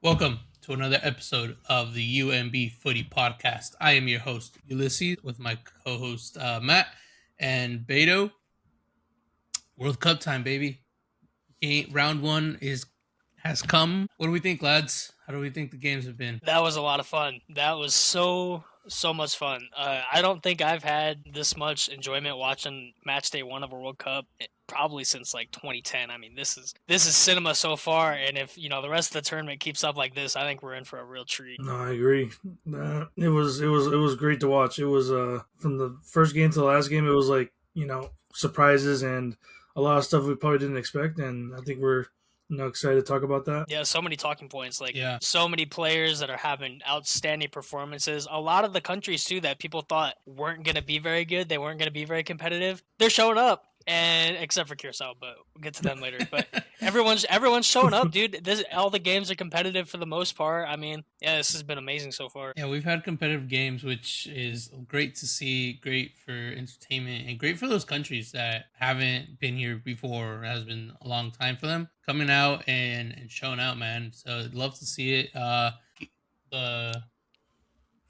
Welcome to another episode of the UMB Footy Podcast. I am your host, Ulysses, with my co host, Matt and Beto. World Cup time, baby. Round one has come. What do we think, lads? How do we think the games have been? That was a lot of fun. That was so much fun. I don't think I've had this much enjoyment watching match day one of a World Cup probably since like 2010. I mean, this is cinema so far, and if the rest of the tournament keeps up like this, I think we're in for a real treat. No, I agree. It was great to watch. It was from the first game to the last game. It was like surprises and a lot of stuff we probably didn't expect, and I think we're excited to talk about that. Yeah, so many talking points. Like, Yeah. so many players that are having outstanding performances. A lot of the countries too that people thought weren't going to be very good, they weren't going to be very competitive. They're showing up, and except for Curacao, but we'll get to them later. But everyone's showing up, dude. All the games are competitive for the most part. I mean, yeah, this has been amazing so far. Yeah, we've had competitive games, which is great to see, great for entertainment, and great for those countries that haven't been here before. It has been a long time for them coming out and showing out, man. So I'd love to see it. If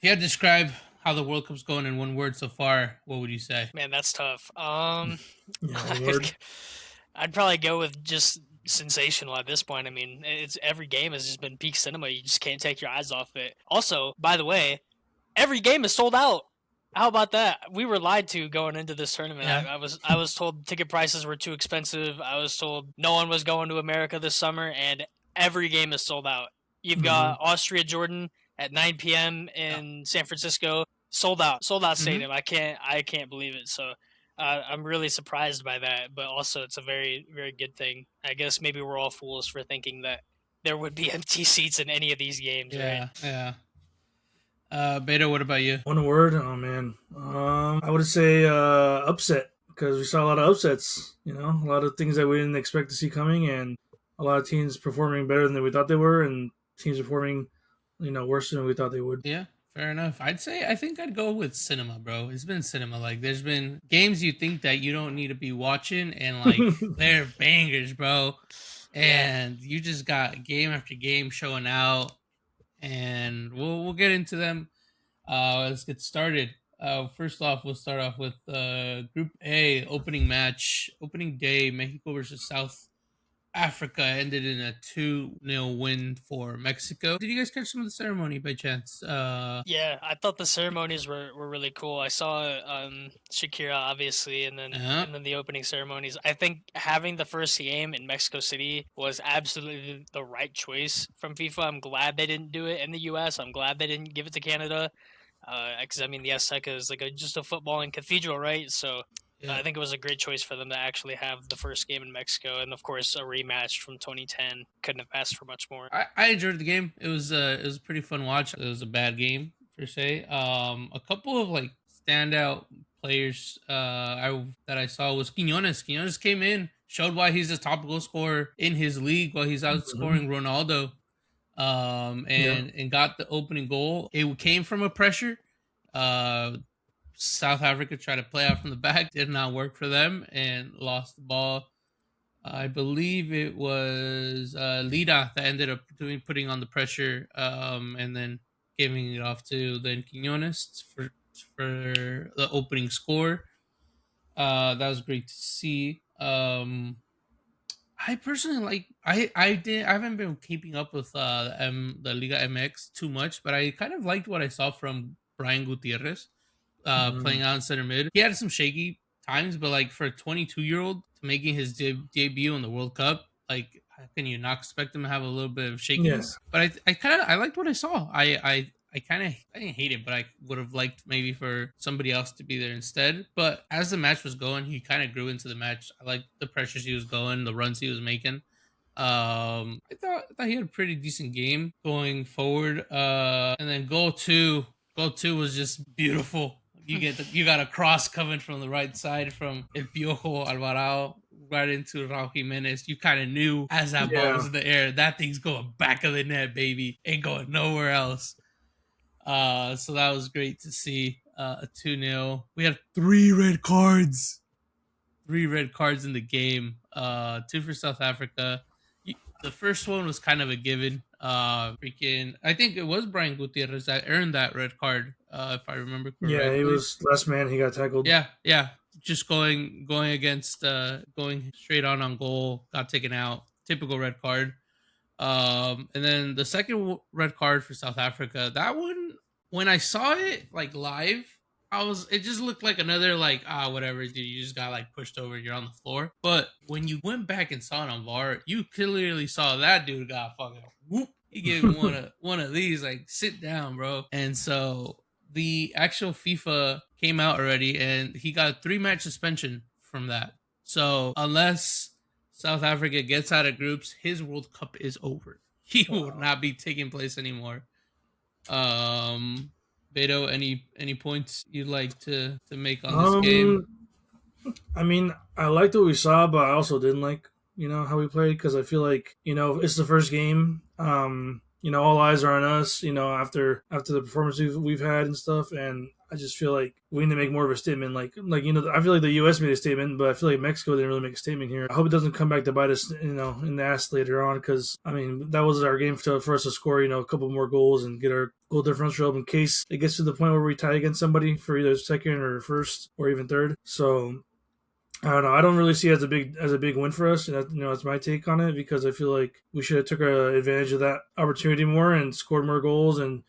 you had to describe how the World Cup's going in one word so far, what would you say? Man, that's tough. Yeah, word. I'd probably go with just sensational at this point. I mean, it's every game has just been peak cinema. You just can't take your eyes off it. Also, by the way, every game is sold out. How about that? We were lied to going into this tournament. Yeah. I was told ticket prices were too expensive. I was told no one was going to America this summer, and every game is sold out. You've got Austria Jordan at 9 p.m. in San Francisco, sold out stadium. I can't believe it. So I'm really surprised by that, but also it's a very, very good thing. I guess maybe we're all fools for thinking that there would be empty seats in any of these games, right? Yeah. Beta, what about you? One word. Oh man. I would say upset because we saw a lot of upsets. A lot of things that we didn't expect to see coming, and a lot of teams performing better than we thought they were, and teams performing worse than we thought they would. Yeah, fair enough. I think I'd go with cinema, bro. It's been cinema. Like, there's been games you think that you don't need to be watching, and like they're bangers, bro. And you just got game after game showing out, and we'll get into them. Let's get started. First off, we'll start off with Group A opening match, opening day, Mexico versus South Africa ended in a 2-0 win for Mexico. Did you guys catch some of the ceremony by chance? Yeah, I thought the ceremonies were really cool. I saw Shakira obviously, and then the opening ceremonies. I think having the first game in Mexico City was absolutely the right choice from FIFA. I'm glad they didn't do it in the U.S. I'm glad they didn't give it to Canada. Because I mean, the Azteca is like just a footballing cathedral, right? So Yeah. I think it was a great choice for them to actually have the first game in Mexico, and of course a rematch from 2010. Couldn't have asked for much more. I enjoyed the game. It was a pretty fun watch. It was a bad game per se. A couple of like standout players that I saw was Quinones. Quinones came in, showed why he's the top goal scorer in his league while he's outscoring Ronaldo. And got the opening goal. It came from a pressure. South Africa tried to play out from the back, did not work for them, and lost the ball. I believe it was Lida that ended up putting on the pressure, and then giving it off to then Quinones for the opening score. That was great to see. I personally like. I haven't been keeping up with the Liga MX too much, but I kind of liked what I saw from Brian Gutierrez playing out in center mid. He had some shaky times, but like for a 22-year-old making his debut in the World Cup, like how can you not expect him to have a little bit of shakiness? But I liked what I saw. I didn't hate it, but I would have liked maybe for somebody else to be there instead. But as the match was going, he kind of grew into the match. I liked the pressures he was going, the runs he was making. I thought he had a pretty decent game going forward. And then goal two was just beautiful. You got a cross coming from the right side from El Piojo Alvarado right into Raul Jimenez. You kind of knew as that ball was in the air, that thing's going back of the net, baby. Ain't going nowhere else. So that was great to see. A 2-0. We had 3 red cards. 3 red cards in the game. 2 for South Africa. The first one was kind of a given. Freaking, I think it was Brian Gutierrez that earned that red card, if I remember Yeah, he correctly. was last man. He got tackled. Yeah, just going against, going straight on goal, got taken out. Typical red card. And then the second red card for South Africa. That one, when I saw it like live, it just looked like another like whatever, dude. You just got like pushed over. You're on the floor. But when you went back and saw it on VAR, you clearly saw that dude got fucking whoop. He gave him one of these like sit down, bro. And so the actual FIFA came out already, and he got a 3-match suspension from that. So unless South Africa gets out of groups, his World Cup is over. He will not be taking place anymore. Beto, any points you'd like to make on this game? I mean, I liked what we saw, but I also didn't like, how we played, because I feel like, it's the first game. All eyes are on us, after the performance we've had and stuff, and I just feel like we need to make more of a statement. Like I feel like the U.S. made a statement, but I feel like Mexico didn't really make a statement here. I hope it doesn't come back to bite us, in the ass later on, because I mean that was our game for us to score, a couple more goals and get our goal differential up in case it gets to the point where we tie against somebody for either second or first or even third. So I don't know. I don't really see it as a big win for us. And that's my take on it, because I feel like we should have took advantage of that opportunity more and scored more goals, and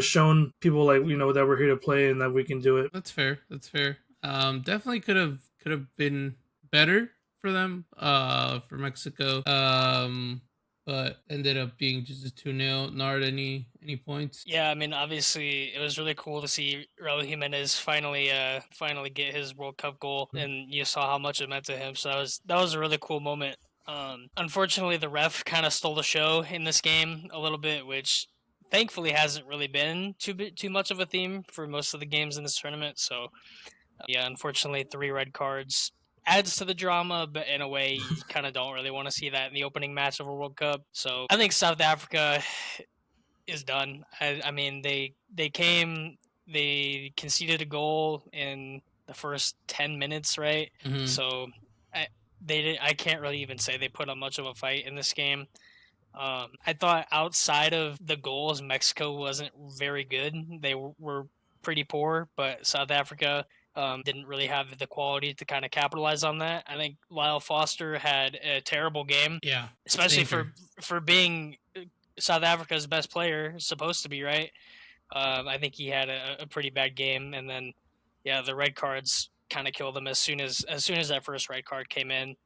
shown people like that we're here to play and that we can do it. That's fair. That's fair. Definitely could have been better for them. For Mexico. But ended up being just a 2-0. Nard, any points? Yeah, I mean, obviously, it was really cool to see Raul Jimenez finally get his World Cup goal, and you saw how much it meant to him. So that was a really cool moment. Unfortunately, the ref kind of stole the show in this game a little bit, which thankfully hasn't really been too much of a theme for most of the games in this tournament. So, yeah, unfortunately, 3 red cards adds to the drama, but in a way, you kind of don't really want to see that in the opening match of a World Cup. So I think South Africa is done. I mean, they conceded a goal in the first 10 minutes, right? Mm-hmm. So I can't really even say they put up much of a fight in this game. I thought outside of the goals, Mexico wasn't very good. They were pretty poor, but South Africa didn't really have the quality to kind of capitalize on that. I think Lyle Foster had a terrible game. Yeah, especially for being South Africa's best player, supposed to be, right? I think he had a pretty bad game, and then the red cards kind of killed him as soon as that first red card came in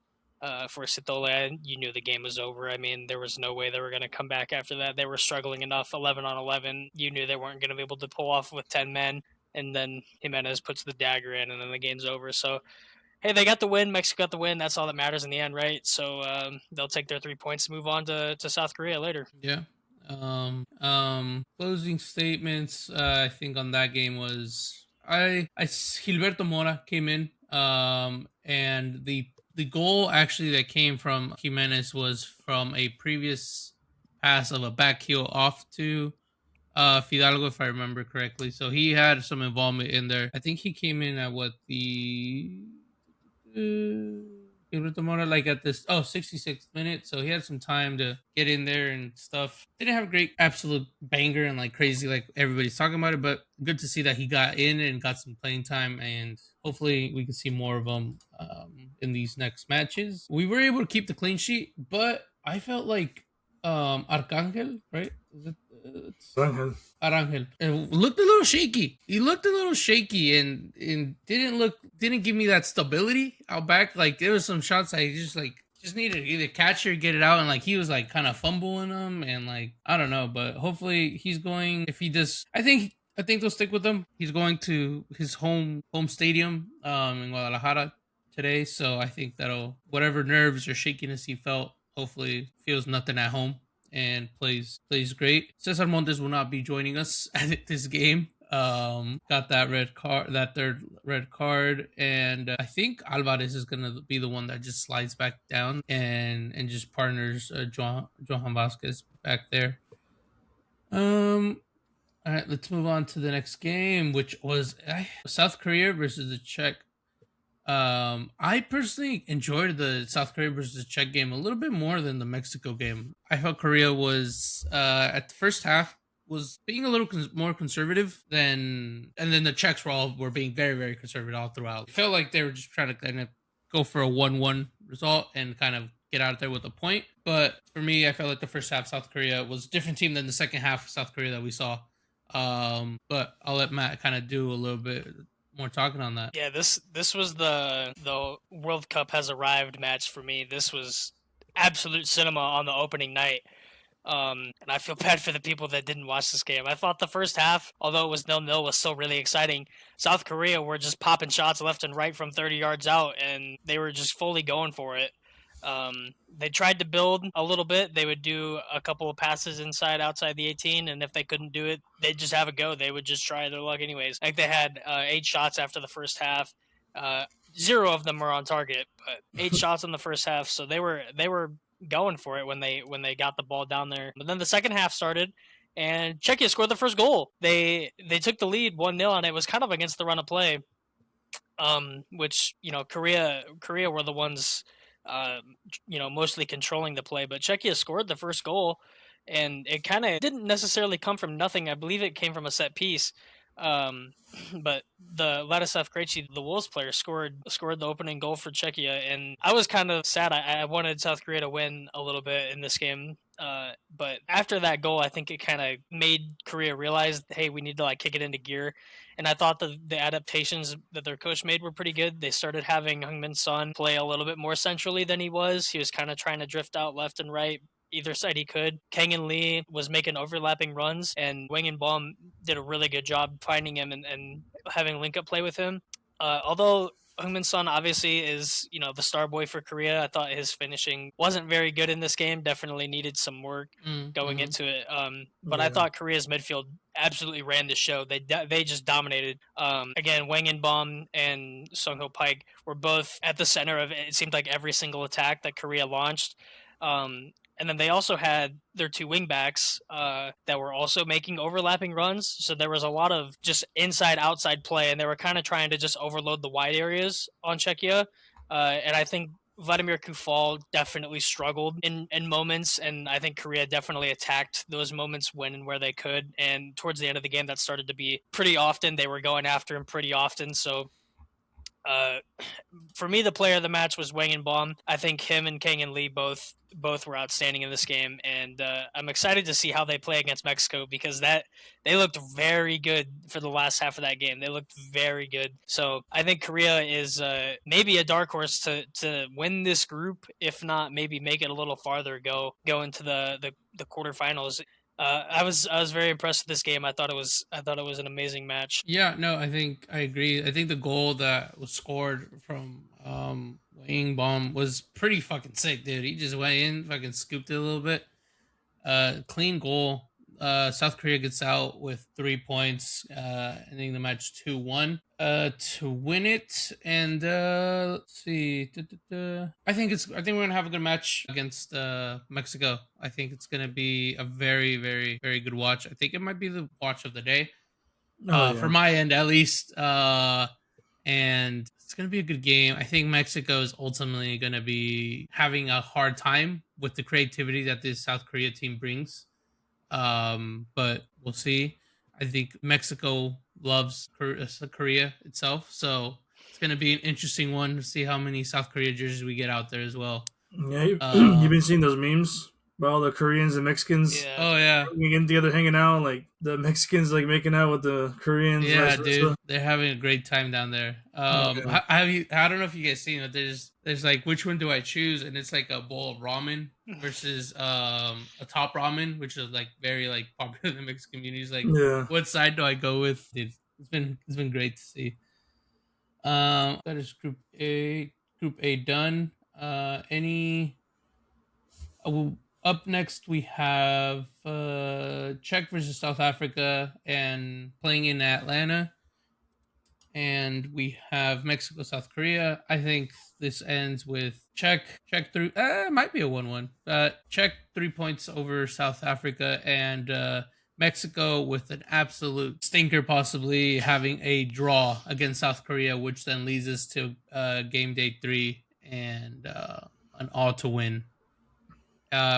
for Sitola. You knew the game was over. I mean, there was no way they were going to come back after that. They were struggling enough, 11 on 11. You knew they weren't going to be able to pull off with 10 men, and then Jimenez puts the dagger in, and then the game's over. So, hey, they got the win. Mexico got the win. That's all that matters in the end, right? So they'll take their 3 points and move on to South Korea later. Yeah. Closing statements. I think on that game was Gilberto Mora came in. And the goal actually that came from Jimenez was from a previous pass of a back heel off to Fidalgo, if I remember correctly. So he had some involvement in there. I think he came in at Gilberto Mora, like at this 66th minute, so he had some time to get in there and stuff. Didn't have a great absolute banger and like crazy like everybody's talking about it, but good to see that he got in and got some playing time, and hopefully we can see more of him in these next matches. We were able to keep the clean sheet, but I felt like Arcangel, right? Is it Arangel looked a little shaky. He looked a little shaky and didn't give me that stability out back. Like there was some shots I just needed to either catch or get it out, and like he was like kind of fumbling them, and like I don't know, but hopefully he's going. If he does, I think they'll stick with him. He's going to his home stadium in Guadalajara today, so I think that'll whatever nerves or shakiness he felt, hopefully feels nothing at home and plays great. Cesar Montes will not be joining us at this game. Got that third red card, and I think Alvarez is gonna be the one that just slides back down and just partners Johan Vasquez back there. All right, let's move on to the next game, which was South Korea versus the Czech. I personally enjoyed the South Korea versus Czech game a little bit more than the Mexico game. I felt Korea was at the first half was being a little more conservative than, and then the Czechs were being very very conservative all throughout. I felt like they were just trying to kind of go for a 1-1 result and kind of get out there with a point. But for me, I felt like the first half South Korea was a different team than the second half South Korea that we saw. But I'll let Matt kind of do a little bit more talking on that. Yeah, this was the World Cup has arrived match for me. This was absolute cinema on the opening night. And I feel bad for the people that didn't watch this game. I thought the first half, although it was 0-0, was still really exciting. South Korea were just popping shots left and right from 30 yards out, and they were just fully going for it. They tried to build a little bit. They would do a couple of passes outside the 18, and if they couldn't do it, they'd just have a go. They would just try their luck anyways. Like they had 8 shots after the first half. 0 of them were on target, but 8 shots in the first half. So they were going for it when they got the ball down there. But then the second half started, and Czechia scored the first goal. They took the lead 1-0, and it was kind of against the run of play. Which Korea were the ones mostly controlling the play, but Czechia scored the first goal, and it kind of didn't necessarily come from nothing. I believe it came from a set piece. But the Ladislav Krejci, the Wolves player, scored the opening goal for Czechia, and I was kind of sad. I wanted South Korea to win a little bit in this game. But after that goal, I think it kind of made Korea realize, hey, we need to kick it into gear. And I thought the adaptations that their coach made were pretty good. They started having Heung-min Son play a little bit more centrally than he was. He was kind of trying to drift out left and right, either side he could. Kang and Lee was making overlapping runs, and Wang and Baum did a really good job finding him and having link-up play with him. Although Heung-min Son obviously is, the star boy for Korea, I thought his finishing wasn't very good in this game. Definitely needed some work going into it. But I thought Korea's midfield absolutely ran the show. They just dominated. Again, Wang and Baum and Sung Ho Pike were both at the center of it seemed like every single attack that Korea launched. And then they also had their 2 wingbacks that were also making overlapping runs. So there was a lot of just inside-outside play, and they were kind of trying to just overload the wide areas on Czechia. And I think Vladimir Kufal definitely struggled in moments, and I think Korea definitely attacked those moments when and where they could. And towards the end of the game, that started to be pretty often. They were going after him pretty often, so... for me, the player of the match was Wang and Baum. I think him and Kang and Lee both were outstanding in this game, and I'm excited to see how they play against Mexico, because they looked very good for the last half of that game. They looked very good. So I think Korea is maybe a dark horse to win this group, if not maybe make it a little farther, go into the quarterfinals. I was very impressed with this game. I thought it was an amazing match. Yeah, no, I agree. I think the goal that was scored from Wang Baum was pretty fucking sick, dude. He just went in, fucking scooped it a little bit. Clean goal. South Korea gets out with 3 points, ending the match 2-1 to win it. And let's see. I think we're gonna have a good match against Mexico. I think it's gonna be a very, very, very good watch. I think it might be the watch of the day. For my end at least. And it's going to be a good game. I think Mexico is ultimately going to be having a hard time with the creativity that this South Korea team brings. But we'll see. I think Mexico loves Korea itself. So it's going to be an interesting one to see how many South Korea jerseys we get out there as well. Yeah, you've been seeing those memes about all the Koreans and Mexicans. Yeah. Oh yeah, getting together, hanging out. Like the Mexicans, making out with the Koreans. Yeah, dude, they're having a great time down there. I don't know if you guys seen it. There's like, which one do I choose? And it's like a bowl of ramen versus a top ramen, which is like very popular in the mixed communities. Like, what side do I go with? Dude, it's been great to see. That is Group A done. Up next, we have Czech versus South Africa and playing in Atlanta. And we have Mexico, South Korea. I think this ends with Czech through. It might be a 1-1. Czech 3 points over South Africa, and Mexico with an absolute stinker, possibly having a draw against South Korea, which then leads us to game day 3 and an all to win,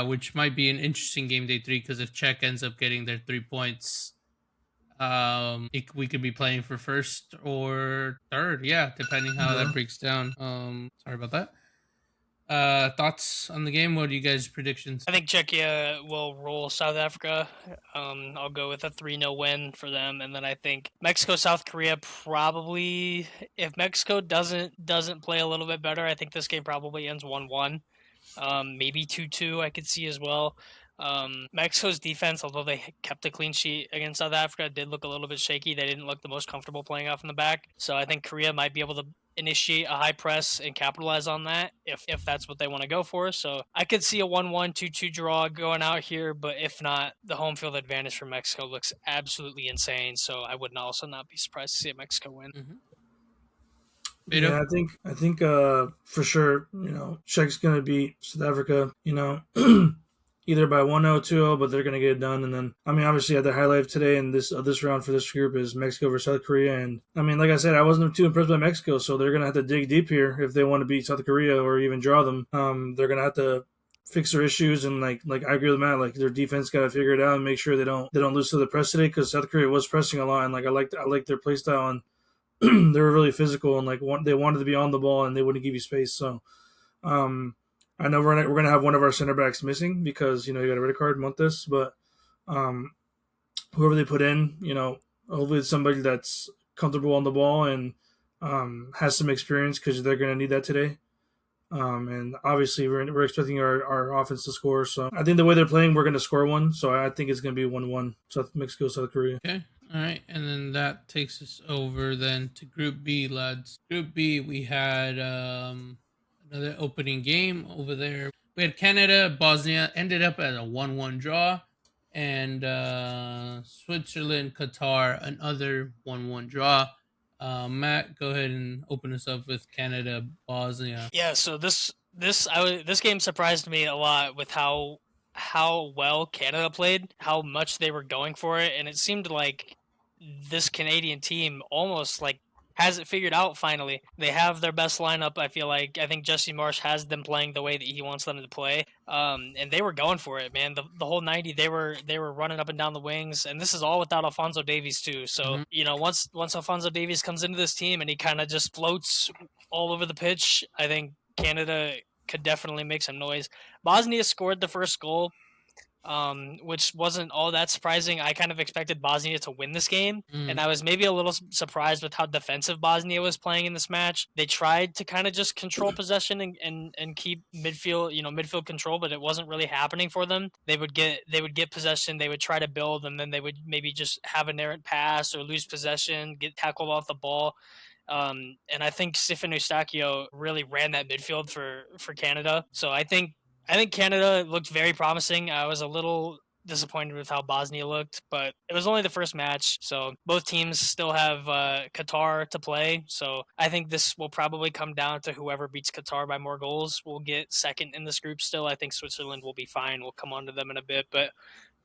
which might be an interesting game day 3 because if Czech ends up getting their 3 points, we could be playing for first or third, yeah, depending how that breaks down. Sorry about that. Thoughts on the game? What are you guys' predictions? I think Czechia will roll South Africa. I'll go with a 3-0 win for them, and then I think Mexico, South Korea probably. If Mexico doesn't play a little bit better, I think this game probably ends 1-1. Maybe 2-2 I could see as well. Mexico's defense, although they kept a clean sheet against South Africa, did look a little bit shaky. They didn't look the most comfortable playing off in the back. So I think Korea might be able to initiate a high press and capitalize on that if that's what they want to go for. So I could see a 1-1, 2-2 draw going out here, but if not, the home field advantage for Mexico looks absolutely insane. So I would also not be surprised to see a Mexico win. Mm-hmm. Yeah, I think for sure, Czech's gonna beat South Africa, either by 1-0, 2-0, but they're gonna get it done. And then obviously the highlight of today and this round for this group is Mexico versus South Korea. And like I said, I wasn't too impressed by Mexico, so they're gonna have to dig deep here if they want to beat South Korea or even draw them. They're gonna have to fix their issues, and like I agree with Matt, like their defense got to figure it out and make sure they don't lose to the press today, because South Korea was pressing a lot, and like I like their play style, and they were really physical, and like they wanted to be on the ball and they wouldn't give you space. So I know we're gonna have one of our center backs missing because you got a red card, Montes, but whoever they put in, hopefully it's somebody that's comfortable on the ball and has some experience, because they're gonna need that today. And obviously we're expecting our offense to score. So I think the way they're playing, we're going to score one. So I think it's going to be 1-1. Mexico, South Korea. Okay. All right. And then that takes us over then to Group B, lads. Group B, we had another opening game over there. We had Canada, Bosnia, ended up at a 1-1 draw. And Switzerland, Qatar, another 1-1 draw. Matt, go ahead and open us up with Canada, Bosnia. Yeah, so this game surprised me a lot with how well Canada played, how much they were going for it, and it seemed like this Canadian team almost like has it figured out finally. They have their best lineup, I feel like. I think Jesse Marsh has them playing the way that he wants them to play. And they were going for it, man. The whole 90, they were running up and down the wings, and this is all without Alphonso Davies too. So, once Alphonso Davies comes into this team and he kind of just floats all over the pitch, I think Canada could definitely make some noise. Bosnia scored the first goal, which wasn't all that surprising. I kind of expected Bosnia to win this game, and I was maybe a little surprised with how defensive Bosnia was playing in this match. They tried to kind of just control possession and keep midfield control, but it wasn't really happening for them. They would get possession, they would try to build, and then they would maybe just have an errant pass or lose possession, get tackled off the ball. And I think Stefan Eustáquio really ran that midfield for Canada. So I think Canada looked very promising. I was a little disappointed with how Bosnia looked, but it was only the first match, so both teams still have Qatar to play. So I think this will probably come down to whoever beats Qatar by more goals will get second in this group still. I think Switzerland will be fine. We'll come on to them in a bit, but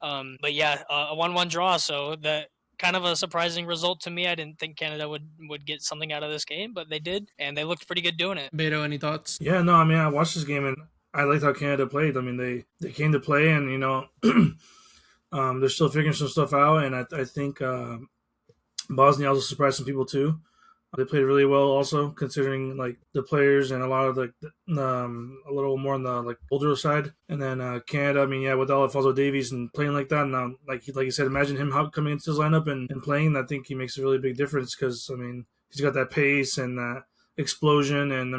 yeah, a 1-1 draw, so that kind of a surprising result to me. I didn't think Canada would get something out of this game, but they did, and they looked pretty good doing it. Beto, any thoughts? Yeah, no, I watched this game and I liked how Canada played. They came to play, and they're still figuring some stuff out. And I think Bosnia also surprised some people too. They played really well, also considering like the players and a lot of a little more on the like older side. And then Canada, with Alfonso Davies and playing like that, and like you said, imagine him coming into his lineup and playing. I think he makes a really big difference because he's got that pace and that explosion, and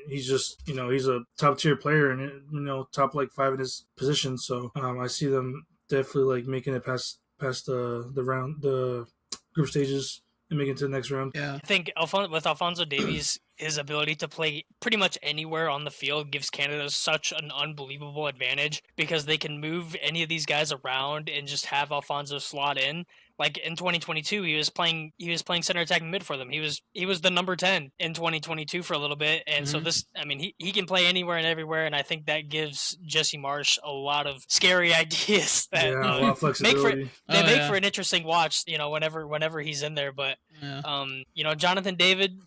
he's just he's a top tier player and top like 5 in his position. So I see them definitely like making it past the group stages and making it to the next round. Yeah, I think with Alfonso Davies, his ability to play pretty much anywhere on the field gives Canada such an unbelievable advantage because they can move any of these guys around and just have Alfonso slot in. Like in 2022, he was playing center attacking mid for them. He was the number 10 in 2022 for a little bit, and so this, I mean, he can play anywhere and everywhere, and I think that gives Jesse Marsh a lot of scary ideas that a lot of flexibility. make for an interesting watch. Whenever he's in there, but Jonathan David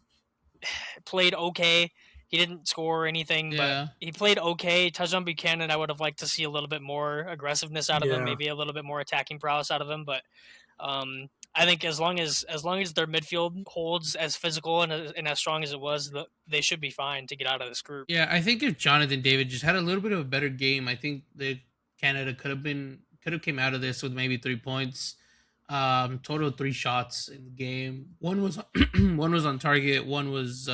played okay. He didn't score anything, but he played okay. Tajon Buchanan, I would have liked to see a little bit more aggressiveness out of him, maybe a little bit more attacking prowess out of him. But I think as long as their midfield holds as physical and as strong as it was, they should be fine to get out of this group. Yeah, I think if Jonathan David just had a little bit of a better game, I think that Canada could have came out of this with maybe 3 points. Total 3 shots in the game. One was one was on target, one was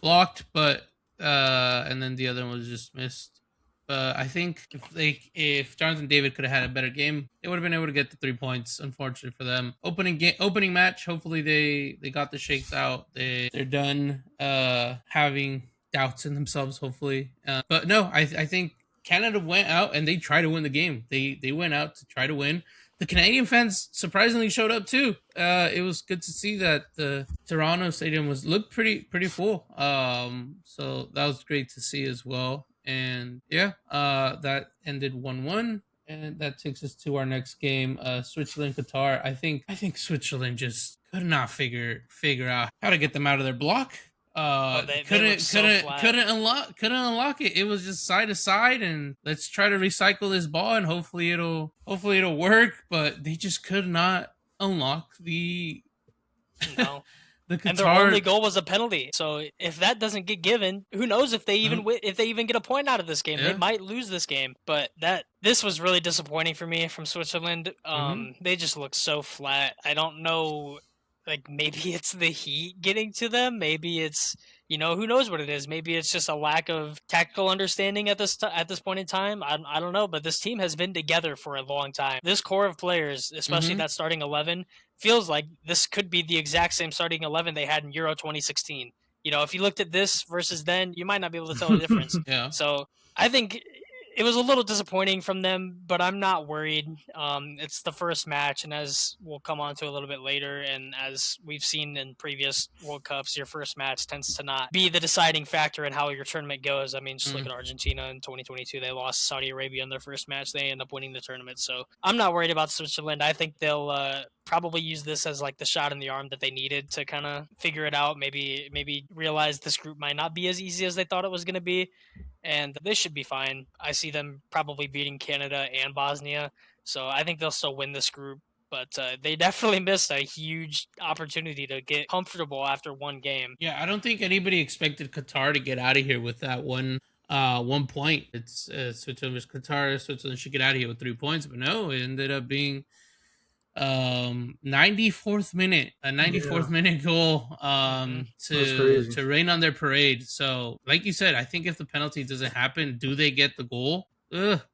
blocked, but and then the other one was just missed. But I think if Jonathan David could have had a better game, they would have been able to get the 3 points. Unfortunately for them, opening match. Hopefully they got the shakes out. They're done having doubts in themselves. Hopefully, but no, I think Canada went out and they tried to win the game. They went out to try to win. The Canadian fans surprisingly showed up too. It was good to see that the Toronto stadium looked pretty full. So that was great to see as well. And that ended 1-1, and that takes us to our next game, Switzerland Qatar. I think Switzerland just could not figure out how to get them out of their block. Couldn't unlock it. It was just side to side, and let's try to recycle this ball, and hopefully it'll work. But they just could not unlock the. No. And their only goal was a penalty. So if that doesn't get given, who knows if they even get a point out of this game? They might lose this game. But this was really disappointing for me from Switzerland. They just look so flat. I don't know. Like maybe it's the heat getting to them. Maybe it's who knows what it is. Maybe it's just a lack of tactical understanding at this point in time. I don't know. But this team has been together for a long time. This core of players, especially that starting 11. Feels like this could be the exact same starting 11 they had in Euro 2016. If you looked at this versus then, you might not be able to tell the difference. So I think it was a little disappointing from them, but I'm not worried. It's the first match, and as we'll come on to a little bit later, and as we've seen in previous World Cups, your first match tends to not be the deciding factor in how your tournament goes. I mean, just look at Argentina in 2022. They lost Saudi Arabia in their first match. They end up winning the tournament. So I'm not worried about Switzerland. I think they'll probably use this as like the shot in the arm that they needed to kind of figure it out. Maybe realize this group might not be as easy as they thought it was going to be. And they should be fine. I see them probably beating Canada and Bosnia. So I think they'll still win this group. But they definitely missed a huge opportunity to get comfortable after one game. Yeah, I don't think anybody expected Qatar to get out of here with that 1 point. It's Switzerland versus Qatar. Switzerland should get out of here with 3 points. But no, it ended up being 94th minute, a 94th minute goal to rain on their parade. So like you said, I think if the penalty doesn't happen, do they get the goal?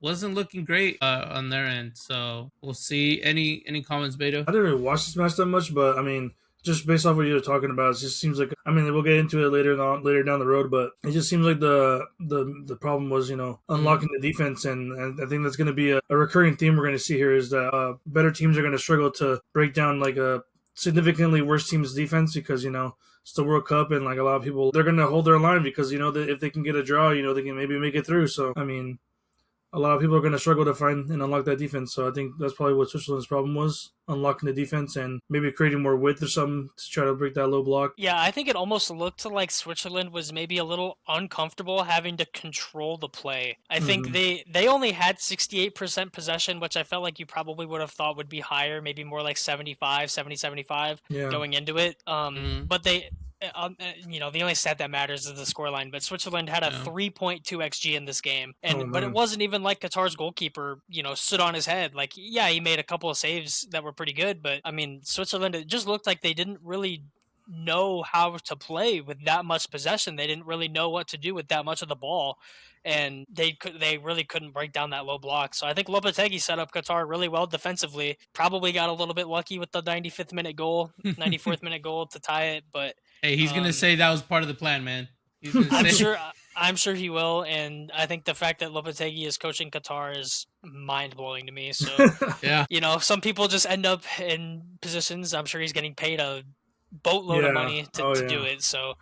Wasn't looking great on their end. So we'll see. Any comments, Beto? I didn't really watch this match that much, but I mean, just based off what you're talking about, it just seems like, I mean, we'll get into it later down the road, but it just seems like the problem was, unlocking the defense, and I think that's going to be a recurring theme we're going to see here is that better teams are going to struggle to break down like a significantly worse team's defense because, it's the World Cup, and like a lot of people, they're going to hold their line because, that if they can get a draw, they can maybe make it through. So, I mean, a lot of people are going to struggle to find and unlock that defense. So I think that's probably what Switzerland's problem was, unlocking the defense and maybe creating more width or something to try to break that low block. Yeah, I think it almost looked like Switzerland was maybe a little uncomfortable having to control the play. I think they only had 68% possession, which I felt like you probably would have thought would be higher, maybe more like 75 going into it. But they... the only stat that matters is the scoreline. But Switzerland had a 3.2 xG in this game, but it wasn't even like Qatar's goalkeeper, stood on his head. Like, yeah, he made a couple of saves that were pretty good, but I mean, Switzerland, it just looked like they didn't really know how to play with that much possession. They didn't really know what to do with that much of the ball, and they really couldn't break down that low block. So I think Lopetegui set up Qatar really well defensively. Probably got a little bit lucky with the 94th minute goal to tie it, but Hey, he's gonna Um, say that was part of the plan, man. He's gonna say, I'm sure he will, and I think the fact that Lopetegui is coaching Qatar is mind blowing to me. So yeah, some people just end up in positions. I'm sure he's getting paid a boatload of Yeah. money Oh to do yeah. it. So,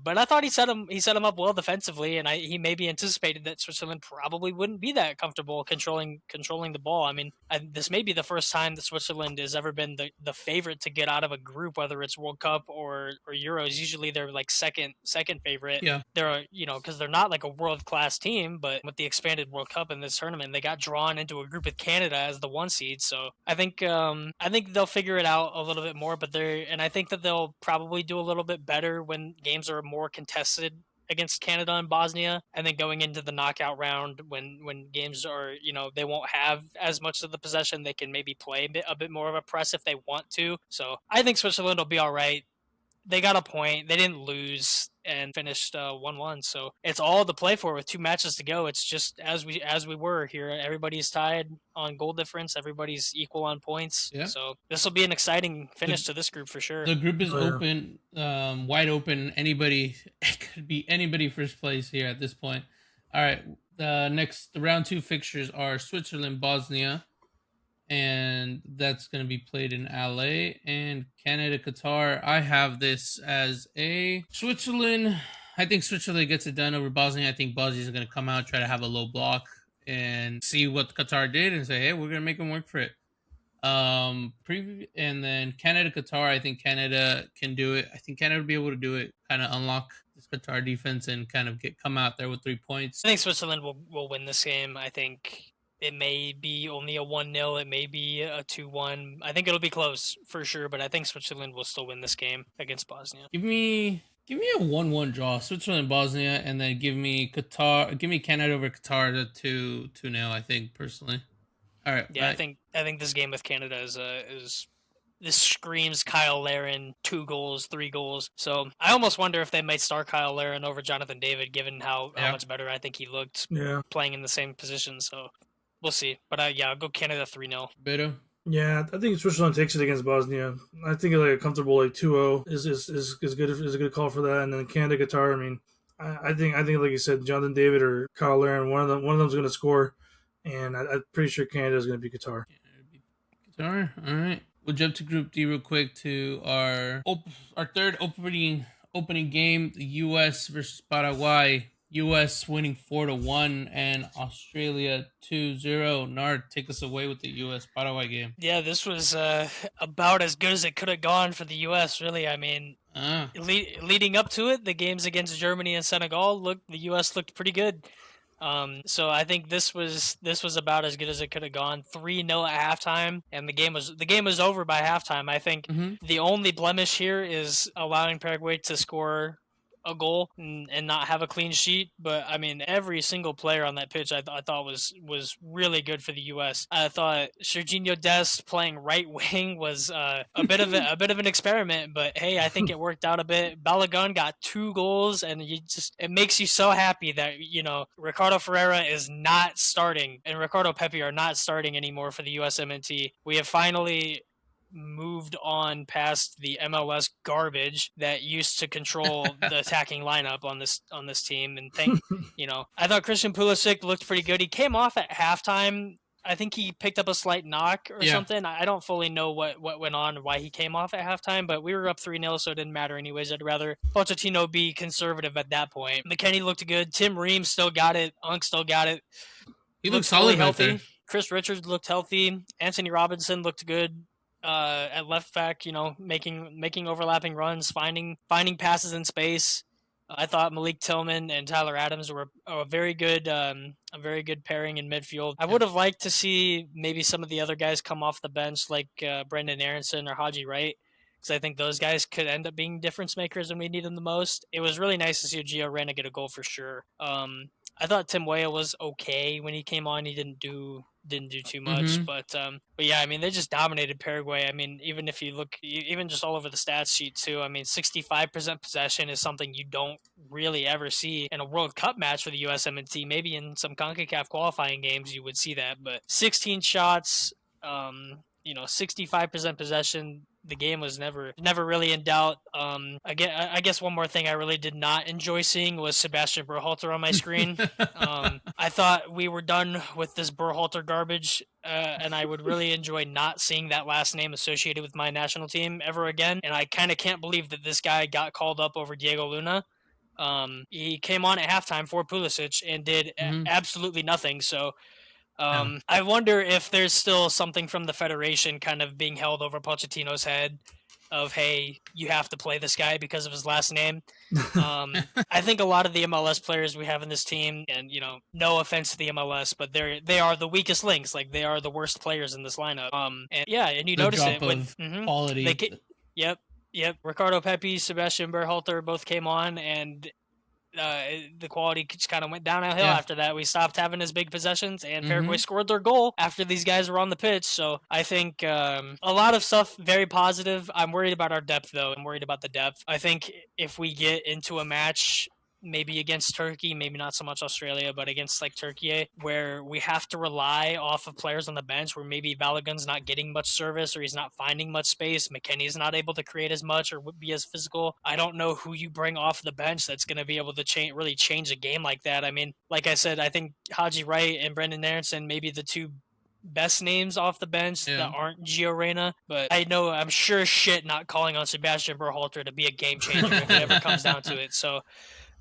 but I thought he set him up well defensively, and he maybe anticipated that Switzerland probably wouldn't be that comfortable controlling the ball. I mean, this may be the first time that Switzerland has ever been the favorite to get out of a group, whether it's World Cup or Euros. Usually they're like second favorite. yeah. They're because they're not like a world class team, but with the expanded World Cup in this tournament, they got drawn into a group with Canada as the 1 seed. So I think they'll figure it out a little bit more, I think that they'll probably do a little bit better when games are more contested against Canada and Bosnia, and then going into the knockout round when games are they won't have as much of the possession, they can maybe play a bit more of a press if they want to. So I think Switzerland will be all right. They got a point. They didn't lose and finished 1-1. So it's all to play for with 2 matches to go. It's just as we were here. Everybody's tied on goal difference. Everybody's equal on points. Yeah. So this will be an exciting finish to this group for sure. The group is Oh, yeah. open, wide open. Anybody, it could be anybody first place here at this point. All right, the round 2 fixtures are Switzerland, Bosnia, and that's going to be played in LA, and Canada, Qatar. I have this as a Switzerland. I think Switzerland gets it done over Bosnia. I think Bosnia is going to come out, try to have a low block, and see what Qatar did, and say, hey, we're going to make them work for it. And then Canada, Qatar. I think Canada can do it. I think Canada will be able to do it. Kind of unlock this Qatar defense and kind of come out there with 3 points. I think Switzerland will win this game. I think it may be only a 1-0. It may be a 2-1. I think it'll be close for sure, but I think Switzerland will still win this game against Bosnia. Give me a 1-1 draw, Switzerland, Bosnia, and then give me Canada over Qatar to 2-0. I think personally. All right. Yeah, right. I think this game with Canada is this screams Kyle Larin, 2 goals, 3 goals. So I almost wonder if they might start Kyle Larin over Jonathan David, given how much better I think he looked playing in the same position. So we'll see. But I'll go Canada 3-0. Beto? Yeah, I think Switzerland takes it against Bosnia. I think like a comfortable 2-0 is good. Is a good call for that. And then Canada, Qatar. I mean, I think like you said, Jonathan David or Kyle Larin, one of them's going to score, and I'm pretty sure Canada is going to be Qatar. Qatar. All right. We'll jump to Group D real quick to our third opening game: the U.S. versus Paraguay. U.S. winning 4-1 and Australia 2-0. Nard, take us away with the U.S. Paraguay game. Yeah, this was about as good as it could have gone for the U.S. Really, I mean, leading up to it, the games against Germany and Senegal the U.S. looked pretty good. So I think this was about as good as it could have gone. 3-0 at halftime, and the game was over by halftime. I think the only blemish here is allowing Paraguay to score a goal and not have a clean sheet. But I mean, every single player on that pitch I thought was really good for the U.S. I thought Serginho Dest playing right wing was a bit of an experiment, but hey, I think it worked out a bit. Balogun got 2 goals, and it makes you so happy that Ricardo Ferreira is not starting and Ricardo Pepi are not starting anymore for the USMNT. We have finally moved on past the MLS garbage that used to control the attacking lineup on this team. And I thought Christian Pulisic looked pretty good. He came off at halftime. I think he picked up a slight knock or something. I don't fully know what went on and why he came off at halftime, but we were up 3-0, so it didn't matter anyways. I'd rather Pochettino be conservative at that point. McKennie looked good. Tim Ream still got it. Unk still got it. He looked solid, healthy. Chris Richards looked healthy. Anthony Robinson looked good. At left back, making overlapping runs, finding passes in space. I thought Malik Tillman and Tyler Adams were a very good pairing in midfield. I would have liked to see maybe some of the other guys come off the bench, like Brendan Aronson or Haji Wright, because I think those guys could end up being difference makers when we need them the most. It was really nice to see Gio Reyna get a goal for sure. I thought Tim Weah was okay when he came on. He didn't do too much, but yeah, I mean, they just dominated Paraguay. I mean, even if you look, even just all over the stats sheet too, I mean, 65% possession is something you don't really ever see in a World Cup match for the USMNT. Maybe in some CONCACAF qualifying games you would see that, but 16 shots, 65% possession. the game was never really in doubt. Again, I guess one more thing I really did not enjoy seeing was Sebastian Berhalter on my screen. I thought we were done with this Berhalter garbage, and I would really enjoy not seeing that last name associated with my national team ever again. And I kind of can't believe that this guy got called up over Diego Luna. He came on at halftime for Pulisic and did absolutely nothing. So I wonder if there's still something from the Federation kind of being held over Pochettino's head of, hey, you have to play this guy because of his last name. I think a lot of the MLS players we have in this team, and no offense to the MLS, but they are the weakest links. Like, they are the worst players in this lineup. And you the notice drop it of when quality. Yep. Ricardo Pepi, Sebastian Berhalter both came on, and the quality just kind of went downhill after that. We stopped having as big possessions, and Paraguay scored their goal after these guys were on the pitch. So I think a lot of stuff very positive. I'm worried about our depth, though. I'm worried about the depth. I think if we get into a match, maybe against Turkey, maybe not so much Australia, but against like Turkey, where we have to rely off of players on the bench, where maybe Balogun's not getting much service or he's not finding much space. McKennie's not able to create as much or be as physical. I don't know who you bring off the bench that's going to be able to really change a game like that. I mean, like I said, I think Haji Wright and Brendan Aronson may be the two best names off the bench that aren't Gio Reyna, but I'm sure shit not calling on Sebastian Berhalter to be a game changer if it ever comes down to it. So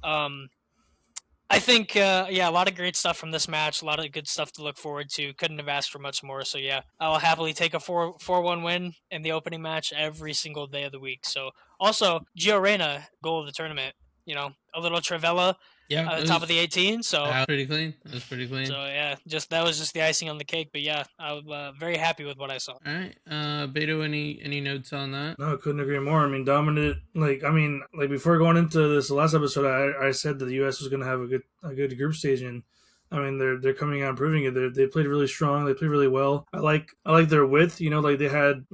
I think, a lot of great stuff from this match. A lot of good stuff to look forward to. Couldn't have asked for much more. So, I'll happily take a 4-1 win in the opening match every single day of the week. So, also, Gio Reyna, goal of the tournament. A little Travella at the top of the 18. So that was pretty clean. So, that was just the icing on the cake. But, I was very happy with what I saw. All right. Beto, any notes on that? No, I couldn't agree more. I mean, dominant. Before going into this last episode, I said that the U.S. was going to have a good group stage, and I mean they're coming out and proving it. They played really strong. They played really well. I like their width. They had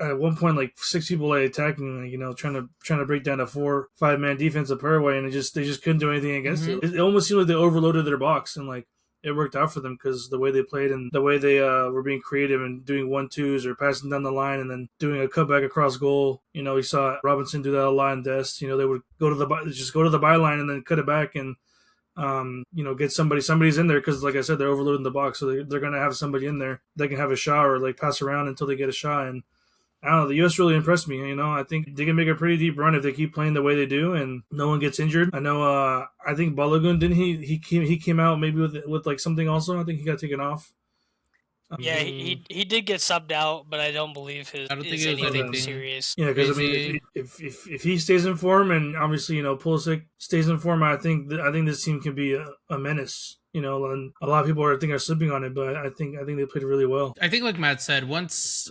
at one point 6 people attacking, trying to break down a 4-5 man defense of Paraguay, and they just couldn't do anything against it. It almost seemed like they overloaded their box, and it worked out for them because the way they played and the way they were being creative and doing 1-2s or passing down the line and then doing a cutback across goal. We saw Robinson do that a lot in Dest. They would go to the byline and then cut it back and get somebody's in there because, like I said, they're overloading the box, so they're going to have somebody in there that can have a shot or pass around until they get a shot. And I don't know, the U.S. really impressed me. I think they can make a pretty deep run if they keep playing the way they do and no one gets injured. I know, I think Balogun, didn't he came out maybe with something also. I think he got taken off. He did get subbed out, but I don't believe I don't think it was anything serious. Yeah, because I mean, if he stays in form and obviously Pulisic stays in form, I think this team can be a menace. And a lot of people are slipping on it, but I think they played really well. I think, like Matt said, once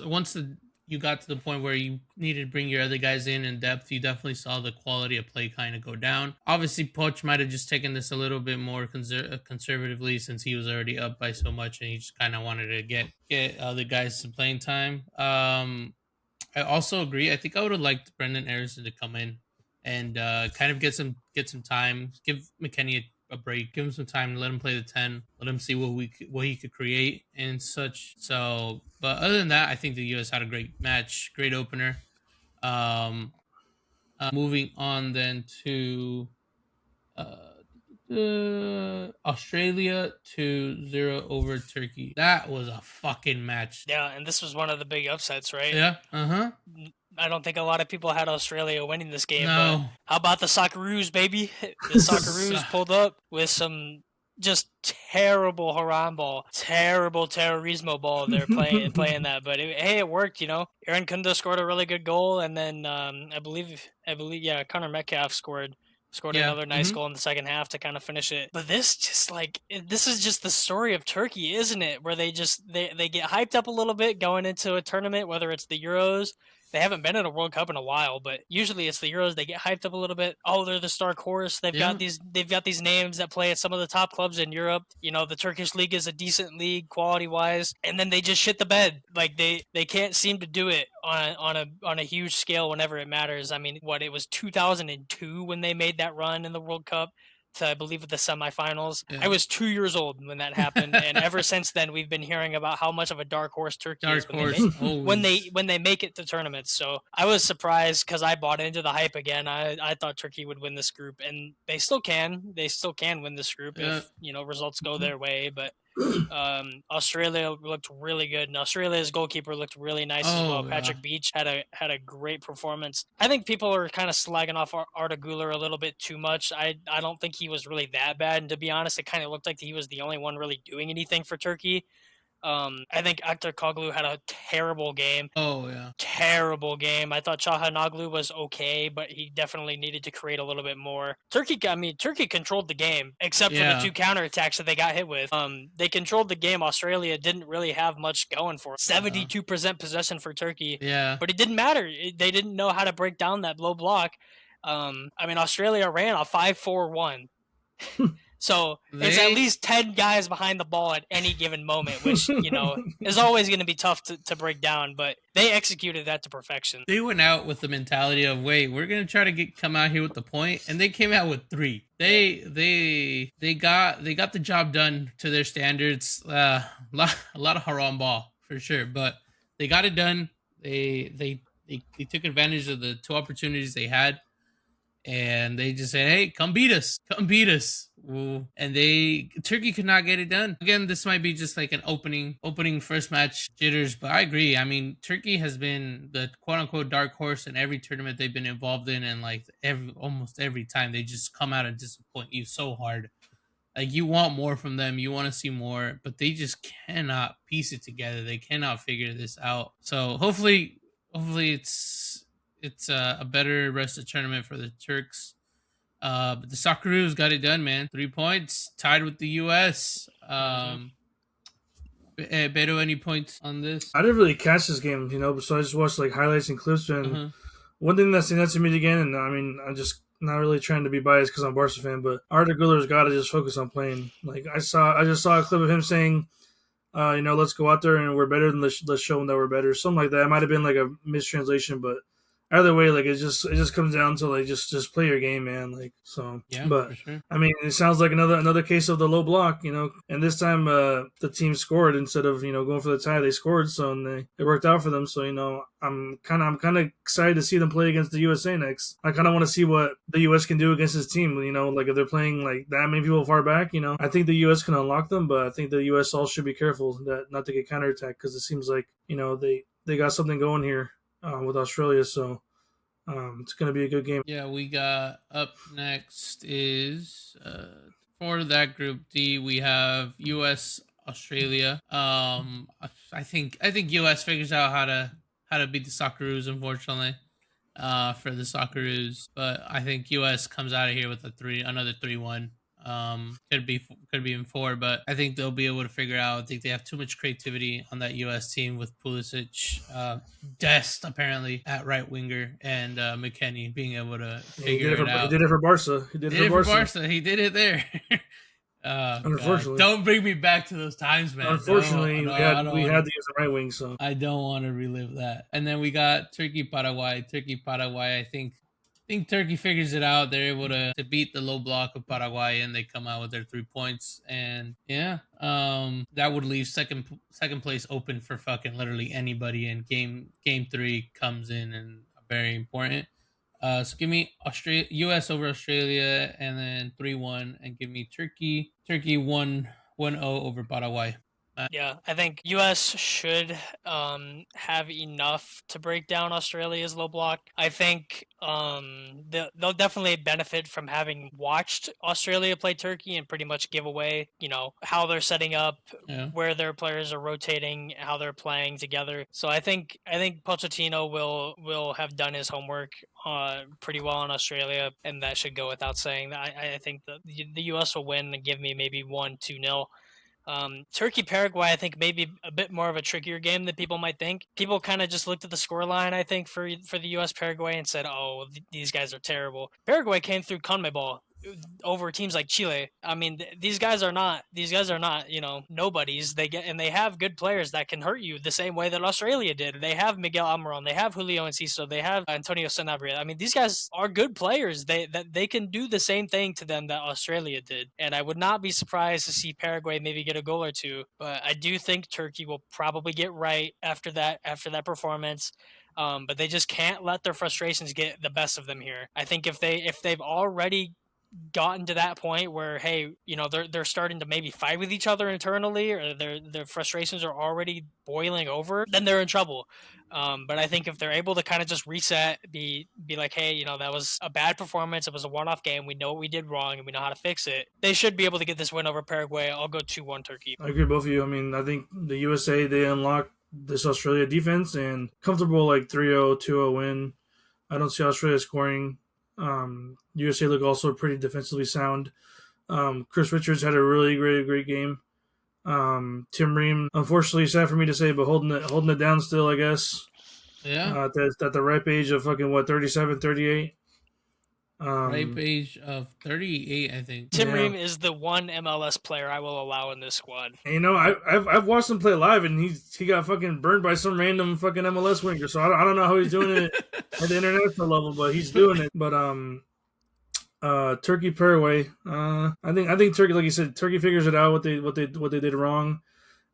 you got to the point where you needed to bring your other guys in depth, you definitely saw the quality of play kind of go down. Obviously, Poch might have just taken this a little bit more conservatively since he was already up by so much, and he just kind of wanted to get other guys some playing time. I also agree. I think I would have liked Brendan Aronson to come in and kind of get some time, give McKennie a break, give him some time, let him play the 10, let him see what he could create and such. So, but other than that, I think the U.S. had a great match, great opener. Moving on then to Australia 2-0 over Turkey. That was a fucking match. Yeah, and this was one of the big upsets, right? Yeah. I don't think a lot of people had Australia winning this game. No. But how about the Socceroos, baby? The Socceroos pulled up with some just terrible Haram ball, terrible terrorismo ball. They're playing that, but it worked. Aaron Kunda scored a really good goal, and then I believe, Connor Metcalf scored another nice goal in the second half to kind of finish it. But this is just the story of Turkey, isn't it? Where they get hyped up a little bit going into a tournament, whether it's the Euros. They haven't been in a World Cup in a while, but usually it's the Euros. They get hyped up a little bit. Oh, they're the Dark Horse. They've got these names that play at some of the top clubs in Europe. The Turkish league is a decent league quality wise, and then they just shit the bed. They can't seem to do it on a huge scale whenever it matters. I mean, it was 2002 when they made that run in the World Cup. to, I believe, the semifinals. Yeah. I was 2 years old when that happened, and ever since then, we've been hearing about how much of a dark horse Turkey is when they make it to tournaments. So I was surprised because I bought into the hype again. I thought Turkey would win this group, and they still can. They still can win this group if results go their way. But Australia looked really good, and Australia's goalkeeper looked really nice as well. Patrick Beach had a great performance. I think people are kind of slagging off Arda Güler a little bit too much. I don't think he was really that bad, and to be honest, it kind of looked like he was the only one really doing anything for Turkey. I think Aktarkoglu had a terrible game. Oh, yeah. Terrible game. I thought Çalhanoğlu was okay, but he definitely needed to create a little bit more. Turkey controlled the game, except for the 2 counterattacks that they got hit with. They controlled the game. Australia didn't really have much going for it. 72% possession for Turkey. Yeah. But it didn't matter. They didn't know how to break down that low block. Australia ran a 5-4-1. So it's at least 10 guys behind the ball at any given moment, which, is always going to be tough to break down, but they executed that to perfection. They went out with the mentality of, wait, we're going to try to come out here with the point, and they came out with 3. They got the job done to their standards. A lot of haram ball for sure, but they got it done. They took advantage of the 2 opportunities they had. And they just said, hey, come beat us. Ooh. And Turkey could not get it done. Again, this might be just like an opening first match jitters, but I agree. I mean, Turkey has been the quote unquote dark horse in every tournament they've been involved in. And like almost every time they just come out and disappoint you so hard. Like, you want more from them. You want to see more, but they just cannot piece it together. They cannot figure this out. So hopefully it's a better rest of the tournament for the Turks. But the Socceroos got it done, man. 3 points, tied with the U.S. Beto, any points on this? I didn't really catch this game, so I just watched like highlights and clips. And one thing that stands out to me again, and I mean, I'm just not really trying to be biased because I'm a Barca fan, but Arda Güler's got to just focus on playing. Like I just saw a clip of him saying, let's go out there and we're better than let's show them that we're better. Something like that. It might have been like a mistranslation, but either way, like it just comes down to like just play your game, man. Like so, yeah. But for sure. I mean, it sounds like another case of the low block, And this time, the team scored instead of going for the tie. They scored, so and it worked out for them. So I'm kind of excited to see them play against the USA next. I kind of want to see what the US can do against this team. Like if they're playing like that many people far back, I think the US can unlock them, but I think the US all should be careful that not to get counterattacked because it seems like they got something going here. With Australia, so it's going to be a good game. Yeah, we got up next is for that group D. We have U.S. Australia. I think U.S. figures out how to beat the Socceroos, unfortunately, for the Socceroos. But I think U.S. comes out of here with another 3-1. Could be in 4, but I think they'll be able to figure out. I think they have too much creativity on that U.S. team with Pulisic, Dest apparently at right winger, and McKennie being able to figure it out. He did it for Barca. He did it for Barca. He did it there. Unfortunately, don't bring me back to those times, man. Unfortunately, we had to use the right wing, so I don't want to relive that. And then we got Turkey Paraguay. I think Turkey figures it out. They're able to beat the low block of Paraguay, and they come out with their 3 points. And that would leave second place open for fucking literally anybody. And game 3 comes in and very important. So give me U.S. over Australia, and then 3-1, and give me Turkey 1-0 over Paraguay. Yeah, I think U.S. should have enough to break down Australia's low block. I think they'll definitely benefit from having watched Australia play Turkey and pretty much give away, how they're setting up, where their players are rotating, how they're playing together. So I think Pochettino will have done his homework pretty well on Australia, and that should go without saying. I think the U.S. will win and give me maybe 1-2-0. Turkey Paraguay, I think maybe a bit more of a trickier game than people might think. People kind of just looked at the scoreline, I think, for the U.S. Paraguay and said, "Oh, these guys are terrible." Paraguay came through CONMEBOL over teams like Chile. I mean, these guys are not nobodies. They have good players that can hurt you the same way that Australia did. They have Miguel Almiron, they have Julio Enciso, they have Antonio Sanabria. I mean, these guys are good players. They can do the same thing to them that Australia did. And I would not be surprised to see Paraguay maybe get a goal or two. But I do think Turkey will probably get right after that performance. But they just can't let their frustrations get the best of them here. I think if they've already gotten to that point where, hey, they're starting to maybe fight with each other internally, or their frustrations are already boiling over, then they're in trouble. But I think if they're able to kind of just reset, be like, hey, that was a bad performance, it was a one-off game, we know what we did wrong and we know how to fix it, they should be able to get this win over Paraguay. I'll go 2-1 Turkey. I agree with both of you. I mean, I think the USA, they unlocked this Australia defense and comfortable like 3-0, 2-0 win. I don't see Australia scoring. USA look also pretty defensively sound. Chris Richards had a really great game. Tim Ream, unfortunately, sad for me to say, but holding it down still, I guess. Yeah. At the ripe age of fucking 37, 38. Ripe age of 38, I think. Tim Ream is the one MLS player I will allow in this squad. And, I've watched him play live, and he got fucking burned by some random fucking MLS winger. So I don't know how he's doing it at the international level, but he's doing it. But Turkey, Paraguay. I think Turkey, like you said, Turkey figures it out what they did wrong.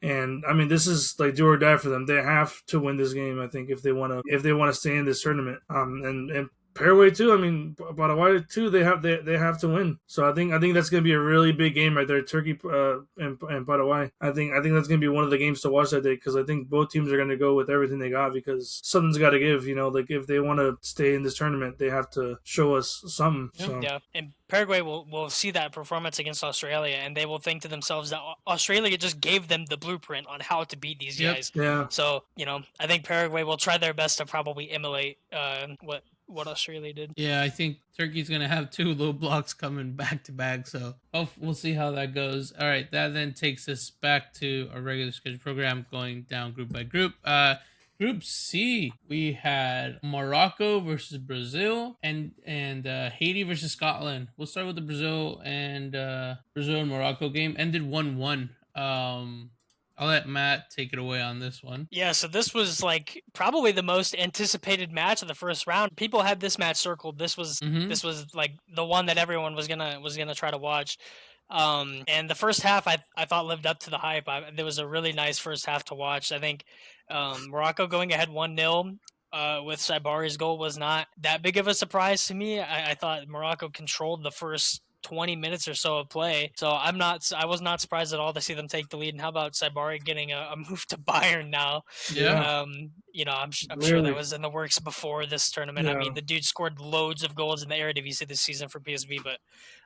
And I mean, this is like do or die for them. They have to win this game, I think, if they want to stay in this tournament. And Paraguay too. I mean, Paraguay too. They have to win. So I think that's going to be a really big game right there. Turkey and Paraguay. I think that's going to be one of the games to watch that day, because I think both teams are going to go with everything they got, because something's got to give. Like if they want to stay in this tournament, they have to show us something. So. Yeah, and Paraguay will see that performance against Australia, and they will think to themselves that Australia just gave them the blueprint on how to beat these guys. Yeah. So I think Paraguay will try their best to probably emulate what Australia did. Yeah, I think Turkey's going to have 2 low blocks coming back to back. So we'll see how that goes. All right, that then takes us back to our regular schedule program, going down group by group. Group C, we had Morocco versus Brazil and Haiti versus Scotland. We'll start with the Brazil and Morocco game. Ended 1-1. I'll let Matt take it away on this one. Yeah, so this was like probably the most anticipated match of the first round. People had this match circled. This was like the one that everyone was gonna try to watch. And the first half I thought lived up to the hype. There was a really nice first half to watch. I think Morocco going ahead 1-0 with Saibari's goal was not that big of a surprise to me. I thought Morocco controlled the first 20 minutes or so of play. So I was not surprised at all to see them take the lead. And how about Saibari getting a move to Bayern now? Yeah. I'm sure that was in the works before this tournament. Yeah. I mean, the dude scored loads of goals in the Eredivisie this season for PSV, but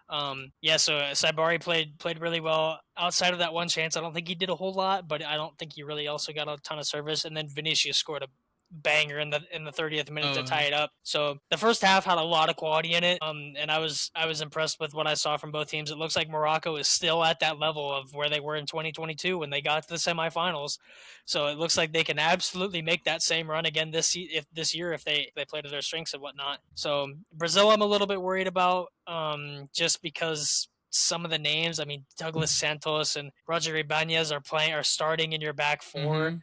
so Saibari played really well. Outside of that one chance, I don't think he did a whole lot, but I don't think he really also got a ton of service. And then Vinicius scored a banger in the 30th minute to tie it up. So the first half had a lot of quality in it, and I was impressed with what I saw from both teams. It looks like Morocco is still at that level of where they were in 2022 when they got to the semifinals. So it looks like they can absolutely make that same run again this year if they play to their strengths and whatnot. So Brazil, I'm a little bit worried about, just because some of the names. I mean, Douglas Santos and Roger Ibanez are starting in your back four. Mm-hmm.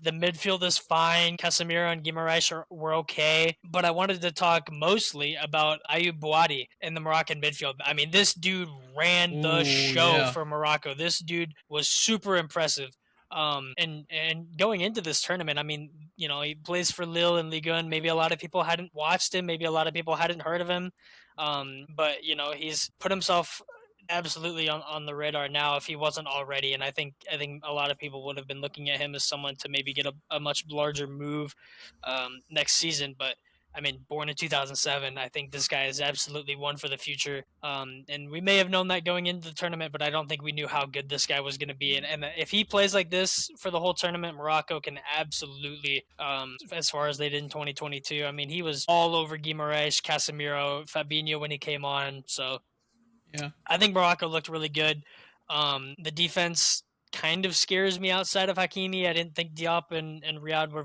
The midfield is fine. Casemiro and Guimaraes were okay. But I wanted to talk mostly about Ayoub Bouadi in the Moroccan midfield. I mean, this dude ran the show for Morocco. This dude was super impressive. And going into this tournament, I mean, he plays for Lille and Ligue 1. Maybe a lot of people hadn't watched him. Maybe a lot of people hadn't heard of him. But, he's put himself absolutely on the radar now if he wasn't already, and I think a lot of people would have been looking at him as someone to maybe get a much larger move next season. But I mean, born in 2007, I think this guy is absolutely one for the future. And we may have known that going into the tournament, but I don't think we knew how good this guy was going to be. And if he plays like this for the whole tournament, Morocco can absolutely, as far as they did in 2022. I mean, he was all over Guimaraes, Casemiro, Fabinho when he came on. So yeah, I think Morocco looked really good. The defense kind of scares me outside of Hakimi. I didn't think Diop and Riyad were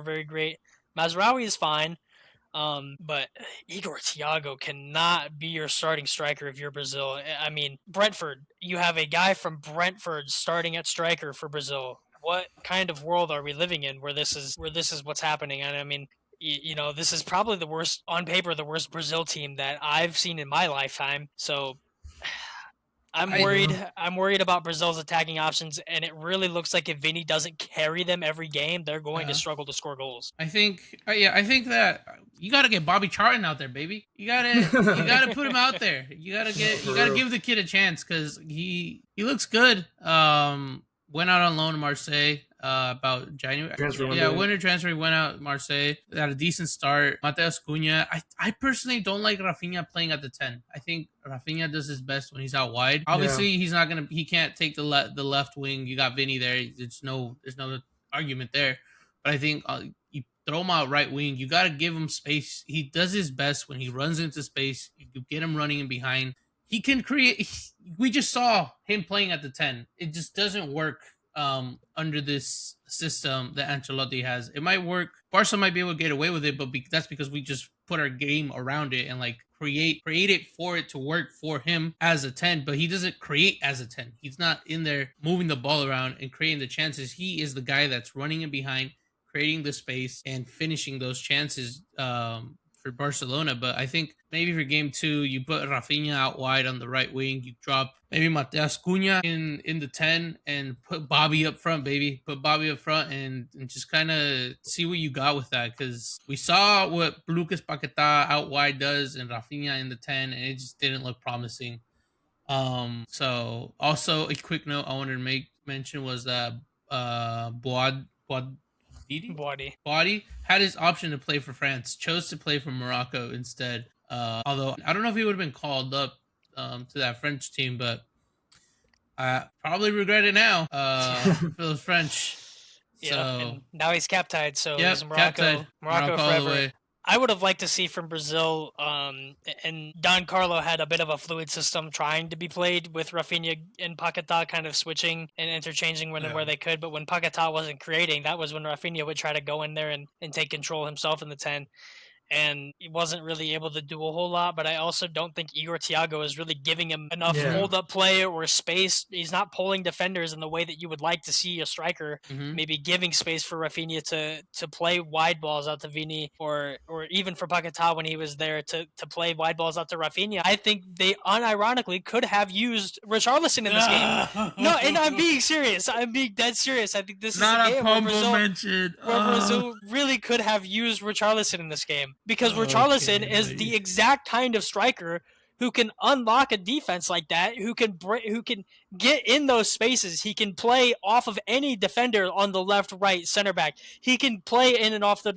very great. Mazraoui is fine. But Igor Thiago cannot be your starting striker if you're Brazil. I mean, Brentford, you have a guy from Brentford starting at striker for Brazil. What kind of world are we living in where this is what's happening? And I mean, this is probably the worst on paper, the worst Brazil team that I've seen in my lifetime. So I'm worried about Brazil's attacking options, and it really looks like if Vini doesn't carry them every game, they're going to struggle to score goals. I think that you got to get Bobby Charlton out there, baby. You gotta put him out there. You gotta give the kid a chance because he looks good. Went out on loan to Marseille about January. Winter transfer. He went out Marseille. Had a decent start. Mateus Cunha. I personally don't like Rafinha playing at the 10. I think Rafinha does his best when he's out wide. Obviously, he can't take the left wing. You got Vinny there. There's no argument there. But I think you throw him out right wing. You got to give him space. He does his best when he runs into space. You get him running in behind. He can create. We just saw him playing at the 10. It just doesn't work under this system that Ancelotti has. It might work. Barca might be able to get away with it, but that's because we just put our game around it and like create it for it to work for him as a 10. But he doesn't create as a 10. He's not in there moving the ball around and creating the chances. He is the guy that's running in behind, creating the space and finishing those chances for Barcelona. But I think maybe for game 2, you put Rafinha out wide on the right wing. You drop maybe Mateus Cunha in the 10 and put Bobby up front, baby. Put Bobby up front and just kind of see what you got with that. Because we saw what Lucas Paquetá out wide does and Rafinha in the 10, and it just didn't look promising. So also a quick note I wanted to mention was that Boadi had his option to play for France, chose to play for Morocco instead. Although I don't know if he would have been called up to that French team, but I probably regret it now for the French. Yeah, so, and now he's cap-tied, so he's Morocco forever. I would have liked to see from Brazil, and Don Carlo had a bit of a fluid system trying to be played with Rafinha and Paquetá kind of switching and interchanging when and where they could. But when Paquetá wasn't creating, that was when Rafinha would try to go in there and take control himself in the 10. And he wasn't really able to do a whole lot, but I also don't think Igor Thiago is really giving him enough hold-up play or space. He's not pulling defenders in the way that you would like to see a striker, maybe giving space for Rafinha to play wide balls out to Vini, or even for Paquetá when he was there to play wide balls out to Rafinha. I think they unironically could have used Richarlison in this game. No, and I'm being serious. I'm being dead serious. I think this is a game where Brazil really could have used Richarlison in this game. Because Richarlison is the exact kind of striker who can unlock a defense like that, who can get in those spaces. He can play off of any defender on the left, right, center back. He can play in and off the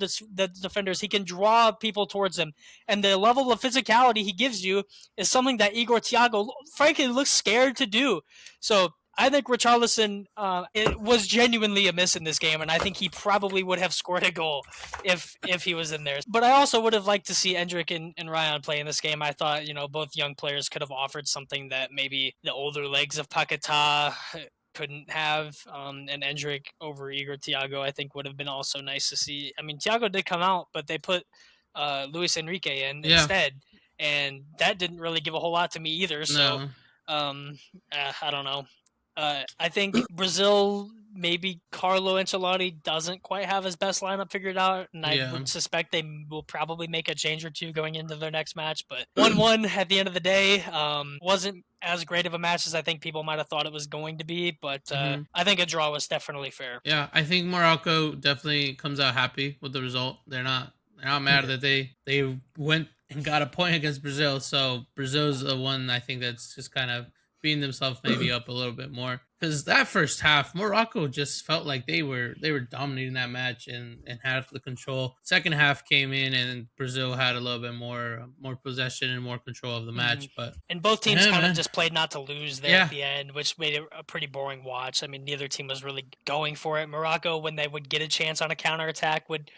defenders. He can draw people towards him. And the level of physicality he gives you is something that Igor Thiago, frankly, looks scared to do. So I think Richarlison it was genuinely a miss in this game, and I think he probably would have scored a goal if he was in there. But I also would have liked to see Endrick and Ryan play in this game. I thought, both young players could have offered something that maybe the older legs of Paquetá couldn't have, and Endrick over Igor Thiago I think would have been also nice to see. I mean, Thiago did come out, but they put Luis Enrique in instead, and that didn't really give a whole lot to me either. So I don't know. I think Brazil, maybe Carlo Ancelotti doesn't quite have his best lineup figured out, and I would suspect they will probably make a change or two going into their next match. But 1-1 at the end of the day wasn't as great of a match as I think people might have thought it was going to be, but I think a draw was definitely fair. Yeah, I think Morocco definitely comes out happy with the result. They're not mad that they went and got a point against Brazil. So Brazil's the one I think that's just kind of beating themselves maybe up a little bit more, because that first half Morocco just felt like they were dominating that match and had the control. Second half came in and Brazil had a little bit more possession and more control of the match. And both teams kind of just played not to lose there at the end, which made it a pretty boring watch. I mean, neither team was really going for it. Morocco, when they would get a chance on a counterattack, would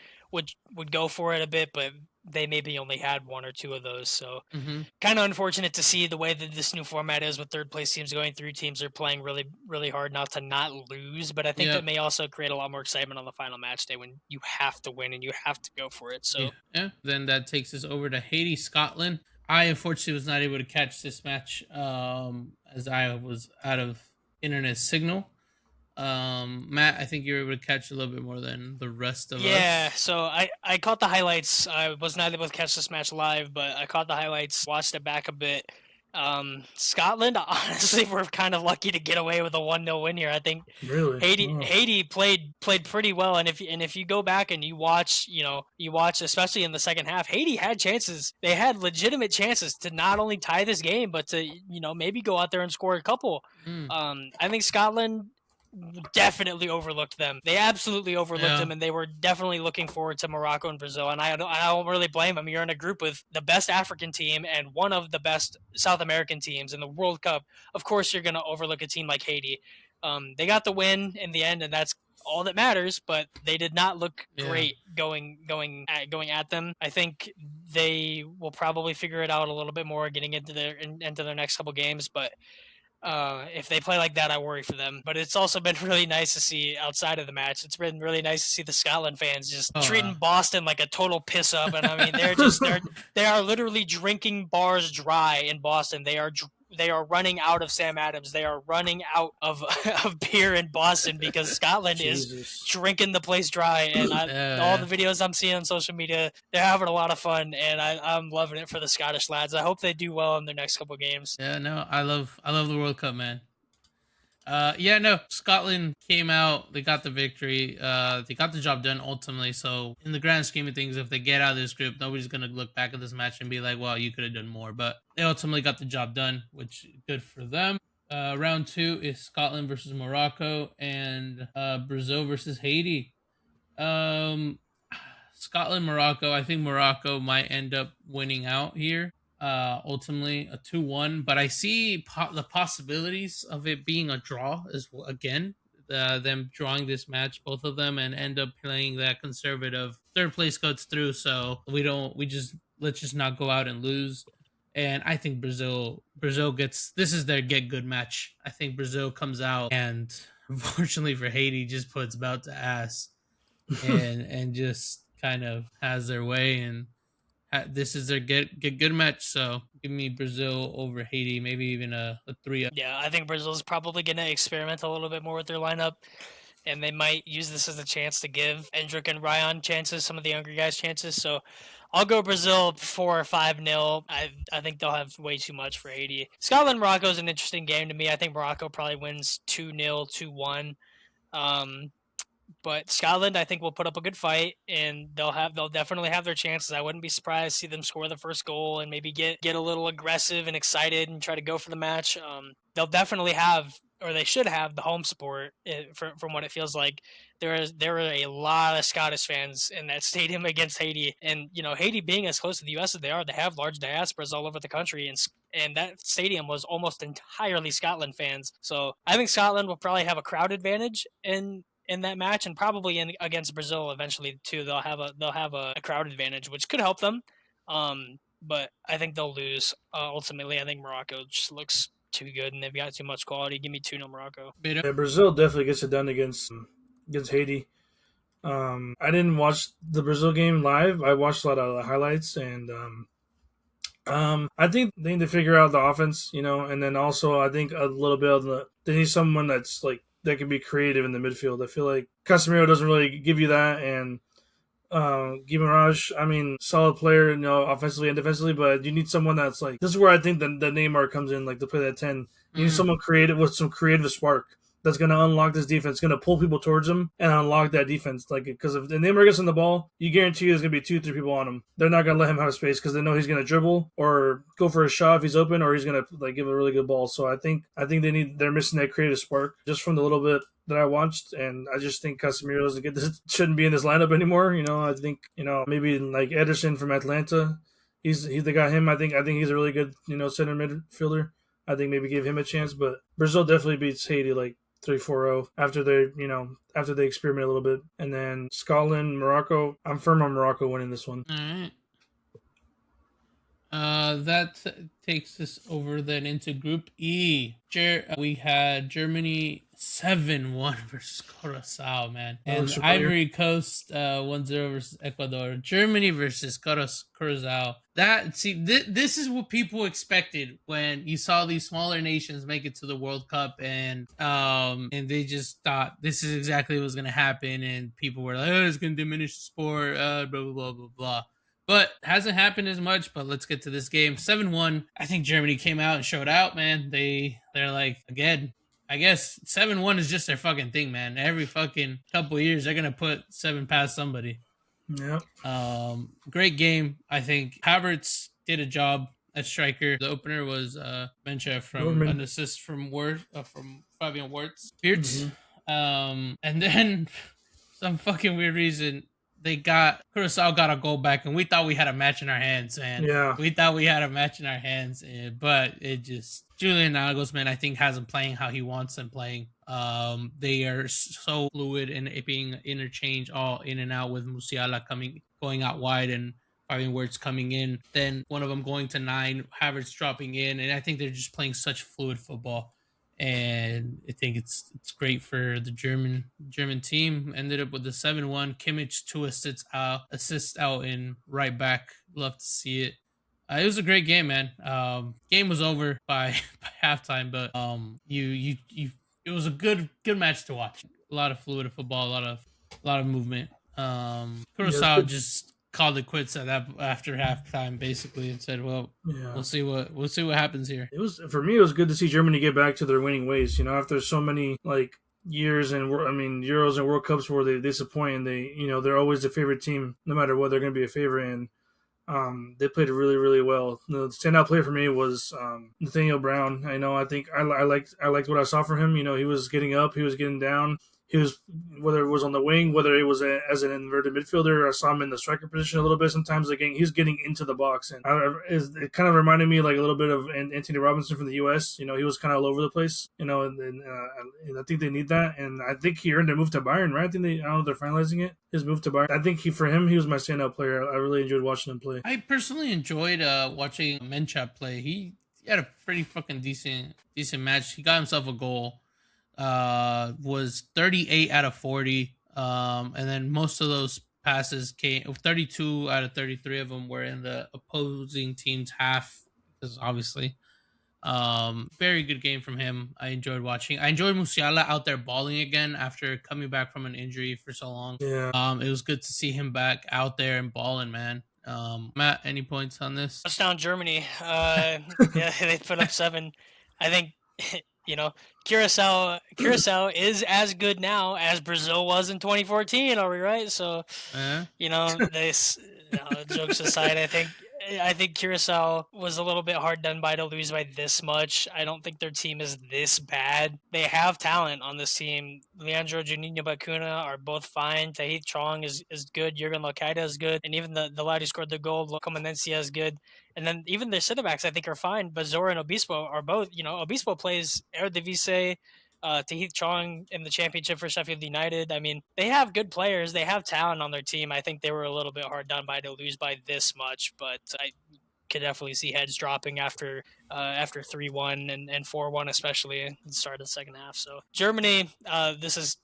go for it a bit, but they maybe only had 1 or 2 of those. So Mm-hmm. kind of unfortunate to see the way that this new format is with third place teams going through. Teams are playing really, really hard not to not lose, but I think that may also create a lot more excitement on the final match day when you have to win and you have to go for it. So Yeah. Then that takes us over to Haiti, Scotland. I unfortunately was not able to catch this match as I was out of internet signal. Matt, I think you were able to catch a little bit more than the rest of yeah, us. so I caught the highlights. I was not able to catch this match live, but I caught the highlights, watched it back a bit. Scotland, honestly, we're kind of lucky to get away with a 1-0 win here. I think Really? Haiti played pretty well, and if you go back and you watch, especially in the second half, Haiti had chances. They had legitimate chances to not only tie this game, but to maybe go out there and score a couple. I think Scotland definitely overlooked them. They absolutely overlooked them, and they were definitely looking forward to Morocco and Brazil. And I don't really blame them. You're in a group with the best African team and one of the best South American teams in the World Cup. Of course, you're going to overlook a team like Haiti. They got the win in the end, and that's all that matters. But they did not look great going at them. I think they will probably figure it out a little bit more getting into their next couple games, but. If they play like that, I worry for them. But it's also been really nice to see outside of the match. It's been really nice to see the Scotland fans just treating Boston like a total piss up. And I mean, they are literally drinking bars dry in Boston. They are running out of Sam Adams. They are running out of beer in Boston because Scotland is drinking the place dry. And all the videos I'm seeing on social media, they're having a lot of fun, and I'm loving it for the Scottish lads. I hope they do well in their next couple games. Yeah, no, I love the World Cup, man. Scotland came out, they got the victory, they got the job done ultimately. So in the grand scheme of things, if they get out of this group, nobody's gonna look back at this match and be like, well, you could have done more. But they ultimately got the job done, which good for them. Round 2 is Scotland versus Morocco and Brazil versus Haiti. Scotland, Morocco. I think Morocco might end up winning out here. Ultimately a 2-1, but I see the possibilities of it being a draw as well, again, them drawing this match, both of them, and end up playing that conservative third place goes through, so let's just not go out and lose. And I think Brazil gets, this is their get good match. I think Brazil comes out and unfortunately for Haiti just puts bout to ass and just kind of has their way, and this is their get good match. So give me Brazil over Haiti, maybe even a 3. Yeah, I think Brazil's probably going to experiment a little bit more with their lineup, and they might use this as a chance to give Endrick and Ryan chances, some of the younger guys chances. So I'll go Brazil 4 or 5-0. I think they'll have way too much for Haiti. Scotland Morocco is an interesting game to me. I think Morocco probably wins 2-0, 2-1. But Scotland, I think, will put up a good fight, and they'll definitely have their chances. I wouldn't be surprised to see them score the first goal and maybe get a little aggressive and excited and try to go for the match. They'll definitely have, or they should have, the home support. From what it feels like, there are a lot of Scottish fans in that stadium against Haiti, and Haiti being as close to the U.S. as they are, they have large diasporas all over the country, and that stadium was almost entirely Scotland fans. So I think Scotland will probably have a crowd advantage in that match, and probably against Brazil eventually too. They'll have a crowd advantage, which could help them. But I think they'll lose. Ultimately, I think Morocco just looks too good, and they've got too much quality. Give me 2-0 Morocco. Yeah, Brazil definitely gets it done against Haiti. I didn't watch the Brazil game live. I watched a lot of the highlights, and I think they need to figure out the offense, and then also I think a little bit of they need someone that's like that can be creative in the midfield. I feel like Casemiro doesn't really give you that, and Guimarães, I mean, solid player, offensively and defensively, but you need someone that's like, this is where I think the Neymar comes in, like to play that 10. You need someone creative with some creative spark that's going to unlock this defense, going to pull people towards him and unlock that defense. Like, because if Neymar gets on the ball, you guarantee there's going to be 2-3 people on him. They're not going to let him have space because they know he's going to dribble or go for a shot if he's open, or he's going to give a really good ball. So I think they're missing that creative spark just from the little bit that I watched, and I just think Casemiro shouldn't be in this lineup anymore. I think maybe like Ederson from Atlanta, they got him. I think he's a really good center midfielder. I think maybe give him a chance, but Brazil definitely beats Haiti like 3-4-0 after they experiment a little bit. And then Scotland, Morocco, I'm firm on Morocco winning this one. All right. That takes us over then into Group E. We had Germany 7-1 versus Curacao, man. That And looks familiar. Ivory Coast 1-0 versus Ecuador. Germany versus Curacao. This is what people expected when you saw these smaller nations make it to the World Cup, and they just thought this is exactly what was going to happen, and people were like, oh, it's going to diminish the sport, blah, blah, blah, blah, blah. But hasn't happened as much. But let's get to this game. 7-1. I think Germany came out and showed out, man. They're like, again, I guess 7-1 is just their fucking thing, man. Every fucking couple years they're gonna put 7 past somebody. Yep. Great game. I think Havertz did a job at striker. The opener was Mencha from an assist from Fabian Wirtz. And then some fucking weird reason Curacao got a goal back, and we thought we had a match in our hands, man. Yeah. We thought we had a match in our hands, but it just Julian Nagelsmann, I think, has them playing how he wants them playing. They are so fluid and being interchange all in and out with Musiala going out wide and Fabian Wirtz coming in. Then one of them going to 9, Havertz dropping in, and I think they're just playing such fluid football. And I think it's great for the German team. Ended up with the 7-1. Kimmich 2 assists out in right back. Love to see it. It was a great game, man. Game was over by halftime, but it was a good match to watch. A lot of fluid football, a lot of movement. Curacao just called it quits after halftime, basically, and said, "Well, we'll see what happens here." It was, for me, it was good to see Germany get back to their winning ways. You know, after so many years and Euros and World Cups where they disappoint, and they're always the favorite team, no matter what, they're going to be a favorite. And they played really, really well. The standout player for me was Nathaniel Brown. I think I liked what I saw from him. You know, he was getting up, he was getting down. He was, whether it was on the wing, whether it was as an inverted midfielder, I saw him in the striker position a little bit. Sometimes again, he's getting into the box, and it kind of reminded me like a little bit of Anthony Robinson from the U.S. You know, he was kind of all over the place. You know, and I think they need that, and I think he earned a move to Bayern, right? I don't know, they're finalizing it. His move to Bayern. I think he was my standout player. I really enjoyed watching him play. I personally enjoyed watching Mencha play. He had a pretty fucking decent match. He got himself a goal. Was 38 out of 40. And then most of those passes 32 out of 33 of them were in the opposing team's half, because obviously. Very good game from him. I enjoyed watching. I enjoyed Musiala out there balling again after coming back from an injury for so long. Yeah. It was good to see him back out there and balling, man. Matt, any points on this? Touchdown Germany. Yeah, they put up 7. I think Curacao is as good now as Brazil was in 2014. Are we right? So, jokes aside, I think Curacao was a little bit hard done by to lose by this much. I don't think their team is this bad. They have talent on this team. Leandro Juninho Bacuna are both fine. Tahith Chong is good. Jurgen Locaida is good. And even the lad who scored the goal, Comandencia, is good. And then even their center backs, I think, are fine. But Zora and Obispo are both, Obispo plays Eredivisie, Tahith Chong in the championship for Sheffield United. I mean, they have good players. They have talent on their team. I think they were a little bit hard done by to lose by this much, but I could definitely see heads dropping after 3-1 and 4-1, especially at the start of the second half. So Germany, this is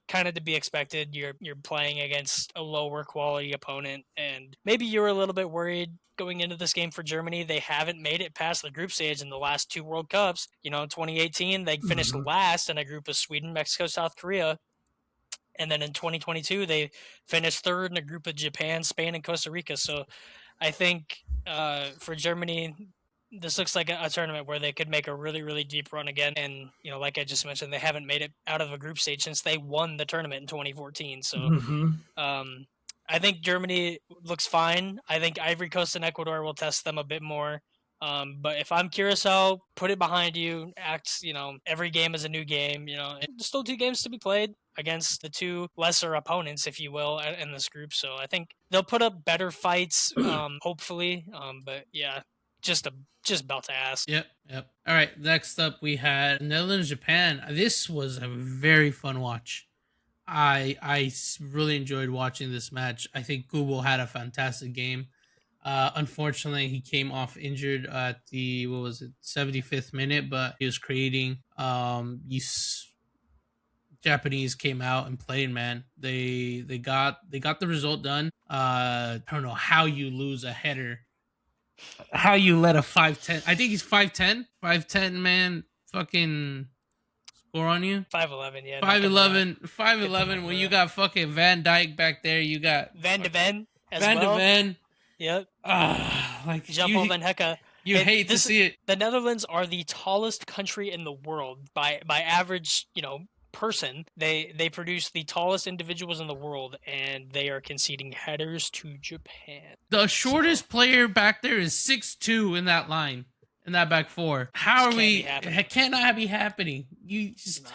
kind of to be expected. You're playing against a lower quality opponent, and maybe you were a little bit worried going into this game for Germany. They haven't made it past the group stage in the last 2 World Cups. 2018, they finished last in a group of Sweden, Mexico, South Korea. And then in 2022, they finished 3rd in a group of Japan, Spain, and Costa Rica. So I think for Germany, this looks like a tournament where they could make a really, really deep run again. And, like I just mentioned, they haven't made it out of a group stage since they won the tournament in 2014. So I think Germany looks fine. I think Ivory Coast and Ecuador will test them a bit more. But if I'm Curacao, put it behind you. Every game is a new game. There's still 2 games to be played against the 2 lesser opponents, if you will, in this group. So I think they'll put up better fights, hopefully. But yeah, just about to ask. Yep. All right. Next up, we had Netherlands, Japan. This was a very fun watch. I really enjoyed watching this match. I think Google had a fantastic game. Unfortunately, he came off injured at the 75th minute, but he was creating. Japanese came out and played, man. They got the result done. I don't know how you lose a header. How you let a 5'10"? I think he's 5'10", 5'10" man. Fucking score on you. 5'11", yeah. 5'11", 5'11". When you got fucking Van Dyke back there, you got Van de Ven as Van de well. Ven. Yep. Like Jean-Paul Van Hecke. You hate to see it. The Netherlands are the tallest country in the world by average, person. They produce the tallest individuals in the world, and they are conceding headers to Japan. The shortest player back there is 6'2" in that line, in that back four. How are we? It cannot be happening.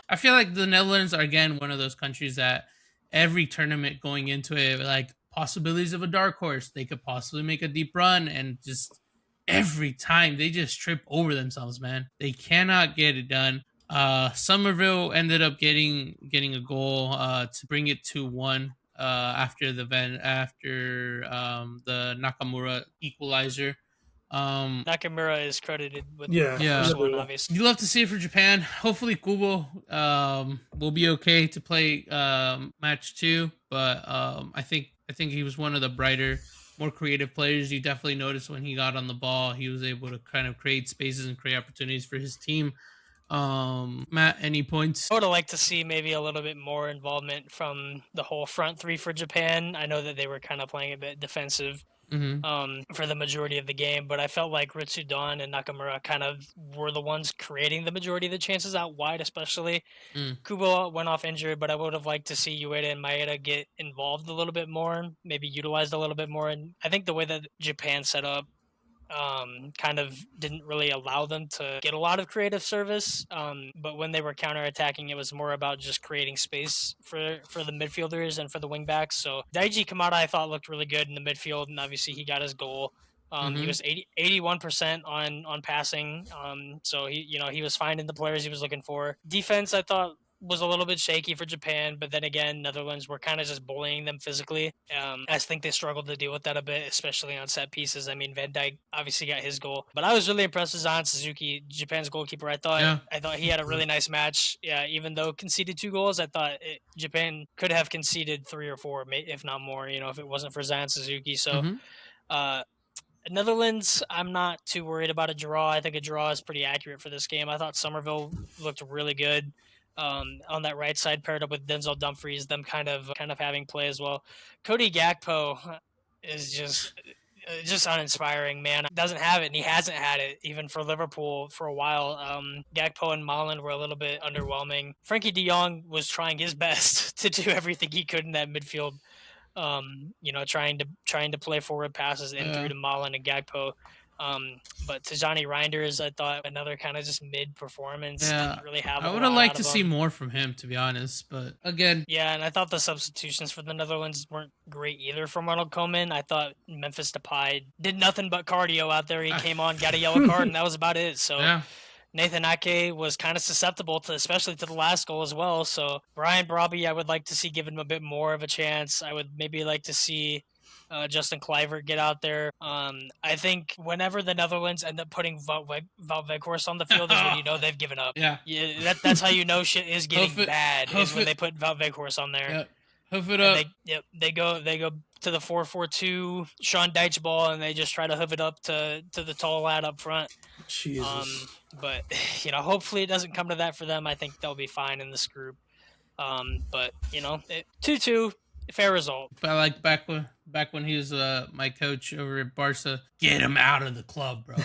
I feel like the Netherlands are again one of those countries that every tournament going into it, like possibilities of a dark horse. They could possibly make a deep run, and just every time they just trip over themselves, man. They cannot get it done. Somerville ended up getting a goal to bring it 2-1 after the Nakamura equalizer. Nakamura is credited with the first one, obviously. You love to see it for Japan. Hopefully Kubo will be okay to play match 2, but I think he was one of the brighter, more creative players. You definitely noticed when he got on the ball, he was able to kind of create spaces and create opportunities for his team. Matt, any points? I would have liked to see maybe a little bit more involvement from the whole front three for Japan. I know that they were kind of playing a bit defensive for the majority of the game, but I felt like Ritsudan and Nakamura kind of were the ones creating the majority of the chances out wide, especially. Kubo went off injured, but I would have liked to see Ueda and Maeda get involved a little bit more, maybe utilized a little bit more. And I think the way that Japan set up kind of didn't really allow them to get a lot of creative service. But when they were counterattacking, it was more about just creating space for the midfielders and for the wingbacks. So Daiji Kamada, I thought, looked really good in the midfield, and obviously he got his goal. He was 81% on passing. So he was finding the players he was looking for. Defense, I thought, was a little bit shaky for Japan, but then again, Netherlands were kind of just bullying them physically. I think they struggled to deal with that a bit, especially on set pieces. I mean, Van Dijk obviously got his goal, but I was really impressed with Zan Suzuki, Japan's goalkeeper. I thought he had a really nice match. Yeah, even though conceded 2 goals, I thought Japan could have conceded 3 or 4, if not more. If it wasn't for Zan Suzuki. So. Netherlands, I'm not too worried about a draw. I think a draw is pretty accurate for this game. I thought Somerville looked really good on that right side, paired up with Denzel Dumfries, them kind of having play as well. Cody Gakpo is just uninspiring, man. Doesn't have it, and he hasn't had it even for Liverpool for a while. Gakpo and Malen were a little bit underwhelming. Frankie de Jong was trying his best to do everything he could in that midfield. Trying to play forward passes in through to Malen and Gakpo. But Tijani Reinders, I thought, another kind of just mid performance. Didn't really have. I would have liked to see more from him, to be honest. But again, and I thought the substitutions for the Netherlands weren't great either from Ronald Koeman. I thought Memphis Depay did nothing but cardio out there. He came on, got a yellow card, and that was about it. So. Nathan Ake was kind of susceptible especially to the last goal as well. So Brian Brobby, I would like to see given him a bit more of a chance. I would maybe like to see Justin Kluivert get out there. I think whenever the Netherlands end up putting Wout Weghorst on the field is when you know they've given up. That's how you know shit is getting bad is when they put Wout Weghorst on there. Hoof it up. They go to the 4-4-2 Sean Deitch ball, and they just try to hoof it up to the tall lad up front. Jesus. But hopefully it doesn't come to that for them. I think they'll be fine in this group. But 2-2, fair result. But like back when he was my coach over at Barca, get him out of the club, bro.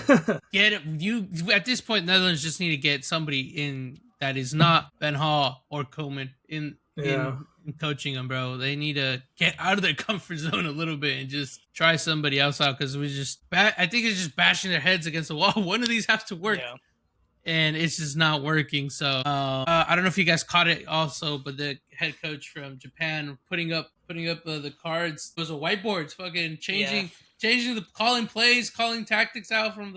Get him. You at this point, Netherlands just need to get somebody in that is not Van Gaal or Koeman in coaching them, bro. They need to get out of their comfort zone a little bit and just try somebody else out, because I think it's just bashing their heads against the wall. One of these has to work. And it's just not working. So I don't know if you guys caught it also, but the head coach from Japan putting up the cards. It was a whiteboard. It's fucking changing the calling plays, calling tactics out from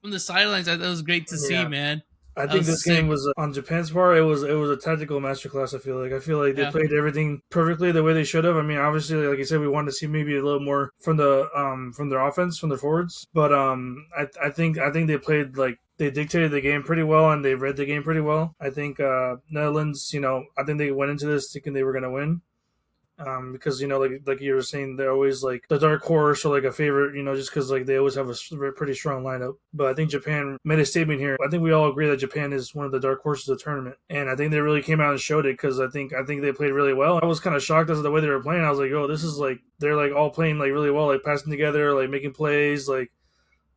the sidelines. That was great to see, man. I That think was this sick. game was on Japan's part. It was a tactical masterclass. I feel like they Yeah. played everything perfectly the way they should have. I mean, obviously, like you said, we wanted to see maybe a little more from their offense, from their forwards. But I think they played like they dictated the game pretty well and they read the game pretty well. I think Netherlands, I think they went into this thinking they were going to win. Because like you were saying, they're always like the dark horse or like a favorite, just because like they always have a pretty strong lineup. But I think Japan made a statement here. I think we all agree that Japan is one of the dark horses of the tournament, and I think they really came out and showed it because I think they played really well. I was kind of shocked as to the way they were playing. I was like, oh, this is like they're like all playing like really well, like passing together, like making plays, like.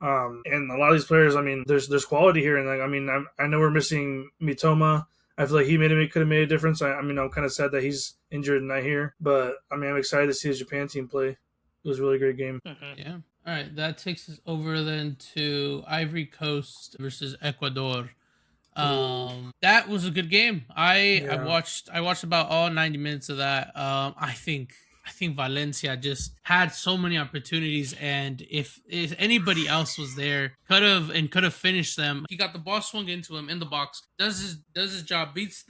And a lot of these players, I mean, there's quality here, and like I mean, I know we're missing Mitoma. I feel like could have made a difference. I mean, I'm kind of sad that he's injured and not here, but I mean, I'm excited to see the Japan team play. It was a really great game. Mm-hmm. Yeah. All right. That takes us over then to Ivory Coast versus Ecuador. That was a good game. Yeah. I watched about all 90 minutes of that. I think Valencia just had so many opportunities, and if anybody else was there, could have finished them. He got the ball swung into him in the box, does his job, beats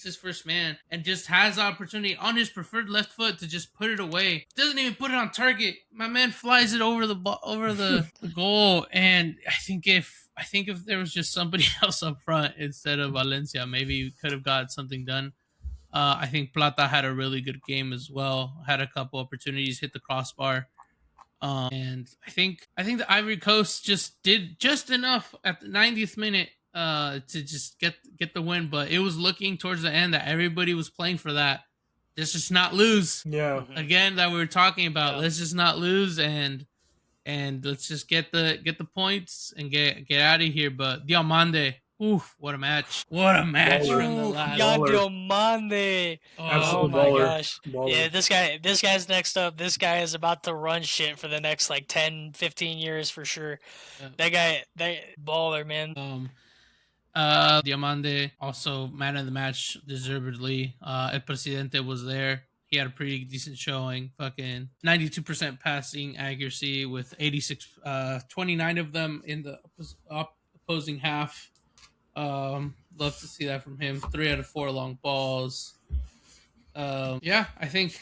his first man, and just has the opportunity on his preferred left foot to just put it away. Doesn't even put it on target. My man flies it over the goal, and I think if there was just somebody else up front instead of Valencia, maybe we could have got something done. I think Plata had a really good game as well. Had a couple opportunities, hit the crossbar, and I think the Ivory Coast just did just enough at the 90th minute to just get the win. But it was looking towards the end that everybody was playing for that. Let's just not lose Yeah. Mm-hmm. again. That we were talking about. Yeah. Let's just not lose and let's just get the points and get out of here. But Diamande. Oof, what a match. What a match Baller. from the Ooh, last. Yadio Mande. Oh, Oh Absolute my baller. gosh. Baller. Yeah, this guy's next up. This guy is about to run shit for the next like 10, 15 years for sure. Yeah. That baller, man. Diamande, also man of the match, deservedly. El Presidente was there. He had a pretty decent showing. Fucking 92% passing accuracy with 29 of them in the opposing half. Love to see that from him. 3 out of 4 long balls. Yeah, I think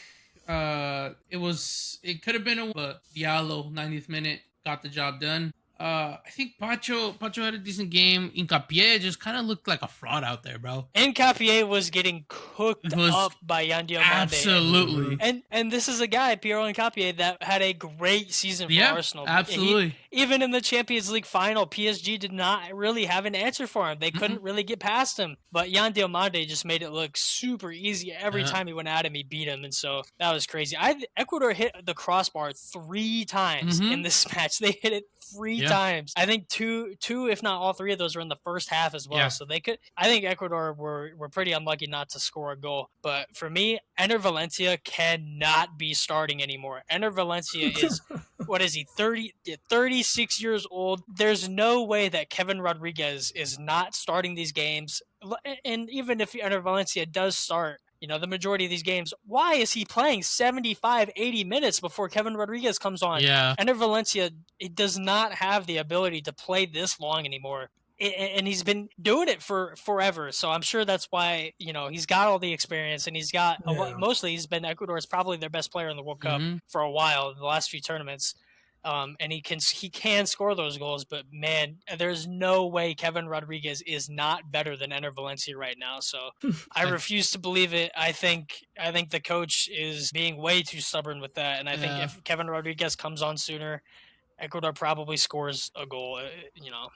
it could have been but Diallo 90th minute got the job done. I think Pacho had a decent game. Hincapié just kind of looked like a fraud out there, bro. Hincapié was getting cooked up by Yandio Mande. Absolutely. And this is a guy, Piero Hincapié, that had a great season for Arsenal. Absolutely. Even in the Champions League final, PSG did not really have an answer for him. They couldn't really get past him. But Yandio Mande just made it look super easy. Every time he went at him, he beat him. And so that was crazy. Ecuador hit the crossbar 3 times in this match. They hit it 3 times. I think two, if not all 3 of those were in the first half as well. So they could. I think Ecuador were pretty unlucky not to score a goal. But for me, Ender Valencia cannot be starting anymore. Ender Valencia is what is he? 36 years old. There's no way that Kevin Rodriguez is not starting these games. And even if Ender Valencia does start, the majority of these games, why is he playing 75, 80 minutes before Kevin Rodriguez comes on? Yeah. Ender Valencia, it does not have the ability to play this long anymore. And he's been doing it for forever. So I'm sure that's why, he's got all the experience and he's got mostly he's been Ecuador's probably their best player in the World Cup for a while in the last few tournaments. And he can score those goals, but man, there's no way Kevin Rodriguez is not better than Ender Valencia right now. So I refuse to believe it. I think the coach is being way too stubborn with that, and I think if Kevin Rodriguez comes on sooner, Ecuador probably scores a goal.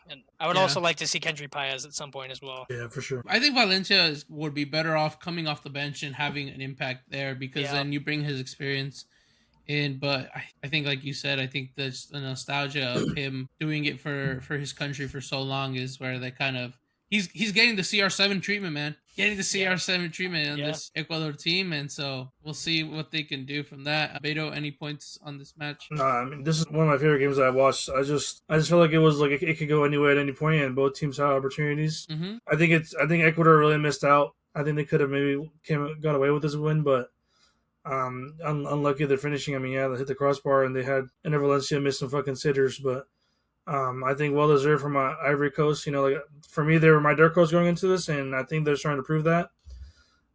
And I would also like to see Kendry Paez at some point as well. Yeah, for sure. I think Valencia would be better off coming off the bench and having an impact there because then you bring his experience in. But I think, like you said, I think the nostalgia of him doing it for his country for so long is where they kind of he's getting the CR7 treatment, man. Getting the CR7 treatment on this Ecuador team, and so we'll see what they can do from that. Beto, any points on this match? No, I mean, this is one of my favorite games that I watched. I just feel like it was like it could go anywhere at any point, and both teams had opportunities. I think Ecuador really missed out. I think they could have maybe got away with this win, but unlucky they're finishing. I mean, they hit the crossbar and they had Ender Valencia miss some fucking sitters, but I think well deserved from Ivory Coast. Like for me, they were my dark horse going into this, and I think they're starting to prove that.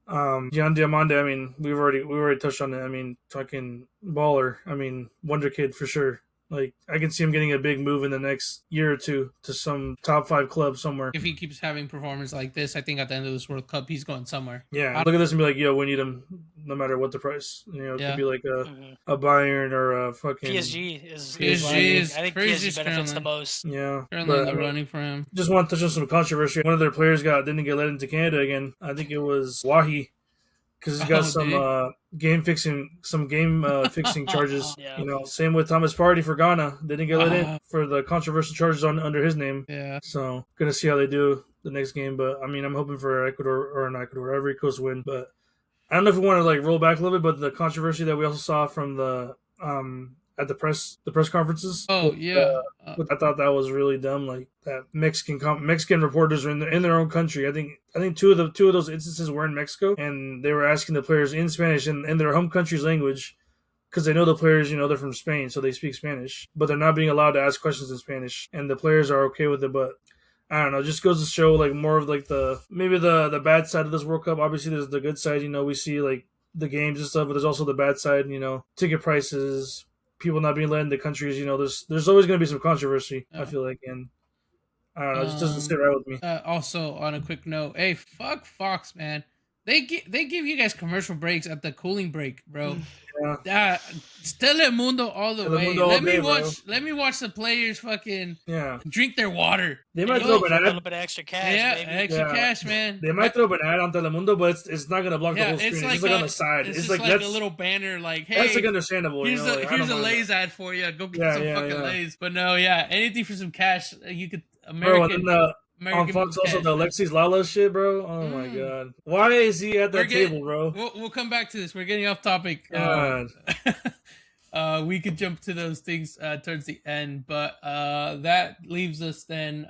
Gian Diamande, I mean, we already touched on it. I mean, fucking baller. I mean, wonder kid for sure. Like I can see him getting a big move in the next year or two to some top 5 club somewhere. If he keeps having performance like this, I think at the end of this World Cup, he's going somewhere. Yeah, look at this and be like, yo, we need him no matter what the price. It could be like a Bayern or a fucking PSG is. PSG I think PSG PSG benefits the most. Yeah, currently in the running for him. Just want to touch on some controversy. One of their players didn't get let into Canada again. I think it was Wahi, because he's got some game fixing charges. Yeah. Same with Thomas Partey for Ghana. They didn't get let in for the controversial charges under his name. Yeah. So gonna see how they do the next game. But I mean, I'm hoping for Ivory Coast win. But I don't know if we want to like roll back a little bit. But the controversy that we also saw from the at the press conferences. Oh yeah. I thought that was really dumb. Like that Mexican reporters are in their own country. I think two of those instances were in Mexico, and they were asking the players in Spanish in their home country's language, because they know the players, they're from Spain, so they speak Spanish, but they're not being allowed to ask questions in Spanish, and the players are okay with it. But I don't know. It just goes to show like more of like maybe the bad side of this World Cup. Obviously, there's the good side. We see like the games and stuff, but there's also the bad side. Ticket prices, people not being let into countries. There's always going to be some controversy. I feel like, and I don't know, it just doesn't sit right with me. Also, on a quick note, hey, fuck Fox, man. They give you guys commercial breaks at the cooling break, bro. Yeah. Telemundo all the way. Let me watch the players fucking drink their water. They might throw an ad. A little bit of extra cash. Extra cash, man. They might throw an ad on Telemundo, but it's not gonna block the whole screen. It's just like on the side. It's like a little banner, like, hey, that's like understandable. Here's a Lay's ad for you. Go get some fucking Lay's. But no, anything for some cash. You could American. On Fox also the Alexis Lala shit, bro. Oh my god, why is he at that table, bro? We'll come back to this. We're getting off topic. We could jump to those things towards the end, but that leaves us then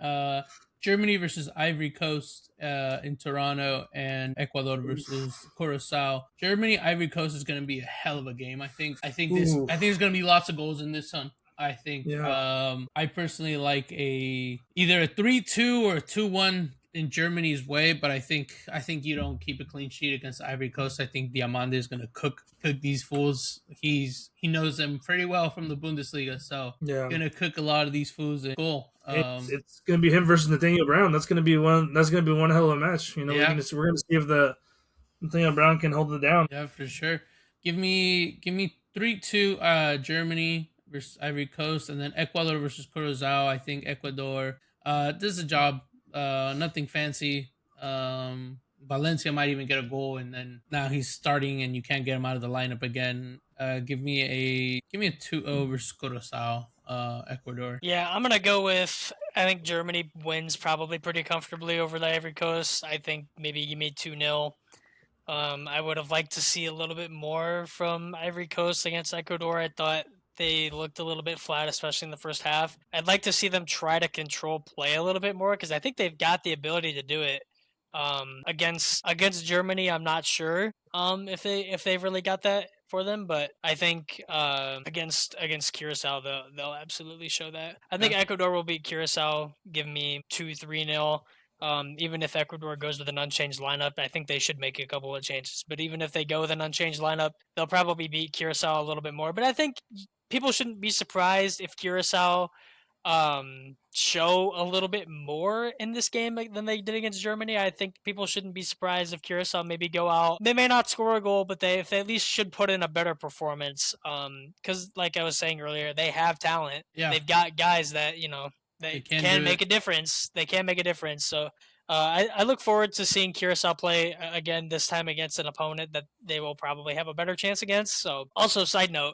Germany versus Ivory Coast in Toronto, and Ecuador versus Curacao. Germany Ivory Coast is going to be a hell of a game. I think there's going to be lots of goals in this one. I think I personally like either a 3-2 or a 2-1 in Germany's way, but I think you don't keep a clean sheet against Ivory Coast. I think Diamande is going to cook these fools. He knows them pretty well from the Bundesliga, so going to cook a lot of these fools. And cool. It's going to be him versus Nathaniel Brown. That's going to be one hell of a match. We're going to see if the Nathaniel Brown can hold it down. Yeah, for sure. Give me 3-2 Germany versus Ivory Coast, and then Ecuador versus Curacao. I think Ecuador does the job. Nothing fancy. Valencia might even get a goal, and then now he's starting, and you can't get him out of the lineup again. Give me a 2-0 versus Curacao. Ecuador. Yeah, I'm gonna go with. I think Germany wins probably pretty comfortably over the Ivory Coast. I think maybe you made 2-0. I would have liked to see a little bit more from Ivory Coast against Ecuador. I thought they looked a little bit flat, especially in the first half. I'd like to see them try to control play a little bit more, because I think they've got the ability to do it. Against Germany, I'm not sure if they've really got that for them, but I think against Curacao they'll absolutely show that. I think Ecuador will beat Curacao. Give me 2-3-0. Even if Ecuador goes with an unchanged lineup, I think they should make a couple of changes. But even if they go with an unchanged lineup, they'll probably beat Curacao a little bit more. But I think people shouldn't be surprised if Curacao show a little bit more in this game than they did against Germany. I think people shouldn't be surprised if Curacao maybe go out. They may not score a goal, but if they at least should put in a better performance. Because like I was saying earlier, they have talent. Yeah. They've got guys that, they can make a difference. They can make a difference. So I look forward to seeing Curacao play again, this time against an opponent that they will probably have a better chance against. So also, side note,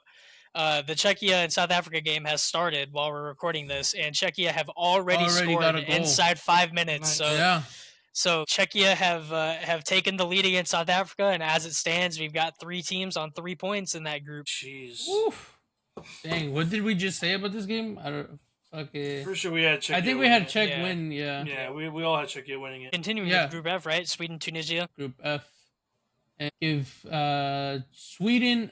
the Czechia and South Africa game has started while we're recording this, and Czechia have already scored inside 5 minutes. Nice. So Czechia have taken the lead against South Africa, and as it stands, we've got 3 teams on 3 points in that group. Jeez. Oof. Dang, what did we just say about this game? I don't. Okay. For sure, we had Czechia. I think we had Czech win. Yeah. Yeah, we all had Czechia winning it. Continuing with Group F, right? Sweden, Tunisia. Group F, and give Sweden.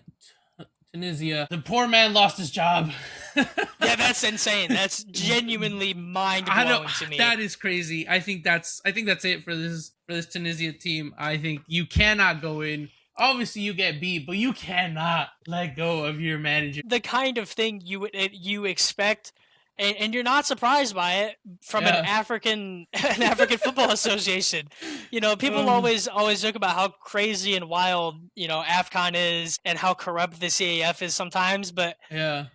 Tunisia. The poor man lost his job. Yeah, that's insane. That's genuinely mind blowing to me. That is crazy. I think that's it for this Tunisia team. I think you cannot go in. Obviously, you get beat, but you cannot let go of your manager. The kind of thing you expect, and you're not surprised by it from an African football association. You know, people always joke about how crazy and wild AFCON is and how corrupt the CAF is sometimes, but yeah.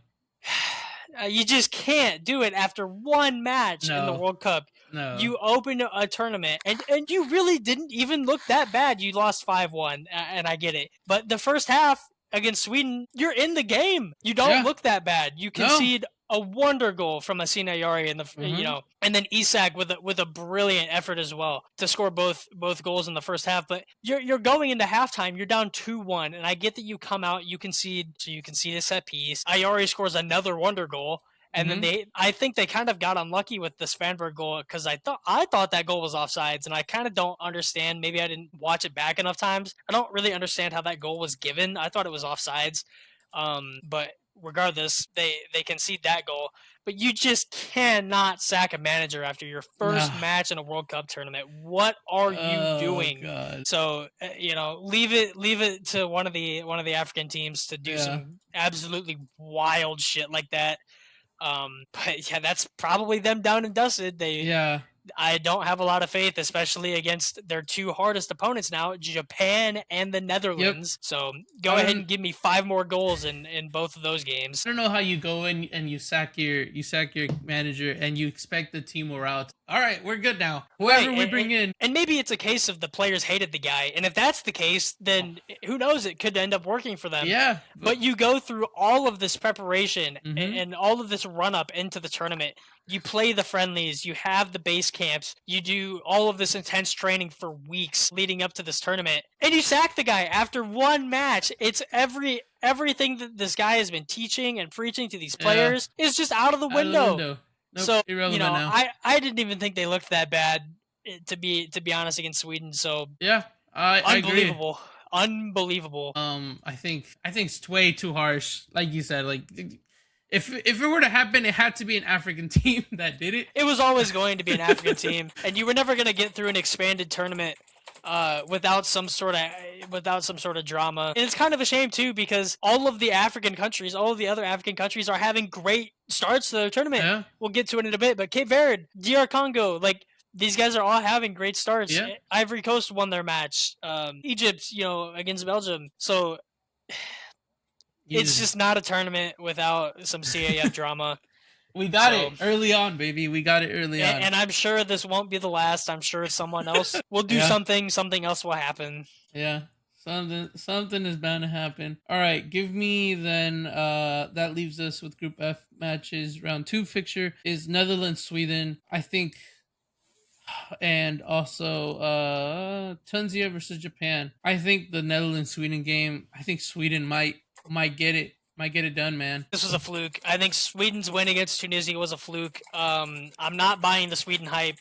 You just can't do it after one match in the World Cup. No. You opened a tournament, and you really didn't even look that bad. You lost 5-1, and I get it. But the first half against Sweden, you're in the game. You don't look that bad. You concede a wonder goal from Asina Yari in the and then Isak with a brilliant effort as well to score both goals in the first half. But you're going into halftime, you're down 2-1, and I get that you come out, you concede a set piece. Ayari scores another wonder goal. And then I think they kind of got unlucky with the Svanberg goal because I thought that goal was offsides, and I kind of don't understand. Maybe I didn't watch it back enough times. I don't really understand how that goal was given. I thought it was offsides, but regardless, they concede that goal. But you just cannot sack a manager after your first match in a World Cup tournament. What are you doing? God. So leave it to one of the African teams to do some absolutely wild shit like that. But yeah, that's probably them down and dusted. I don't have a lot of faith, especially against their two hardest opponents now, Japan and the Netherlands. Yep. So go ahead and give me 5 more goals in both of those games. I don't know how you go in and you sack your manager and you expect the team morale. All right, we're good now. Whoever we bring in. And maybe it's a case of the players hated the guy. And if that's the case, then who knows? It could end up working for them. Yeah. But you go through all of this preparation and all of this run up into the tournament. You play the friendlies, you have the base camps, you do all of this intense training for weeks leading up to this tournament, and you sack the guy after one match. It's everything that this guy has been teaching and preaching to these players is just out of the window. Nope, so now. I didn't even think they looked that bad to be honest against Sweden. So yeah, I agree. Unbelievable. I think it's way too harsh. Like you said, like. If it were to happen, it had to be an African team that did it. It was always going to be an African team, and you were never going to get through an expanded tournament without some sort of drama. And it's kind of a shame too, because all of the other African countries are having great starts to the tournament. Yeah. We'll get to it in a bit, but Cape Verde, DR Congo, like these guys are all having great starts. Yeah. Ivory Coast won their match. Egypt, against Belgium. So. It's just not a tournament without some CAF drama. We got it early on, baby. We got it early on. And I'm sure this won't be the last. I'm sure someone else will do something. Something else will happen. Yeah. Something is bound to happen. All right. Give me then, that leaves us with Group F matches. Round 2 fixture is Netherlands, Sweden. I think... And also Tunisia versus Japan. I think the Netherlands-Sweden game, I think Sweden might get it done, man. This was a fluke. I think Sweden's win against Tunisia was a fluke. I'm not buying the Sweden hype.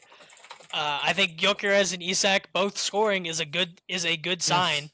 I think Gyökeres and Isak both scoring is a good sign.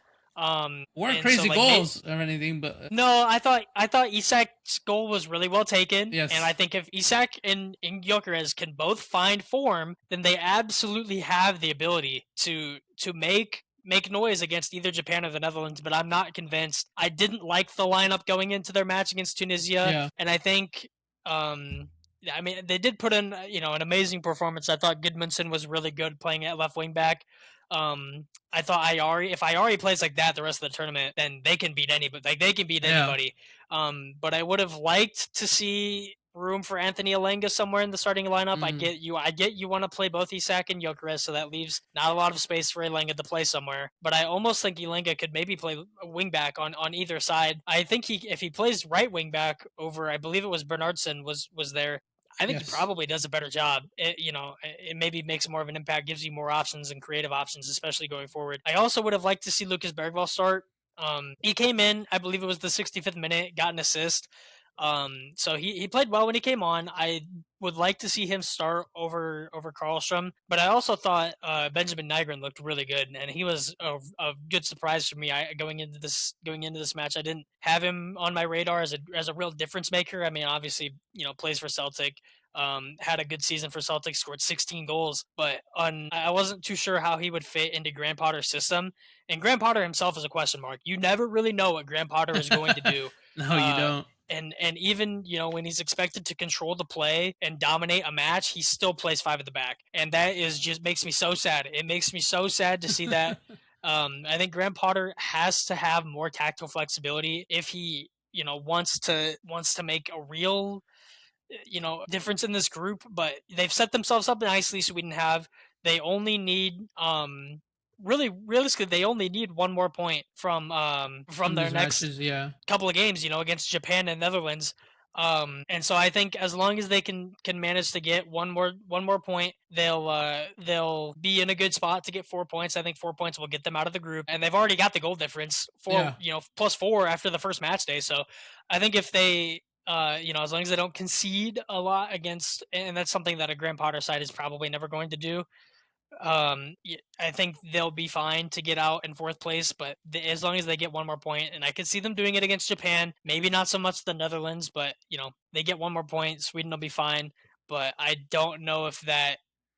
Weren't crazy goals or anything, but no, I thought Isak's goal was really well taken. Yes. And I think if Isak and Gyökeres can both find form, then they absolutely have the ability to make noise against either Japan or the Netherlands, but I'm not convinced. I didn't like the lineup going into their match against Tunisia, and I think, they did put in, an amazing performance. I thought Gudmundsson was really good playing at left wing back. I thought if Ayari plays like that the rest of the tournament, then they can beat anybody. Like they can beat anybody. But I would have liked to see room for Anthony Alenga somewhere in the starting lineup. I get you want to play both Isak and Gyökeres, so that leaves not a lot of space for Alenga to play somewhere. But I almost think Alenga could maybe play a wing back on either side. I think if he plays right wing back over, I believe it was Bernardsson was there. I think he probably does a better job. It maybe makes more of an impact, gives you more options and creative options, especially going forward. I also would have liked to see Lucas Bergvall start. He came in, I believe it was the 65th minute, got an assist. So he played well when he came on. I would like to see him start over Karlstrom, but I also thought Benjamin Nygren looked really good, and he was a good surprise for me. Going into this match, I didn't have him on my radar as a real difference maker. I mean, obviously, plays for Celtic. Had a good season for Celtics, scored 16 goals, but I wasn't too sure how he would fit into Graham Potter's system. And Graham Potter himself is a question mark. You never really know what Graham Potter is going to do. No, you don't. And even when he's expected to control the play and dominate a match, he still plays 5 at the back, and that is just makes me so sad. It makes me so sad to see that. I think Graham Potter has to have more tactical flexibility if he wants to make a real difference in this group. But they've set themselves up nicely. Sweden have. They only need really realistically they only need one more point from their next matches, couple of games, against Japan and Netherlands. And so I think as long as they can manage to get one more point, they'll be in a good spot to get 4 points. I think 4 points will get them out of the group, and they've already got the goal difference for +4 after the first match day. So I think if they as long as they don't concede a lot against, and that's something that a Graham Potter side is probably never going to do. I think they'll be fine to get out in 4th place, but as long as they get one more point, and I could see them doing it against Japan, maybe not so much the Netherlands, but they get one more point, Sweden will be fine. But I don't know if that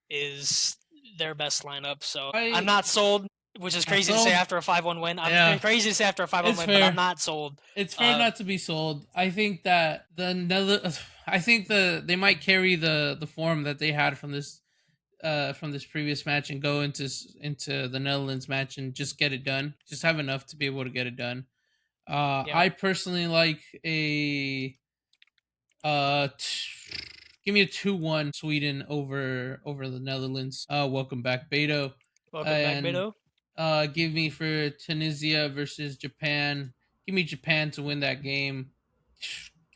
is their best lineup, so I'm not sold. Which is crazy to say after a 5-1 win. I'm crazy to say after a 5-1 win, but I'm not sold. It's fair not to be sold. I think that they might carry the form that they had from this previous match and go into the Netherlands match and just get it done. Just have enough to be able to get it done. I personally like a give me a 2-1 Sweden over the Netherlands. Welcome back, Beto. Welcome back, Beto. Give me for Tunisia versus Japan. Give me Japan to win that game.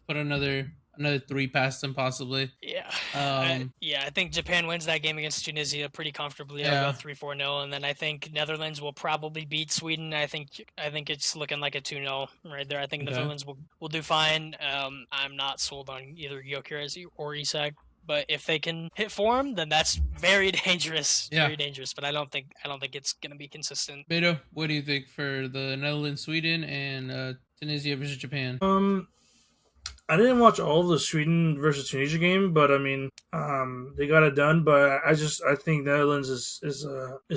Put another 3 past them possibly. Yeah. I think Japan wins that game against Tunisia pretty comfortably. I'll go 3-4-0, and then I think Netherlands will probably beat Sweden. I think it's looking like a 2-0 right there. I think Netherlands will do fine. I'm not sold on either Gyökeres or Isak. But if they can hit form, then that's very dangerous. Very dangerous. But I don't think it's going to be consistent. Beto, what do you think for the Netherlands, Sweden, and Tunisia versus Japan? I didn't watch all the Sweden versus Tunisia game, but I mean, they got it done. But I think Netherlands is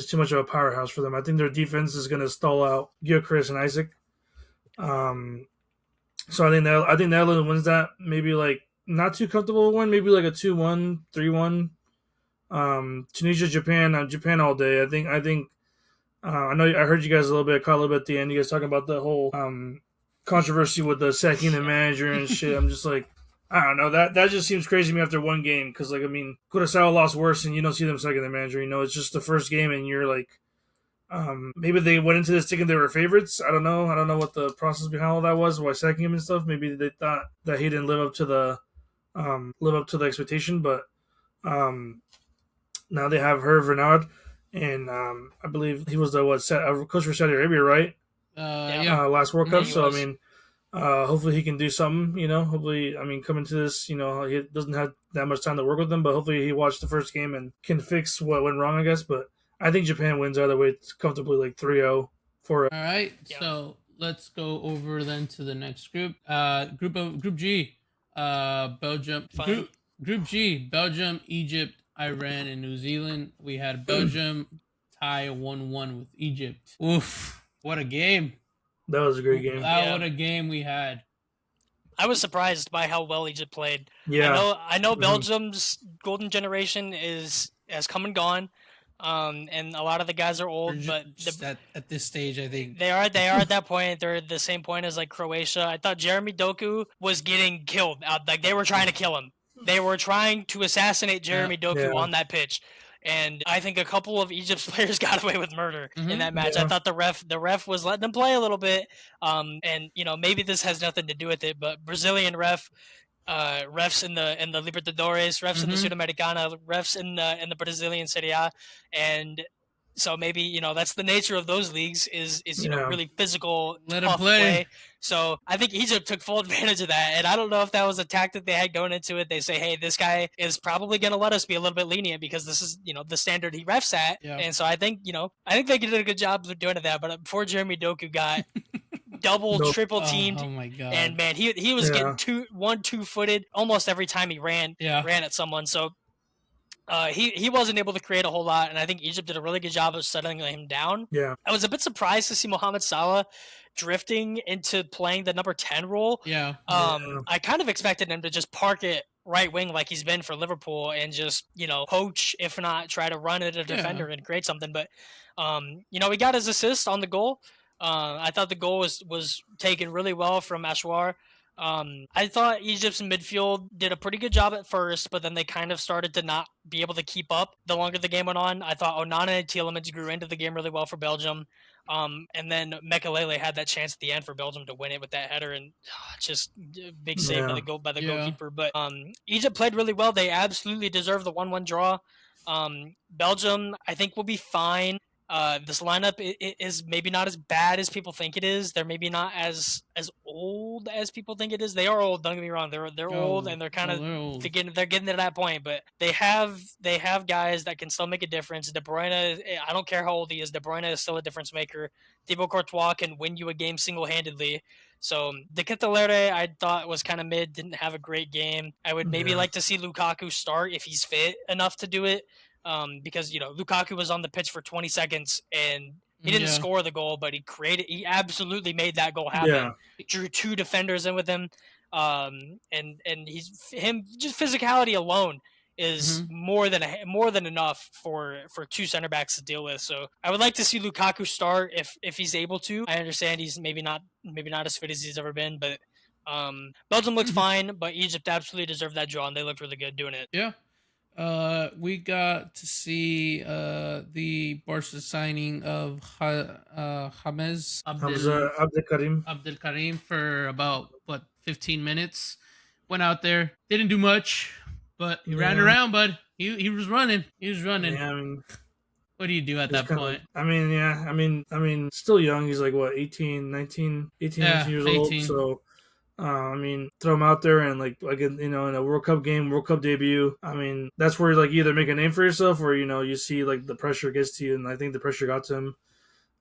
too much of a powerhouse for them. I think their defense is going to stall out Gyökeres and Isaac. So I think Netherlands wins that. Maybe like not too comfortable win. Maybe like a 2-1, 3-1. Tunisia, Japan, Japan all day. I think. I know I heard you guys caught a little bit at the end. You guys talking about the whole controversy with the sacking the manager and shit. I'm just like, I don't know. That just seems crazy to me after one game. Because like, I mean, Curaçao lost worse, and you don't see them sacking the manager. It's just the first game, and you're like, maybe they went into this thinking they were favorites. I don't know. I don't know what the process behind all that was. Why sacking him and stuff. Maybe they thought that he didn't live up to the expectation. But now they have Hervé Renard, and I believe he was the coach for Saudi Arabia, right? Last World Cup. So I mean, hopefully he can do something. Hopefully, I mean, coming to this, he doesn't have that much time to work with them, but hopefully he watched the first game and can fix what went wrong, I guess. But I think Japan wins either way. It's comfortably like 3-0 for it. All right, so let's go over then to the next group. Group G. Belgium. Group G. Belgium, Egypt, Iran, and New Zealand. We had Belgium tie 1-1 with Egypt. Oof. What a game. That was a great game. What a game we had. I was surprised by how well Egypt played. Yeah. I know Belgium's golden generation has come and gone. And a lot of the guys are old, but at this stage, I think they are at that point. They're at the same point as like Croatia. I thought Jeremy Doku was getting killed. Like they were trying to kill him. They were trying to assassinate Jeremy Doku on that pitch. And I think a couple of Egypt's players got away with murder in that match. I thought the ref was letting them play a little bit. And maybe this has nothing to do with it, but Brazilian refs in the Libertadores, refs in the Sudamericana, refs in the Brazilian Serie A, and So maybe, that's the nature of those leagues is really physical, Let him tough play. So I think Egypt took full advantage of that. And I don't know if that was a tactic they had going into it. They say, hey, this guy is probably going to let us be a little bit lenient because this is, the standard he refs at. Yeah. And so I think they did a good job of doing that. But before Jeremy Doku got triple teamed. Oh my god! And man, he was getting 2-footed almost every time he ran at someone. So he wasn't able to create a whole lot, and I think Egypt did a really good job of settling him down. Yeah, I was a bit surprised to see Mohamed Salah drifting into playing the number 10 role. Yeah. I kind of expected him to just park it right wing like he's been for Liverpool and just, poach, if not try to run at a defender and create something. But, we got his assist on the goal. I thought the goal was taken really well from Ashwar. I thought Egypt's midfield did a pretty good job at first, but then they kind of started to not be able to keep up the longer the game went on. I thought Onana and Tielemans grew into the game really well for Belgium. And then Mekelele had that chance at the end for Belgium to win it with that header, and just big save by the goalkeeper. But Egypt played really well. They absolutely deserve the 1-1 draw. Belgium, I think, will be fine. This lineup is maybe not as bad as people think it is. They're maybe not as old as people think it is. They are old. Don't get me wrong. They're old, and they're kind of they're getting to that point. But they have guys that can still make a difference. De Bruyne, I don't care how old he is. De Bruyne is still a difference maker. Thibaut Courtois can win you a game single-handedly. So De Ketelaere, I thought was kind of mid. Didn't have a great game. I would maybe like to see Lukaku start if he's fit enough to do it. Because Lukaku was on the pitch for 20 seconds and he didn't score the goal, but he absolutely made that goal happen. Yeah. He drew 2 defenders in with him, and just physicality alone is more than enough for 2 center backs to deal with. So I would like to see Lukaku start if he's able to. I understand he's maybe not as fit as he's ever been, but Belgium looks fine, but Egypt absolutely deserved that draw and they looked really good doing it. Yeah. We got to see the Barca signing of James Abdelkarim for about 15 minutes. Went out there, didn't do much, but he ran around, bud. He was running. Yeah, I mean, what do you do at that point? Still young. He's like 19 years old. So throw him out there and in a World Cup game, World Cup debut. That's where either make a name for yourself or you see the pressure gets to you, and I think the pressure got to him.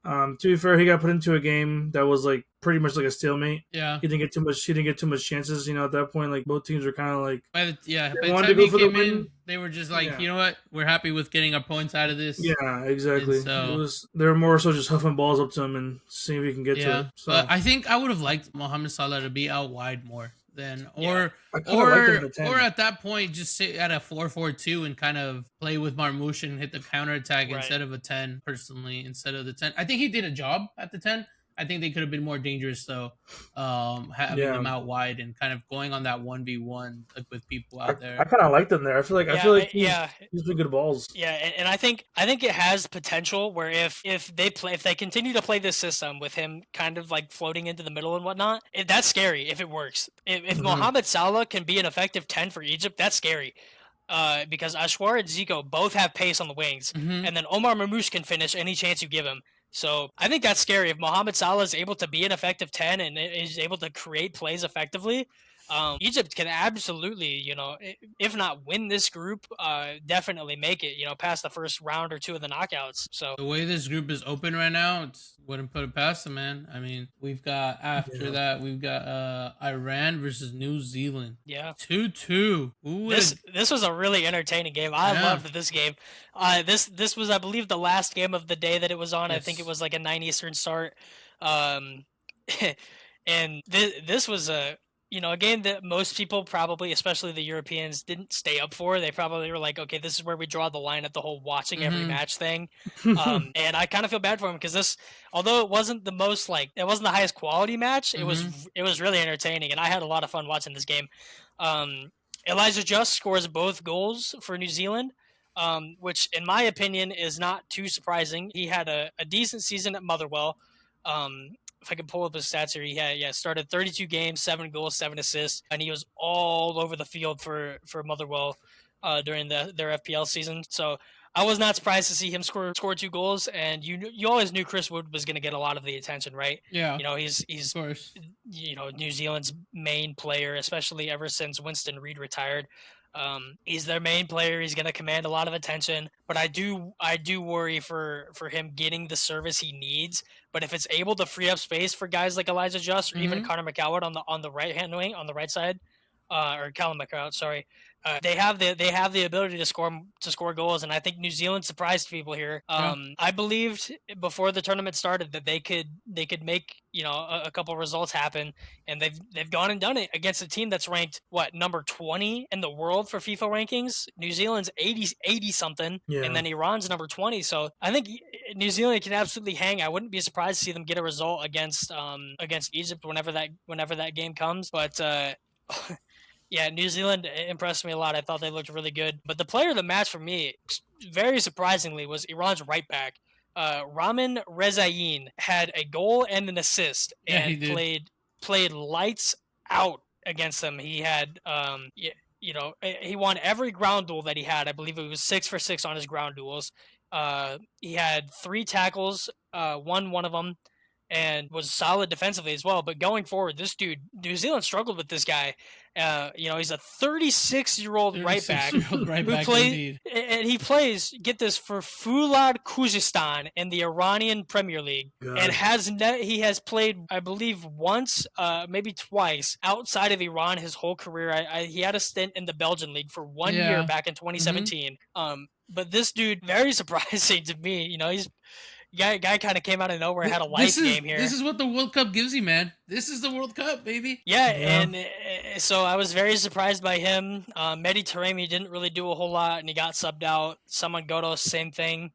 To be fair, he got put into a game that was pretty much like a stalemate. Yeah, he didn't get too much chances. At that point, both teams were kind of by the time he came in, they were just you know what, we're happy with getting our points out of this. Yeah, exactly. So they were more so just huffing balls up to him and seeing if he can get to it. So but I think I would have liked Mohamed Salah to be out wide more than or at that point just sit at a 4-4-2 and kind of play with Marmoush and hit the counterattack instead of a 10. Personally, instead of the 10, I think he did a job at the 10. I think they could have been more dangerous though, having them out wide and kind of going on that 1v1 with people out there. I kind of like them there. I feel like he's been good balls. Yeah, and I think it has potential where if they continue to play this system with him kind of floating into the middle and whatnot, that's scary if it works. If Mohamed Salah can be an effective 10 for Egypt, that's scary. Because Ashwar and Zico both have pace on the wings, and then Omar Marmoush can finish any chance you give him. So I think that's scary. If Mohamed Salah is able to be an effective 10 and is able to create plays effectively, Egypt can absolutely, if not win this group, definitely make it, past the first round or 2 of the knockouts. So the way this group is open right now, wouldn't put it past them, man. We've got that we've got Iran versus New Zealand. Yeah, 2-2. This was a really entertaining game. I loved this game. This was, I believe, the last game of the day that it was on. Yes. I think it was a 9 Eastern start. And this was a game that most people probably, especially the Europeans, didn't stay up for. They probably were like, okay, this is where we draw the line at the whole watching every match thing. And I kind of feel bad for him because although it wasn't the most it wasn't the highest quality match, it was really entertaining, and I had a lot of fun watching this game. Elijah Just scores both goals for New Zealand, which in my opinion is not too surprising. He had a decent season at Motherwell. If I can pull up his stats here, he started 32 games, 7 goals, 7 assists, and he was all over the field for Motherwell during their FPL season. So I was not surprised to see him score 2 goals, and you always knew Chris Wood was going to get a lot of the attention, right? Yeah. You know, he's Of course. you know, New Zealand's main player, especially ever since Winston Reid retired. He's their main player. He's going to command a lot of attention, but I do worry for him getting the service he needs. But if it's able to free up space for guys like Elijah Just or even Connor McCoward on the right hand wing, on the right side, or Callum McCoward, sorry, they have the ability to score goals, and I think New Zealand surprised people here. I believed before the tournament started that they could make, you know, a couple results happen, and they've gone and done it against a team that's ranked number 20 in the world for FIFA rankings. New Zealand's 80 something, and then Iran's number 20. So I think New Zealand can absolutely hang. I wouldn't be surprised to see them get a result against Egypt whenever that game comes, but. Yeah, New Zealand impressed me a lot. I thought they looked really good. But the player of the match for me, very surprisingly, was Iran's right back. Ramin Rezaein had a goal and an assist, and played lights out against them. He had, you know, he won every ground duel that he had. I believe it was 6 for 6 on his ground duels. He had 3 tackles, won one of them, and was solid defensively as well. But going forward, this dude, New Zealand struggled with this guy. You know, he's a 36-year-old right back who plays, and he plays, get this, for Fulad Khuzestan in the Iranian Premier League, and he has played, I believe, once, maybe twice outside of Iran his whole career. He had a stint in the Belgian league for 1 year back in 2017. But this dude, very surprising to me. You know, he's guy kind of came out of nowhere and had a life game here. This is what the World Cup gives you, man. This is the World Cup, baby. Yeah. And so I was very surprised by him. Mehdi Taremi didn't really do a whole lot, and he got subbed out. Saman Ghoddos, same thing.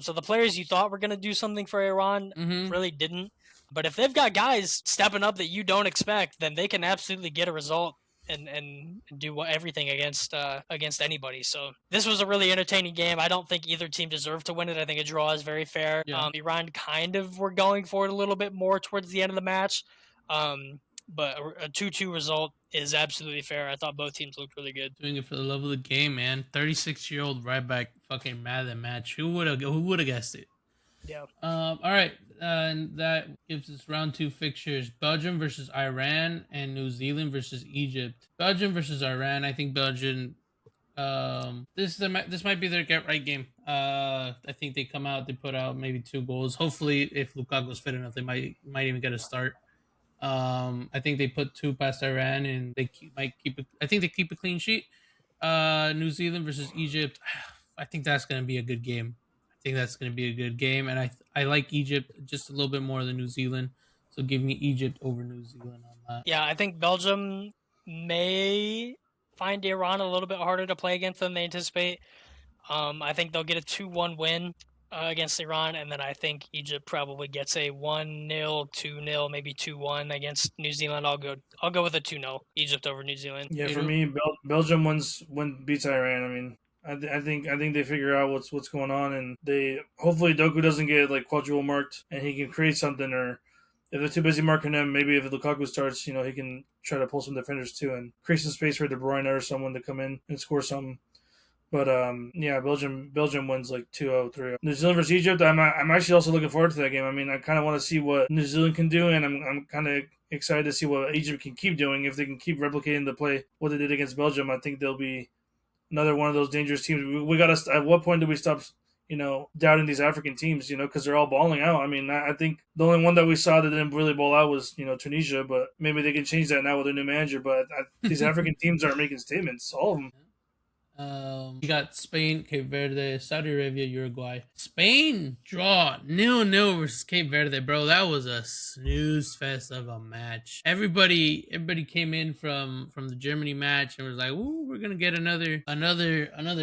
So the players you thought were going to do something for Iran really didn't. But if they've got guys stepping up that you don't expect, then they can absolutely get a result and do everything against anybody. So this was a really entertaining game. I don't think either team deserved to win it. I think a draw is very fair. Iran kind of were going for it a little bit more towards the end of the match. But a 2-2 result is absolutely fair. I thought both teams looked really good. Doing it for the love of the game, man. 36-year-old right back fucking mad at the match. Who would have guessed it? Yeah. All right. And that gives us round 2 fixtures: Belgium versus Iran and New Zealand versus Egypt. Belgium versus Iran. I think Belgium. This might be their get right game. I think they come out. They put out maybe 2 goals. Hopefully, if Lukaku's fit enough, they might even get a start. I think they put 2 past Iran, and they might keep it. I think they keep a clean sheet. New Zealand versus Egypt. I think that's gonna be a good game. And I like Egypt just a little bit more than New Zealand, so give me Egypt over New Zealand on that. Yeah, I think Belgium may find Iran a little bit harder to play against than they anticipate. I think they'll get a 2-1 win against Iran, and then I think Egypt probably gets a 1-0, 2-0, maybe 2-1 against New Zealand. I'll go with a 2-0 Egypt over New Zealand. Yeah, for me, Belgium beats Iran. I mean, I think they figure out what's going on, and they hopefully Doku doesn't get like quadruple marked, and he can create something. Or if they're too busy marking him, maybe if Lukaku starts, you know, he can try to pull some defenders too and create some space for De Bruyne or someone to come in and score something. But yeah, Belgium wins like 2-0, 3-0. New Zealand versus Egypt. I'm actually also looking forward to that game. I mean, I kind of want to see what New Zealand can do, and I'm kind of excited to see what Egypt can keep doing. If they can keep replicating the play what they did against Belgium, I think they'll be another one of those dangerous teams. We got to. At what point do we stop, you know, doubting these African teams? You know, because they're all balling out. I mean, I think the only one that we saw that didn't really ball out was, you know, Tunisia. But maybe they can change that now with their new manager. But these African teams aren't making statements. All of them. You got Spain, Cape Verde, Saudi Arabia, Uruguay. Spain draw 0-0 versus Cape Verde, bro. That was a snooze fest of a match. Everybody came in from the Germany match and was like, "Ooh, we're gonna get another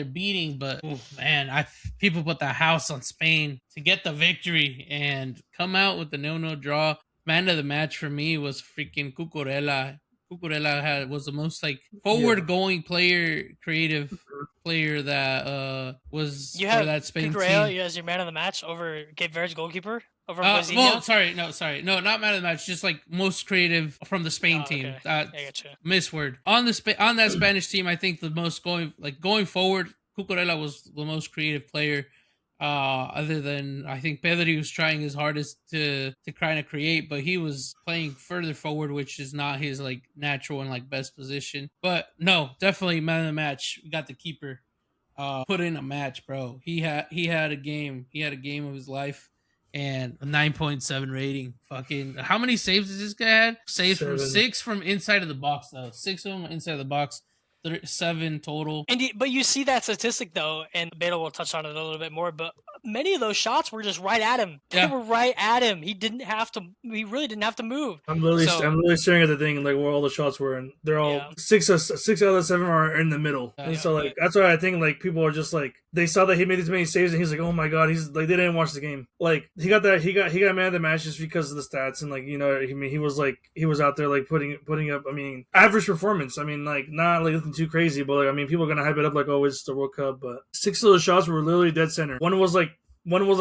beating." But man, people put the house on Spain to get the victory and come out with the 0-0 draw. Man of the match for me was freaking Cucurella. Cucurella was the most like forward-going player, creative player that was for that Spain Cucurella team. as your man of the match over Cape Verde's goalkeeper over well, sorry, no, not man of the match, just like most creative from the Spain team. I gotcha. Misword on that Spanish team. I think the most going forward, Cucurella was the most creative player. Other than I think Pedri was trying his hardest to kind of create, but he was playing further forward, which is not his like natural and like best position. But no, definitely man of the match. We got the keeper. Put in a match, bro. He had a game. He had a game of his life, and a 9.7 rating. Fucking how many saves does this guy had? Saves from 7. six from inside of the box though. Six of them inside of the box. 7 total. But you see that statistic though, and Beto will touch on it a little bit more. But many of those shots were just right at him. They were right at him. He didn't have to. He really didn't have to move. I'm literally staring at the thing like where all the shots were, and they're all 6 out of the 7 are in the middle. And so like that's why I think like people are just like they saw that he made these many saves, and he's like, oh my god, he's like they didn't watch the game. Like he got man of the match just because of the stats, and like I mean he was out there like putting up average performance. I mean like not like looking too crazy, but like I mean people are gonna hype it up like oh it's the World Cup, but 6 of those shots were literally dead center. One was like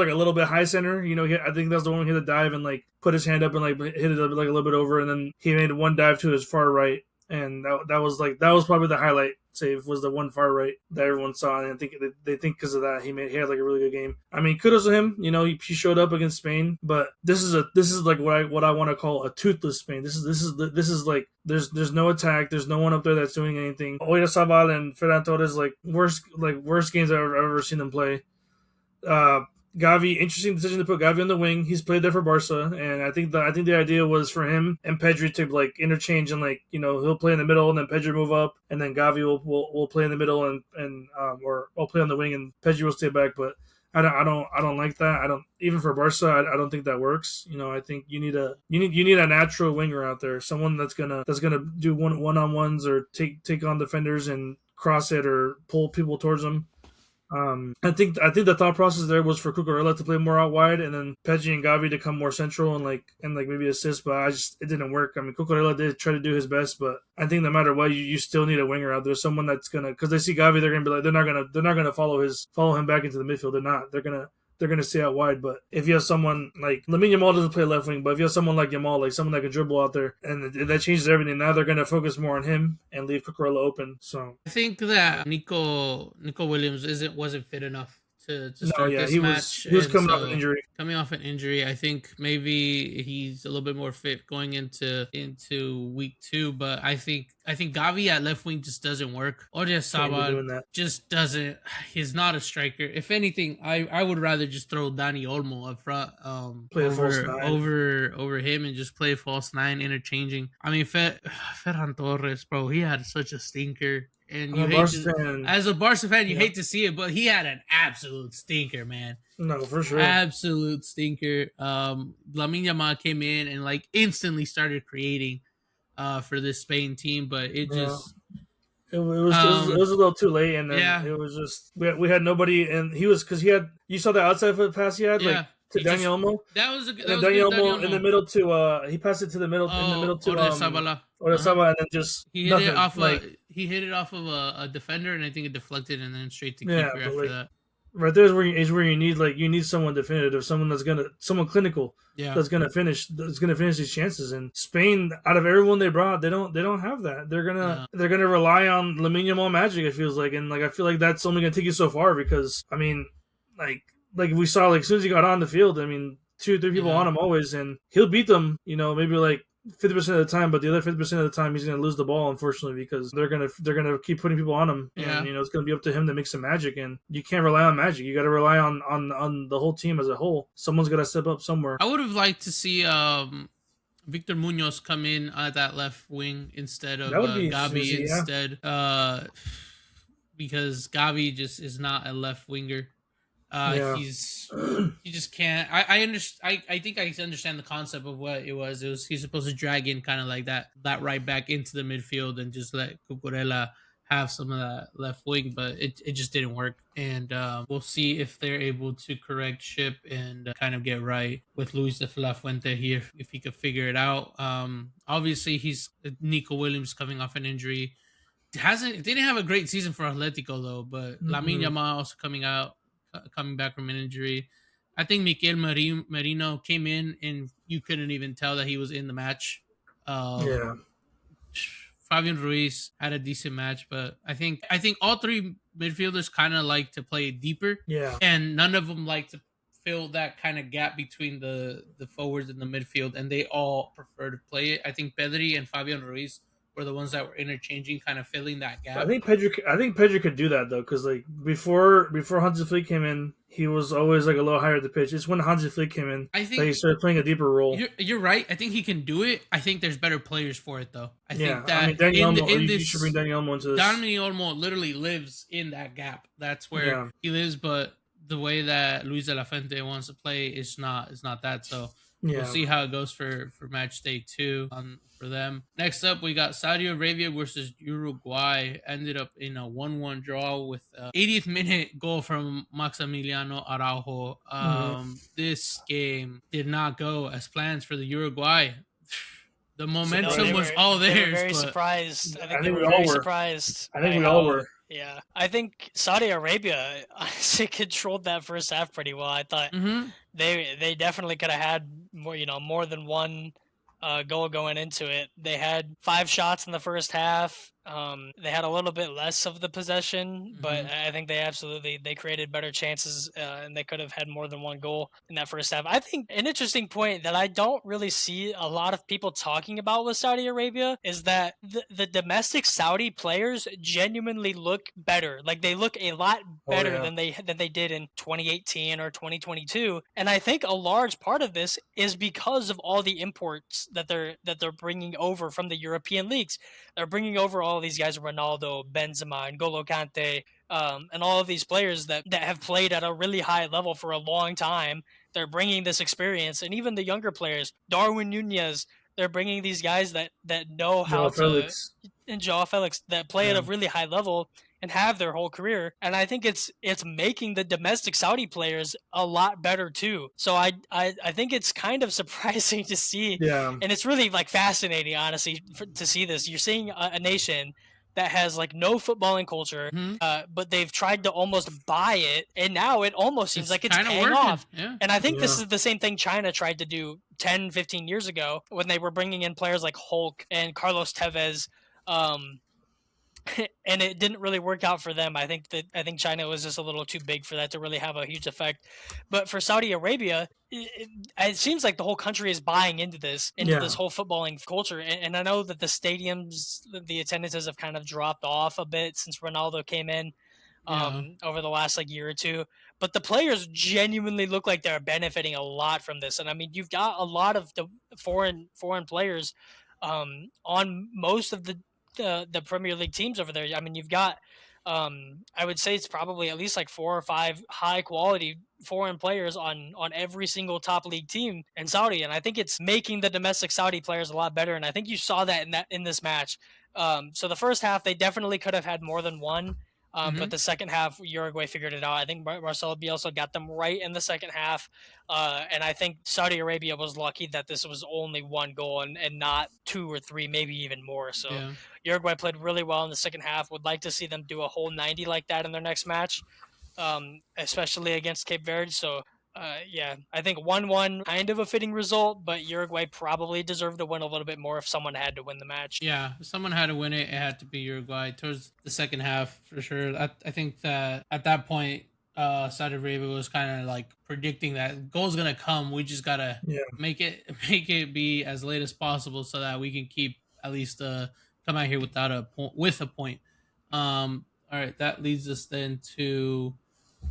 a little bit high center. I think that's the one he hit the dive and like put his hand up and like hit it like a little bit over, and then he made one dive to his far right, and that was probably the highlight save was the one far right that everyone saw, and I think they think because of that he had like a really good game. I mean, kudos to him. He showed up against Spain, but this is like what I want to call a toothless Spain. This is like there's no attack. There's no one up there that's doing anything. Oyarzabal and Ferran Torres like worst games I've ever seen them play. Gavi, interesting decision to put Gavi on the wing. He's played there for Barca, and I think the idea was for him and Pedri to like interchange and like he'll play in the middle and then Pedri move up, and then Gavi will play in the middle and or I'll play on the wing and Pedri will stay back. But I don't like that. I don't even for Barca. I don't think that works. I think you need a natural winger out there, someone that's gonna do one-on-ones or take on defenders and cross it or pull people towards them. I think the thought process there was for Cucurella to play more out wide, and then Pedri and Gavi to come more central and maybe assist. But it didn't work. I mean, Cucurella did try to do his best, but I think no matter what, you still need a winger out there, someone that's gonna because they see Gavi, they're gonna be like they're not gonna follow him back into the midfield. They're not. They're going to stay out wide. But if you have someone like Lamine Yamal doesn't play left wing, but if you have someone like Yamal, like someone that can dribble out there, and that changes everything. Now they're going to focus more on him and leave Cucurella open. So I think that Nico Williams wasn't fit enough to start this match. He was coming off an injury. Coming off an injury, I think maybe he's a little bit more fit going into week 2. But I think Gavi at left wing just doesn't work. Oyarzabal just doesn't. He's not a striker. If anything, I would rather just throw Dani Olmo up front over him and just play false 9 interchanging. I mean, Ferran Torres, bro, he had such a stinker. And as a Barca fan, you hate to see it, but he had an absolute stinker, man. No, for sure. Absolute stinker. Lamine Yamal came in and like instantly started creating for this Spain team, but it just it was a little too late, and then it was just we had nobody, and he had you saw the outside foot pass he had to Dani Olmo. That was Dani Olmo in the middle to he passed it to the middle in the middle to Oyarzabal, and then just he hit it off of a defender, and I think it deflected and then straight to keeper after that. Right there is where you need someone definitive, someone clinical that's gonna finish these chances. And Spain, out of everyone they brought, they don't have that. They're gonna rely on Lamine Yamal magic. It feels like, and I feel like that's only gonna take you so far because I mean like we saw as soon as he got on the field, I mean 2 or 3 people on him always, and he'll beat them. Maybe like 50% of the time, but the other 50% of the time he's going to lose the ball, unfortunately, because they're going to keep putting people on him, and it's going to be up to him to make some magic. And you can't rely on magic; you got to rely on the whole team as a whole. Someone's got to step up somewhere. I would have liked to see Victor Munoz come in at that left wing instead of Gavi instead, because Gavi just is not a left winger. He just can't. I think I understand the concept of what it was. He's supposed to drag in kind of like that right back into the midfield and just let Cucurella have some of that left wing, but it just didn't work. And we'll see if they're able to correct ship and kind of get right with Luis de la Fuente here if he could figure it out. Obviously he's Nico Williams coming off an injury. Didn't have a great season for Atletico though, but Lamine Yamal also coming back from an injury. I think Mikel Merino came in and you couldn't even tell that he was in the match. Fabian Ruiz had a decent match, but I think all three midfielders kind of like to play deeper, Yeah. and none of them like to fill that kind of gap between the forwards and the midfield, and they all prefer to play it. I think Pedri and Fabian Ruiz were the ones that were interchanging, kind of filling that I gap. think Pedro could do that though, because like before Hansi Flick came in, he was always like a little higher at the pitch. It's when Hansi Flick came in I that think he started playing a deeper role. you're right. I think he can do it. I think there's better players for it though. I think I mean, that Danny Olmo, in you should bring this, Danny Olmo into this. Dani Olmo literally lives in that gap. That's where Yeah. he lives. But the way that Luis de la Fuente wants to play is not that. So we'll Yeah. see how it goes for match day 2 for them. Next up, we got Saudi Arabia versus Uruguay. Ended up in a 1-1 draw with 80th minute goal from Maximiliano Araujo. This game did not go as planned for the Uruguay. The momentum was all They were theirs. very But surprised. I think I they think were we all very were. surprised. I think by we all how- were. Yeah, I think Saudi Arabia honestly controlled that first half pretty well. I thought they definitely could have had more than one goal going into it. They had 5 shots in the first half. They had a little bit less of the possession, but I think they created better chances, and they could have had more than one goal in that first half. I think an interesting point that I don't really see a lot of people talking about with Saudi Arabia is that the domestic Saudi players genuinely look better. Like they look a lot better than they did in 2018 or 2022, and I think a large part of this is because of all the imports that they're bringing over from the European leagues. They're bringing over all these guys, Ronaldo, Benzema, and N'Golo Kante, and all of these players that have played at a really high level for a long time. They're bringing this experience, and even the younger players, Darwin Nunez, they're bringing these guys that know how to, and Joao Felix, that play at a really high level and have their whole career. And I think it's making the domestic Saudi players a lot better too. So I think it's kind of surprising to see, and it's really like fascinating, honestly, to see this. You're seeing a nation that has like no footballing culture, but they've tried to almost buy it, and now it almost seems like it's paying off. And I think this is the same thing China tried to do 10, 15 years ago when they were bringing in players like Hulk and Carlos Tevez. And it didn't really work out for them. I think China was just a little too big for that to really have a huge effect. But for Saudi Arabia, it seems like the whole country is buying into this whole footballing culture. And I know that the stadiums, the attendances have kind of dropped off a bit since Ronaldo came in over the last year or two. But the players genuinely look like they're benefiting a lot from this. And I mean, you've got a lot of the foreign players on most of the Premier League teams over there. I mean, you've got I would say it's probably at least 4 or 5 high quality foreign players on every single top league team in Saudi, and I think it's making the domestic Saudi players a lot better. And I think you saw that in this match. So the first half they definitely could have had more than one. But the second half, Uruguay figured it out. I think Marcelo Bielsa got them right in the second half. And I think Saudi Arabia was lucky that this was only 1 goal and not 2 or 3, maybe even more. So Uruguay played really well in the second half. Would like to see them do a whole 90 like that in their next match, especially against Cape Verde. So, I think 1-1 kind of a fitting result, but Uruguay probably deserved to win a little bit more if someone had to win the match. Yeah, if someone had to win it, it had to be Uruguay towards the second half for sure. I think that at that point, Saudi Arabia was kind of predicting that goal's gonna come. We just gotta make it be as late as possible so that we can keep at least come out here with a point. All right, that leads us then to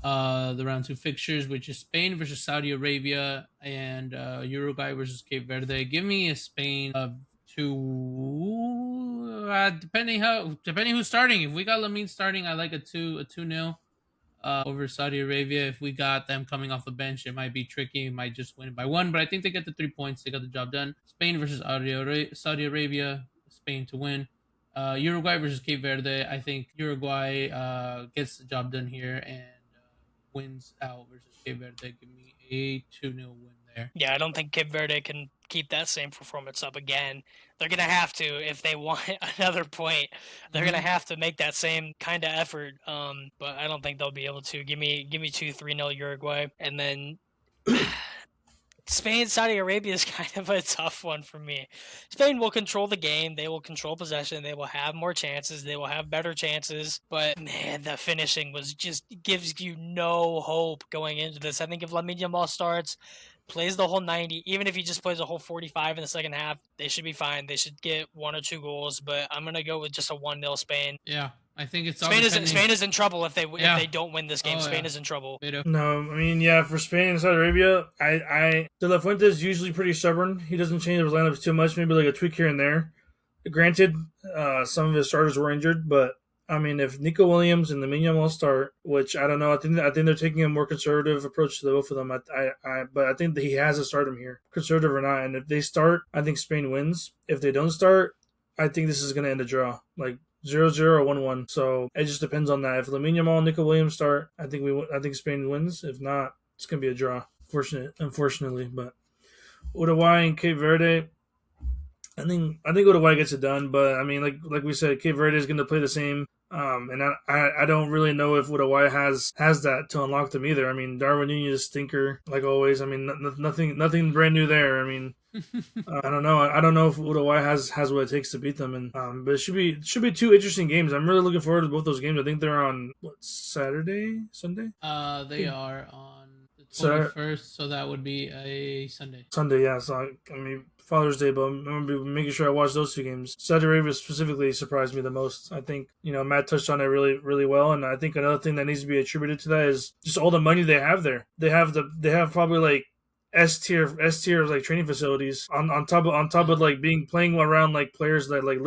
the round 2 fixtures, which is Spain versus Saudi Arabia and Uruguay versus Cape Verde. Give me a Spain of 2, depending who's starting. If we got Lamine starting, I like a 2-0 over Saudi Arabia. If we got them coming off the bench, it might be tricky. It might just win it by 1, but I think they get the 3 points. They got the job done. Spain versus Saudi Arabia. Spain to win. Uruguay versus Cape Verde. I think Uruguay gets the job done here and wins out versus Cape Verde. Give me a 2-0 win there. Yeah, I don't think Cape Verde can keep that same performance up again. They're going to have to, if they want another point, they're going to have to make that same kind of effort. But I don't think they'll be able to. Give me 2-3-0 Uruguay. And then Spain, Saudi Arabia is kind of a tough one for me. Spain will control the game. They will control possession. They will have more chances. They will have better chances. But man, the finishing was just gives you no hope going into this. I think if Lamine Yamal starts, plays the whole 90, even if he just plays a whole 45 in the second half, they should be fine. They should get 1 or 2 goals. But I'm gonna go with just a 1-0 Spain. Yeah, I think it's all Spain depending. Spain is in trouble if they don't win this game. Oh, Spain yeah. is in trouble. No, I mean, yeah, for Spain and Saudi Arabia, De La Fuente is usually pretty stubborn. He doesn't change his lineups too much, maybe like a tweak here and there. Granted, some of his starters were injured, but I mean, if Nico Williams and Lamine Yamal start, which I don't know, I think they're taking a more conservative approach to the both of them. But I think that he has to start them here, conservative or not. And if they start, I think Spain wins. If they don't start, I think this is going to end a draw, like 0-0 or 1-1. So it just depends on that. If Lamine Yamal and Nico Williams start, I think Spain wins. If not, it's going to be a draw. Unfortunately, but Uruguay and Cape Verde. I think Uruguay gets it done, but I mean, like we said, Cape Verde is going to play the same. And I don't really know if Uruguay has that to unlock them either. I mean, Darwin Nunez stinker like always. I mean, nothing brand new there. I mean, I don't know. I don't know if Uruguay has what it takes to beat them. And but it should be 2 interesting games. I'm really looking forward to both those games. I think they're on Saturday, Sunday. They are on the 21st, so that would be a Sunday. Sunday, yeah. So I mean, Father's Day, but I'm going to be making sure I watch those 2 games. Saudi Arabia specifically surprised me the most. I think, Matt touched on it really, really well. And I think another thing that needs to be attributed to that is just all the money they have there. They have probably like S tier like training facilities on top of like playing around like players that like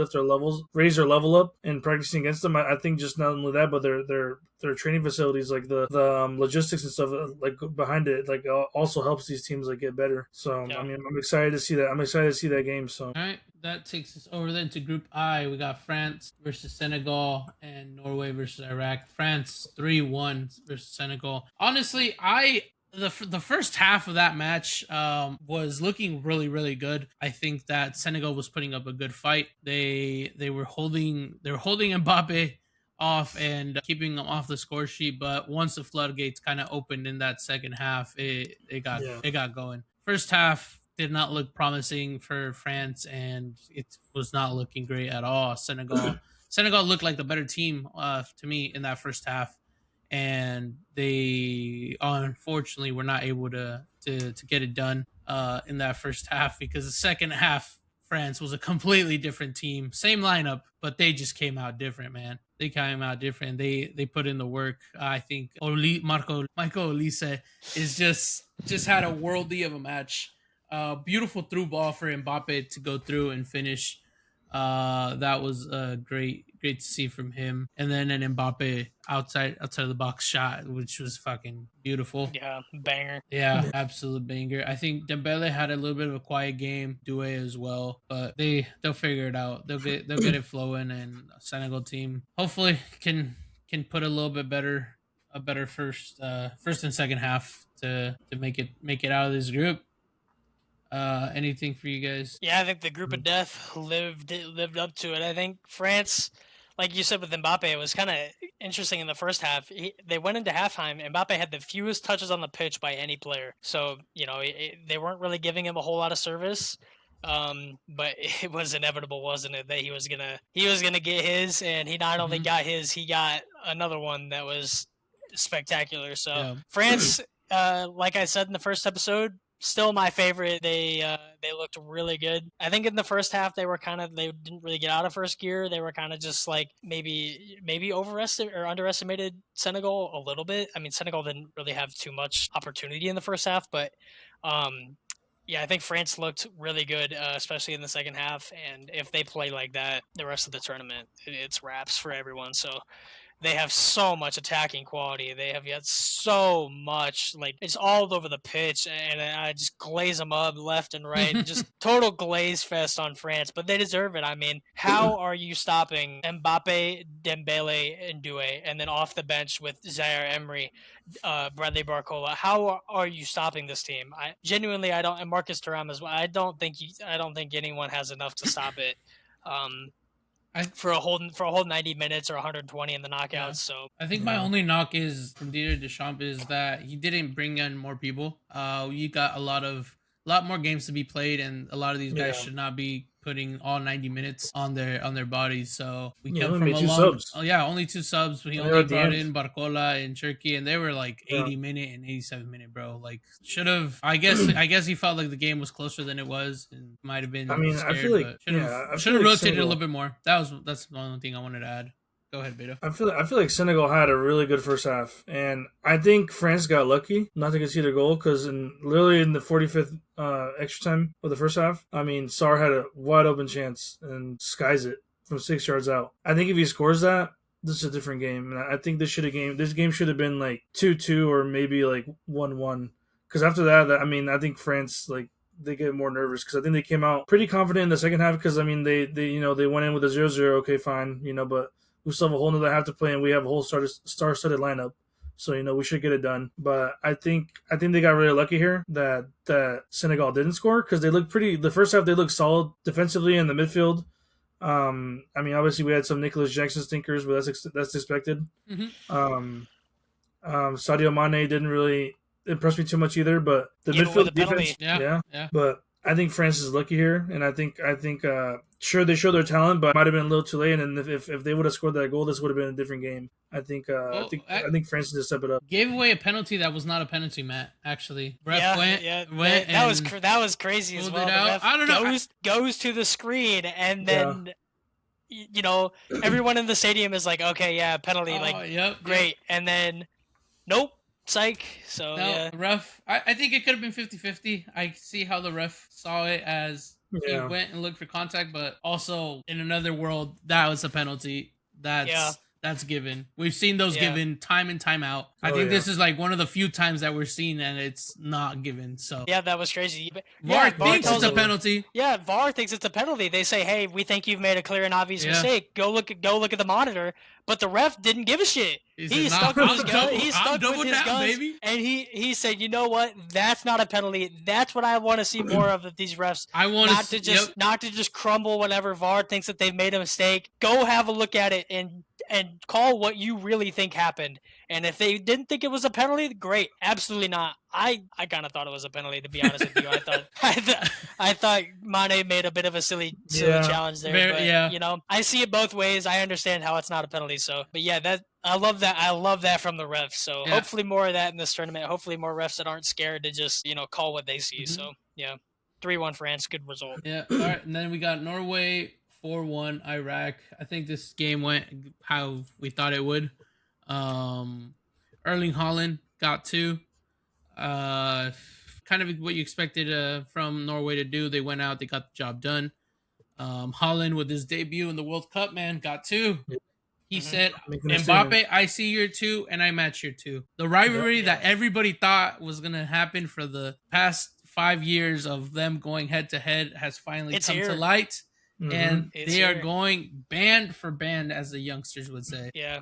raise their level up and practicing against them. I think just not only that, but their training facilities, like the logistics and stuff like behind it, like also helps these teams like get better. So yeah. I mean, I'm excited to see that. I'm excited to see that game. So all right, that takes us over then to Group I. We got France versus Senegal and Norway versus Iraq. France 3-1 versus Senegal. Honestly, the first half of that match was looking really, really good. I think that Senegal was putting up a good fight. They were holding Mbappe off and keeping him off the score sheet, but once the floodgates kind of opened in that second half, it got going. First half did not look promising for France, and it was not looking great at all. Senegal looked like the better team to me in that first half. And they unfortunately were not able to get it done in that first half, because the second half France was a completely different team. Same lineup, but they just came out different, man. They came out different. They put in the work. I think Michael Olise is just had a worldly of a match. Beautiful through ball for Mbappe to go through and finish. That was great to see from him. And then an Mbappe outside of the box shot, which was fucking beautiful. Yeah, banger. Yeah, absolute banger. I think Dembele had a little bit of a quiet game, Doué as well, but they'll figure it out. They'll get it flowing, and Senegal team hopefully can put a little bit better first and second half to make it out of this group. Anything for you guys? Yeah, I think the group of death lived up to it. I think France, like you said with Mbappe, it was kind of interesting in the first half. They went into halftime. Mbappe had the fewest touches on the pitch by any player. So, they weren't really giving him a whole lot of service. But it was inevitable, wasn't it, that he was gonna get his, and he not only got his, he got another one that was spectacular. So yeah. France, like I said in the first episode, still my favorite. They looked really good. I think in the first half they didn't really get out of first gear. They were kind of just like maybe overestimated or underestimated Senegal a little bit. I mean, Senegal didn't really have too much opportunity in the first half, but yeah, I think France looked really good, especially in the second half. And if they play like that the rest of the tournament, it's wraps for everyone. So they have so much attacking quality. They have yet so much, like, it's all over the pitch, and I just glaze them up left and right. Just total glaze fest on France, but they deserve it. I mean, how are you stopping Mbappe, Dembele, and Doué, and then off the bench with Zaire Emery, Bradley Barcola? How are you stopping this team? And Marcus Thuram as well. I don't think anyone has enough to stop it. For a whole 90 minutes or 120 in the knockouts. Yeah. So I think my only knock is from Didier Deschamps is that he didn't bring in more people. You got a lot of a lot more games to be played, and a lot of these guys Yeah. should not be putting all 90 minutes on their bodies. So we Yeah, come only from made a 2 long, subs. only 2 subs. We They only are at the brought end. in Barcola and Cherky, and they were like Yeah. 80-minute and 87-minute, bro. Like should have. I guess he felt like the game was closer than it was, and might have been I mean, scared, I feel like but should have I feel like rotated a Senegal. little bit more. That's the only thing I wanted to add. Go ahead, Beto. I feel like Senegal had a really good first half, and I think France got lucky not to concede a goal because literally in the 45th extra time of the first half, I mean, Sarr had a wide open chance and skies it from 6 yards out. I think if he scores that, this is a different game, and I think this game should have been like 2-2 or maybe like 1-1. Because after that, I mean, I think France like they get more nervous because I think they came out pretty confident in the second half because I mean they they went in with a 0-0, okay, fine, but we still have a whole nother half to play, and we have a whole star-studded lineup. So we should get it done. But I think they got really lucky here that Senegal didn't score because they looked pretty. The first half they looked solid defensively in the midfield. I mean, obviously we had some Nicholas Jackson stinkers, but that's expected. Mm-hmm. Sadio Mane didn't really impress me too much either, but the Even with midfield a penalty. defense, Yeah. But I think France is lucky here, and I think sure they show their talent, but it might have been a little too late. And if they would have scored that goal, this would have been a different game. I think I think France needs to step it up. Gave away a penalty that was not a penalty, Matt. Actually, Ref went that was crazy as well. The ref I don't know. Goes to the screen, and then everyone in the stadium is like, okay, yeah, penalty, great, and then nope. Psych. So no, ref. I think it could have been 50-50. I see how the ref saw it as he went and looked for contact, but also in another world, that was a penalty. That's given. We've seen those given time and time out. I think this is like one of the few times that we're seeing and it's not given. So yeah, that was crazy. VAR thinks it's a penalty. Yeah, VAR thinks it's a penalty. They say, "Hey, we think you've made a clear and obvious mistake. Go look at the monitor." But the ref didn't give a shit. He stuck with his gun. He stuck with his guns, and he said, "You know what? That's not a penalty. That's what I want to see more of these refs. I want not to just crumble whenever VAR thinks that they've made a mistake. Go have a look at it and call what you really think happened. And if they didn't think it was a penalty, great. Absolutely not. I kind of thought it was a penalty, to be honest with you. I thought Mane made a bit of a silly challenge there. But, I see it both ways. I understand how it's not a penalty. So, but yeah, I love that. I love that from the refs. So hopefully more of that in this tournament. Hopefully more refs that aren't scared to just call what they see. Mm-hmm. So yeah, 3-1 France, good result. Yeah. All right, and then we got Norway 4-1 Iraq. I think this game went how we thought it would. Erling Haaland got 2. Kind of what you expected from Norway to do. They went out, they got the job done. Haaland with his debut in the World Cup, man, got 2. He said, Mbappe, I see your 2 and I match your 2. The rivalry that everybody thought was going to happen for the past 5 years of them going head to head has finally come to light. Mm-hmm. And they are going band for band, as the youngsters would say. Yeah.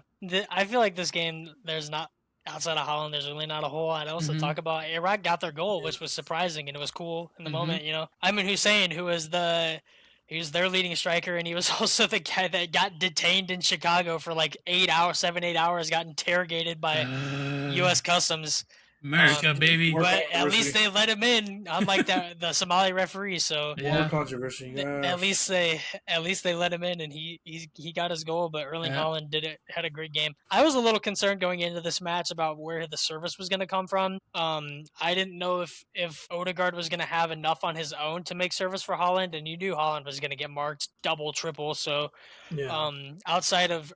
I feel like this game, there's not, outside of Holland, there's really not a whole lot else to talk about. Iraq got their goal, which was surprising, and it was cool in the moment, Ayman Hussein, who was he was their leading striker, and he was also the guy that got detained in Chicago for like 8 hours, got interrogated by U.S. Customs. America, baby. But at least they let him in, unlike the Somali referee. So more controversy. At least they let him in, and he got his goal. But Erling Haaland had a great game. I was a little concerned going into this match about where the service was going to come from. I didn't know if Odegaard was going to have enough on his own to make service for Haaland, and you knew Haaland was going to get marked double, triple. So outside of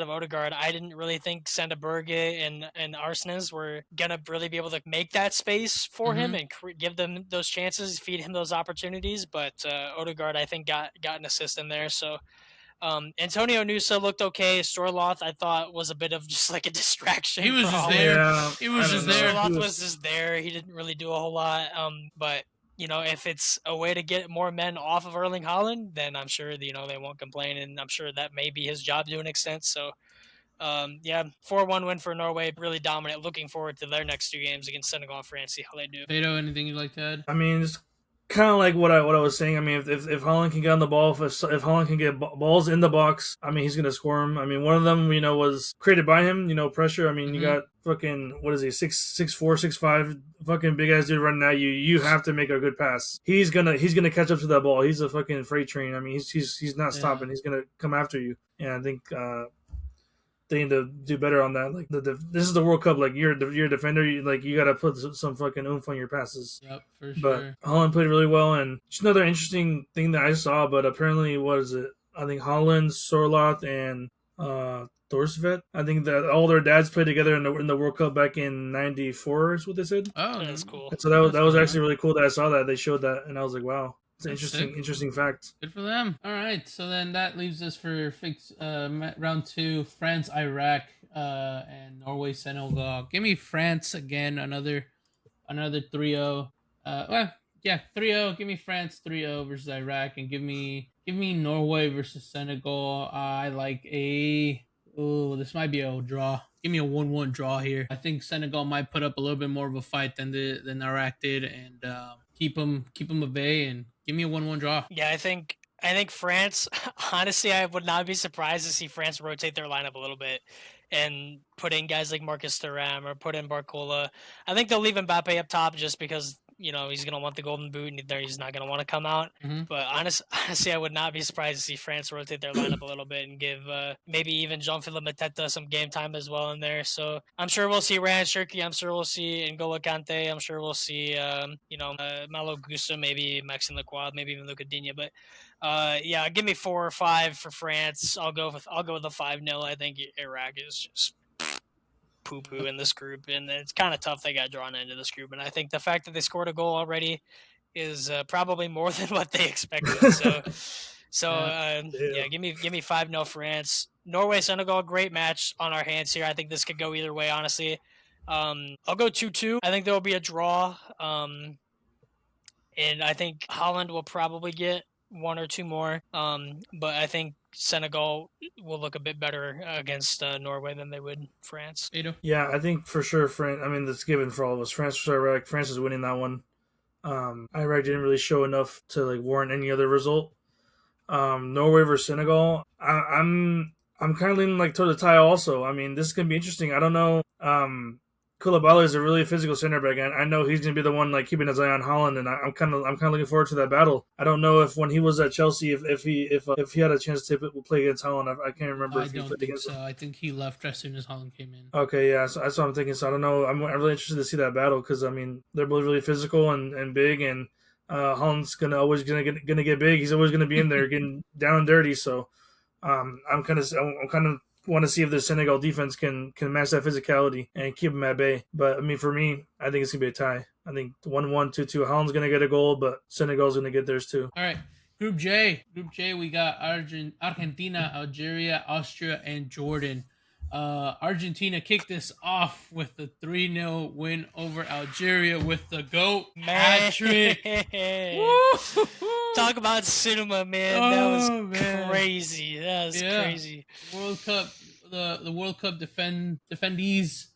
Odegaard, I didn't really think Sanda Berge and Arsenis were going to really be able to make that space for him and give them those chances, feed him those opportunities. But Odegaard, I think, got an assist in there. So Antonio Nusa looked okay. Storloth, I thought, was a bit of just like a distraction. He was just there. Yeah, he was just there. Storloth was just there. He didn't really do a whole lot. But if it's a way to get more men off of Erling Haaland, then I'm sure, they won't complain, and I'm sure that may be his job to an extent. So, 4-1 win for Norway, really dominant. Looking forward to their next 2 games against Senegal and France, see how they do. Beto, anything you'd like to add? I mean, kind of like what I was saying. I mean, if Holland can get on the ball, if Holland can get balls in the box, I mean, he's gonna score them. I mean, one of them, was created by him. Pressure. I mean, you got fucking, what is he, 6'4", 6'5", fucking big ass dude running at you. You have to make a good pass. He's gonna catch up to that ball. He's a fucking freight train. I mean, he's not stopping. He's gonna come after you. And I think they need to do better on that. Like this is the World Cup. Like you're a defender. You got to put some fucking oomph on your passes. Yep, for sure. But Holland played really well, and just another interesting thing that I saw. But apparently, what is it? I think Holland, Sorloth, and Thorsvet. I think that all their dads played together in the World Cup back in '94. Is what they said. Oh, that's cool. And so that was actually really cool that I saw that they showed that, and I was like, wow. It's an interesting fact. Good for them. All right, so then that leaves us for round 2: France, Iraq, and Norway, Senegal. Give me France again, another 3-0. 3-0. Give me France 3-0 versus Iraq, and give me Norway versus Senegal. I like this might be a draw. Give me a 1-1 draw here. I think Senegal might put up a little bit more of a fight than Iraq did, and keep them at bay, and give me a 1-1 draw. Yeah, I think France. Honestly, I would not be surprised to see France rotate their lineup a little bit and put in guys like Marcus Thuram or put in Barcola. I think they'll leave Mbappe up top just because he's gonna want the golden boot and he's not gonna want to come out. But honestly, I would not be surprised to see France rotate their lineup a little bit and give maybe even Jean-Philippe Mateta some game time as well in there. So I'm sure we'll see Ryan Cherki. I'm sure we'll see N'Golo Kante. I'm sure we'll see Malo Gusto, maybe Maxime Lequad, maybe even Luca Digne. But give me 4 or 5 for France. I'll go with a 5-0. I think Iraq is just poo-poo in this group, and it's kind of tough they got drawn into this group, and I think the fact that they scored a goal already is probably more than what they expected. Give me 5-0 France. Norway, Senegal, great match on our hands here. I think this could go either way, honestly. I'll go 2-2. I think there will be a draw, and I think Holland will probably get 1 or 2 more, but I think Senegal will look a bit better against Norway than they would France. Yeah, I think for sure France. I mean, that's given for all of us. France versus Iraq. France is winning that one. Iraq didn't really show enough to warrant any other result. Norway versus Senegal. I'm kind of leaning toward the tie also. I mean, this is gonna be interesting. I don't know. Koulibaly is a really physical center back, and I know he's going to be the one keeping his eye on Holland, and I'm kind of looking forward to that battle. I don't know if when he was at Chelsea, if he had a chance to play against Holland, I can't remember. I don't think so. I think he left as soon as Holland came in. Okay, yeah, so that's what I'm thinking. So I don't know. I'm really interested to see that battle because I mean they're both really physical and big, and Holland's always gonna get big. He's always gonna be in there getting down and dirty. So I'm kind of want to see if the Senegal defense can match that physicality and keep them at bay. But I mean, for me, I think it's gonna be a tie. I think 1-1, 2-2. Holland's gonna get a goal, but Senegal's gonna get theirs too. All right, Group J, we got Argentina, Algeria, Austria, and Jordan. Argentina kicked this off with a 3-0 win over Algeria with the GOAT hat-trick. Talk about cinema, man. That was crazy. That was crazy. World Cup, the World Cup defendees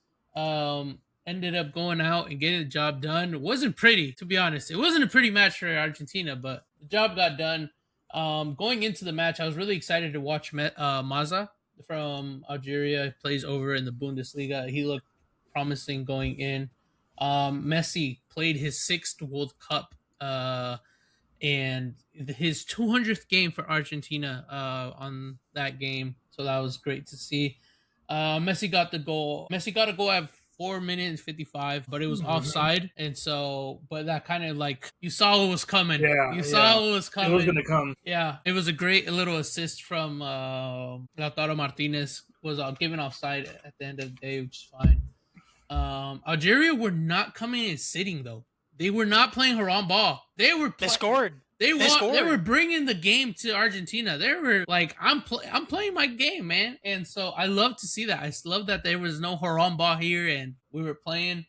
ended up going out and getting the job done. It wasn't pretty, to be honest. It wasn't a pretty match for Argentina, but the job got done. Going into the match, I was really excited to watch Maza from Algeria. Plays over in the Bundesliga. He looked promising going in. Messi played his 6th World Cup and his 200th game for Argentina on that game. So that was great to see. Messi got the goal. Messi got a goal at 4 minutes 55, but it was offside, and so, but that kind of you saw what was coming. You saw what was coming. It was gonna come. Yeah, it was a great little assist from Lautaro Martinez. Was given offside at the end of the day, which is fine. Algeria were not coming and sitting though. They were not playing haram ball. They scored. They were bringing the game to Argentina. They were I'm playing my game, man. And so I love to see that. I love that there was no haram ball here, and we were playing.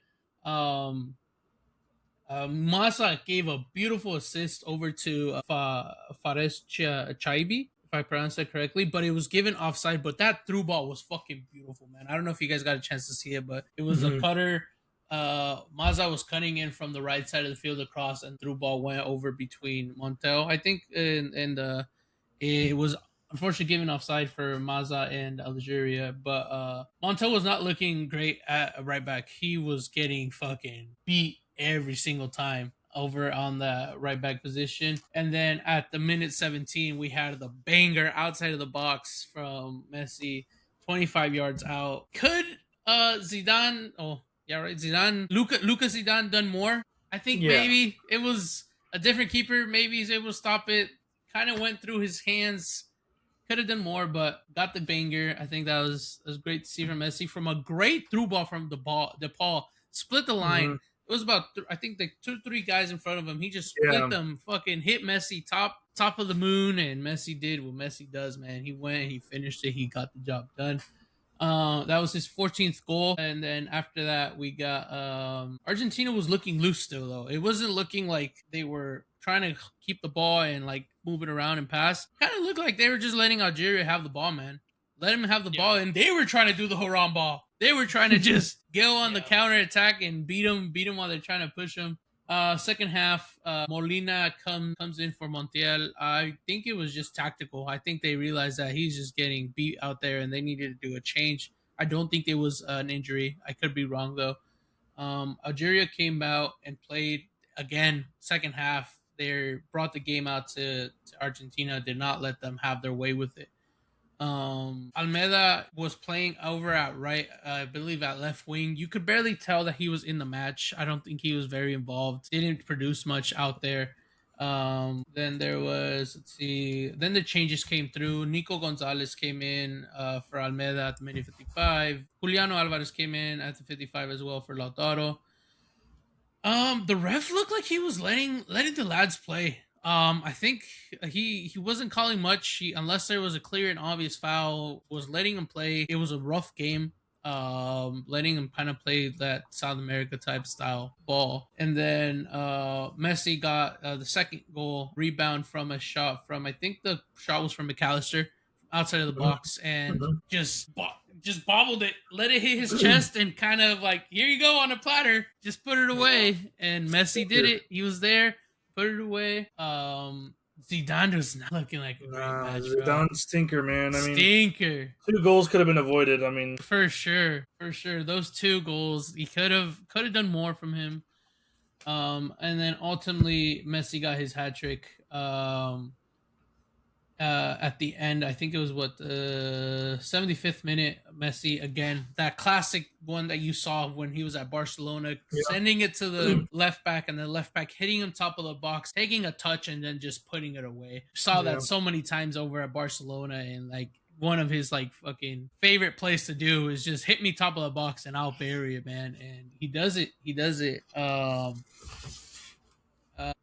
Massa gave a beautiful assist over to Fares Chaibi, if I pronounce that correctly, but it was given offside. But that through ball was fucking beautiful, man. I don't know if you guys got a chance to see it, but it was a cutter. Maza was cutting in from the right side of the field across, and through ball went over between Montel. I think it was unfortunately given offside for Maza and Algeria, but Montel was not looking great at right back. He was getting fucking beat every single time over on the right back position. And then at the minute 17, we had the banger outside of the box from Messi, 25 yards out. Could Zidane, oh yeah, right, Zidane, Luca Zidane done more? I think Yeah. maybe it was a different keeper. Maybe he's able to stop it. Kind of went through his hands. Could have done more, but got the banger. I think that was great to see from Messi, from a great through ball from the Paul. Split the line. It was about I think the 2-3 guys in front of him. He just split them, fucking hit Messi top of the moon, and Messi did what Messi does, man. He went, he finished it, he got the job done. That was his 14th goal, and then after that we got Argentina was looking loose still though. It wasn't looking like they were trying to keep the ball and like move it around and pass. Kind of looked like they were just letting Algeria have the ball, man. Let him have the ball, and they were trying to do the Haram ball. They were trying to just go on the counter attack and beat them while they're trying to push them. Second half, Molina comes in for Montiel. I think it was just tactical. I think they realized that he's just getting beat out there and they needed to do a change. I don't think it was an injury. I could be wrong though. Algeria came out and played again. Second half, they brought the game out to Argentina. Did not let them have their way with it. Almeida was playing over at right, I believe at left wing. You could barely tell that he was in the match. I don't think he was very involved. Didn't produce much out there. Then there was, then the changes came through. Nico Gonzalez came in for Almeida at the minute 55. Juliano Alvarez came in at the 55 as well for Lautaro. The ref looked like he was letting the lads play. I think he wasn't calling much, unless there was a clear and obvious foul. Was letting him play. It was a rough game. Letting him kind of play that South America type style ball. And then Messi got the second goal, rebound from a shot from, I think the shot was from McAllister outside of the box, and just bobbled it, let it hit his chest, and kind of like, here you go on a platter, just put it away. And Messi did it. He was there, put it away. Zidane was not looking like a great match. Zidane stinker, man. Stinker. 2 goals could have been avoided. I mean, for sure. Those 2 goals, he could have done more from him. And then ultimately Messi got his hat trick. At the end, I think it was the 75th minute. Messi again, that classic one that you saw when he was at Barcelona, sending it to the left back, and the left back hitting him top of the box, taking a touch, and then just putting it away. Saw that so many times over at Barcelona, and like one of his like fucking favorite plays to do is just hit me top of the box and I'll bury it, man. And he does it.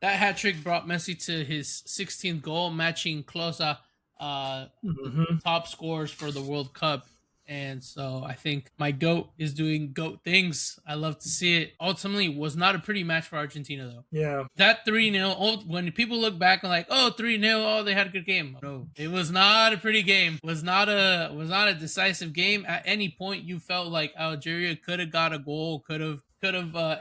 That hat trick brought Messi to his 16th goal, matching Klose, top scorers for the World Cup. And so I think my GOAT is doing GOAT things. I love to see it. Ultimately, was not a pretty match for Argentina, though. Yeah. That 3-0, when people look back and like, oh, 3-0, oh, they had a good game. No, it was not a pretty game. Was not a decisive game. At any point, you felt like Algeria could have got a goal, could have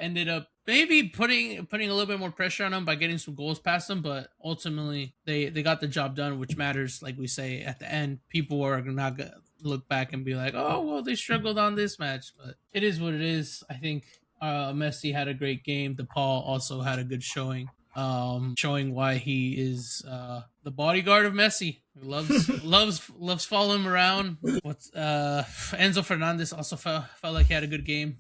ended up maybe putting a little bit more pressure on them by getting some goals past them, but ultimately they got the job done, which matters. Like we say at the end, people are not gonna look back and be like, oh well, they struggled on this match, but it is what it is. I think Messi had a great game. DePaul also had a good showing, showing why he is the bodyguard of Messi. He loves following him around. Enzo Fernandez also felt like he had a good game.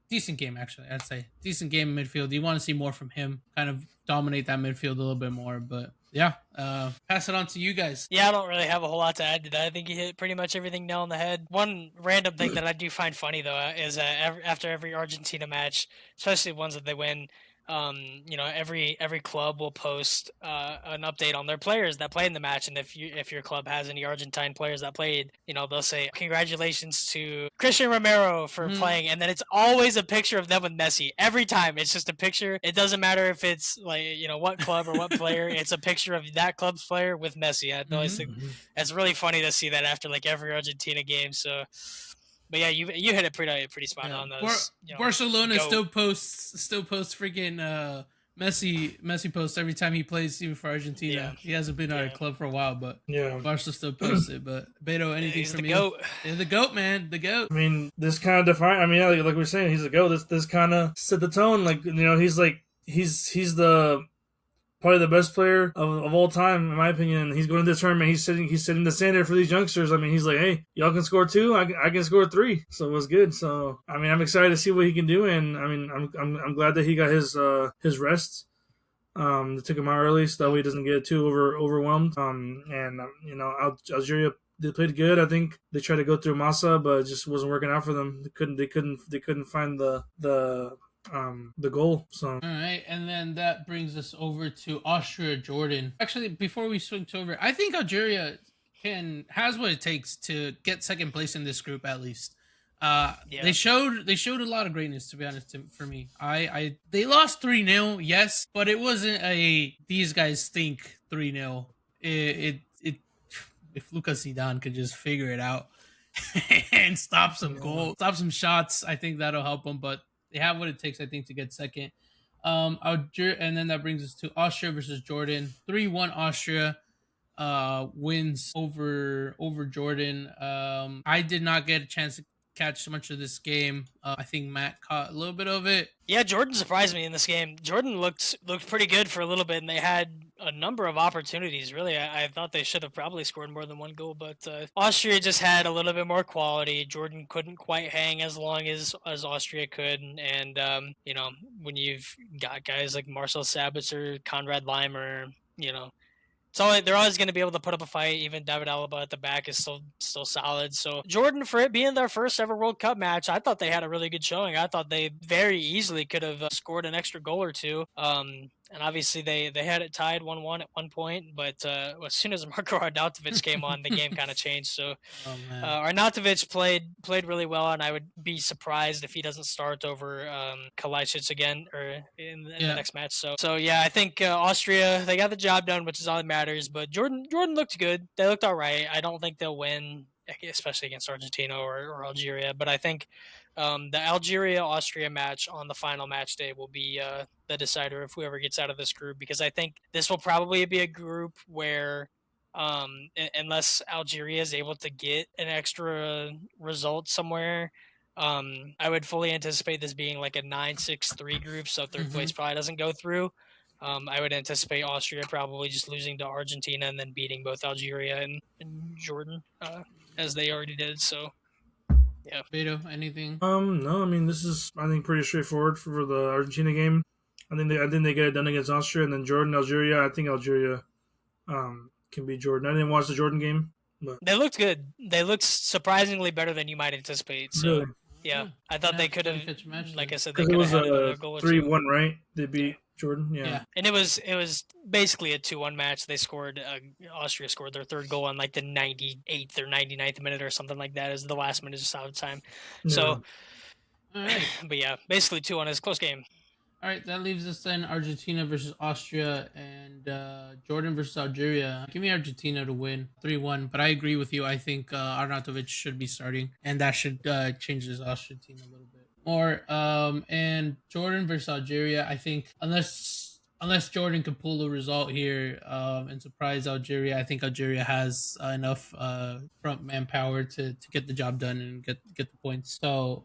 Decent game, actually. I'd say decent game in midfield. You want to see more from him, kind of dominate that midfield a little bit more. But yeah, pass it on to you guys. Yeah, I don't really have a whole lot to add to that. I think you hit pretty much everything nail on the head. One random thing that I do find funny though is after every Argentina match, especially ones that they win, every club will post an update on their players that play in the match, and if your club has any Argentine players that played, they'll say congratulations to Christian Romero for playing, and then it's always a picture of them with Messi. Every time it's just a picture. It doesn't matter if it's like what club or what player. It's a picture of that club's player with Messi. I always think it's really funny to see that after like every Argentina game. So But yeah, you hit it pretty spot on those. Barcelona still posts freaking Messi posts every time he plays even for Argentina. He hasn't been at a club for a while, but Barca still posts it. But Beto, anything from you? GOAT. Yeah, the GOAT, man, the GOAT. I mean, this kind of define. I mean, yeah, like we were saying, he's the GOAT. This kind of set the tone. Like, he's the probably the best player of all time, in my opinion. He's going to this tournament. He's setting the standard for these youngsters. I mean, he's like, hey, y'all can score 2, I can score 3. So it was good. So I mean, I'm excited to see what he can do, and I mean, I'm glad that he got his rest. They took him out early so that way he doesn't get too overwhelmed. Algeria, they played good. I think they tried to go through Massa, but it just wasn't working out for them. They couldn't find the goal. So all right, and then that brings us over to Austria Jordan. Actually, before we switch over, I think Algeria has what it takes to get second place in this group at least. They showed a lot of greatness, to be honest. For me, they lost 3-0, yes, but it wasn't these guys think 3-0. If Lucas Zidane could just figure it out and stop some goals, stop some shots, I think that'll help them. But they have what it takes, I think, to get second. And then that brings us to Austria versus Jordan. 3-1 Austria wins over Jordan. I did not get a chance to catch much of this game. I think Matt caught a little bit of it. Yeah, Jordan surprised me in this game. Jordan looked pretty good for a little bit, and they had a number of opportunities. Really, I thought they should have probably scored more than one goal, but Austria just had a little bit more quality. Jordan couldn't quite hang as long as Austria could, and when you've got guys like Marcel Sabitzer, Konrad Leimer, so they're always going to be able to put up a fight. Even David Alaba at the back is still solid. So Jordan, for it being their first ever World Cup match, I thought they had a really good showing. I thought they very easily could have scored an extra goal or two. And obviously they had it tied 1-1 at one point, but as soon as Marko Arnautovic came on, the game kind of changed. So Arnautovic played really well, and I would be surprised if he doesn't start over Kalajdzic again or in the next match. So yeah, I think Austria, they got the job done, which is all that matters. But Jordan looked good. They looked all right. I don't think they'll win, especially against Argentina or Algeria, but I think the Algeria-Austria match on the final match day will be the decider of whoever gets out of this group, because I think this will probably be a group where unless Algeria is able to get an extra result somewhere, I would fully anticipate this being like a 9-6-3 group, so third place probably doesn't go through. I would anticipate Austria probably just losing to Argentina and then beating both Algeria and Jordan as they already did. So yeah. Beto, anything? No, I mean, this is, I think, pretty straightforward for the Argentina game. I think they get it done against Austria, and then Jordan, Algeria. I think Algeria can beat Jordan. I didn't watch the Jordan game, but they looked good. They looked surprisingly better than you might anticipate. So really? Yeah, I thought they could have, like I said, they it could was have had a a goal or 3-1, right? They beat Jordan, yeah. And it was basically a 2-1 match. They scored, Austria scored their third goal on like the 98th or 99th minute or something like that as the last minute of stoppage time. Yeah. So, All right. but yeah, basically 2-1 is a close game. All right, that leaves us then Argentina versus Austria and Jordan versus Algeria. Give me Argentina to win 3-1, but I agree with you. I think Arnautovic should be starting, and that should change this Austrian team a little bit more. And Jordan versus Algeria, I think unless Jordan can pull a result here and surprise Algeria, I think Algeria has enough front manpower to get the job done and get the points. So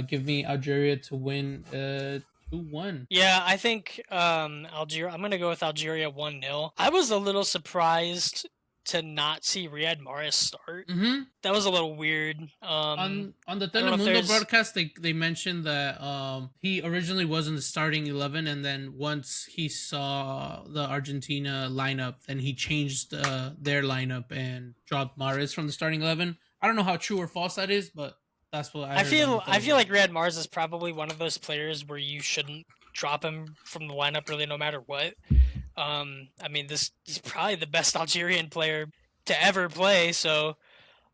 give me Algeria to win 2-1. Yeah, I think Algeria. I'm gonna go with Algeria 1-0. I was a little surprised to not see Riyad Mahrez start. Mm-hmm. That was a little weird. On the Telemundo broadcast, they mentioned that he originally was in the starting 11, and then once he saw the Argentina lineup, then he changed their lineup and dropped Mahrez from the starting 11. I don't know how true or false that is, but that's what I feel like Riyad Mahrez is probably one of those players where you shouldn't drop him from the lineup really no matter what. I mean, he's probably the best Algerian player to ever play, so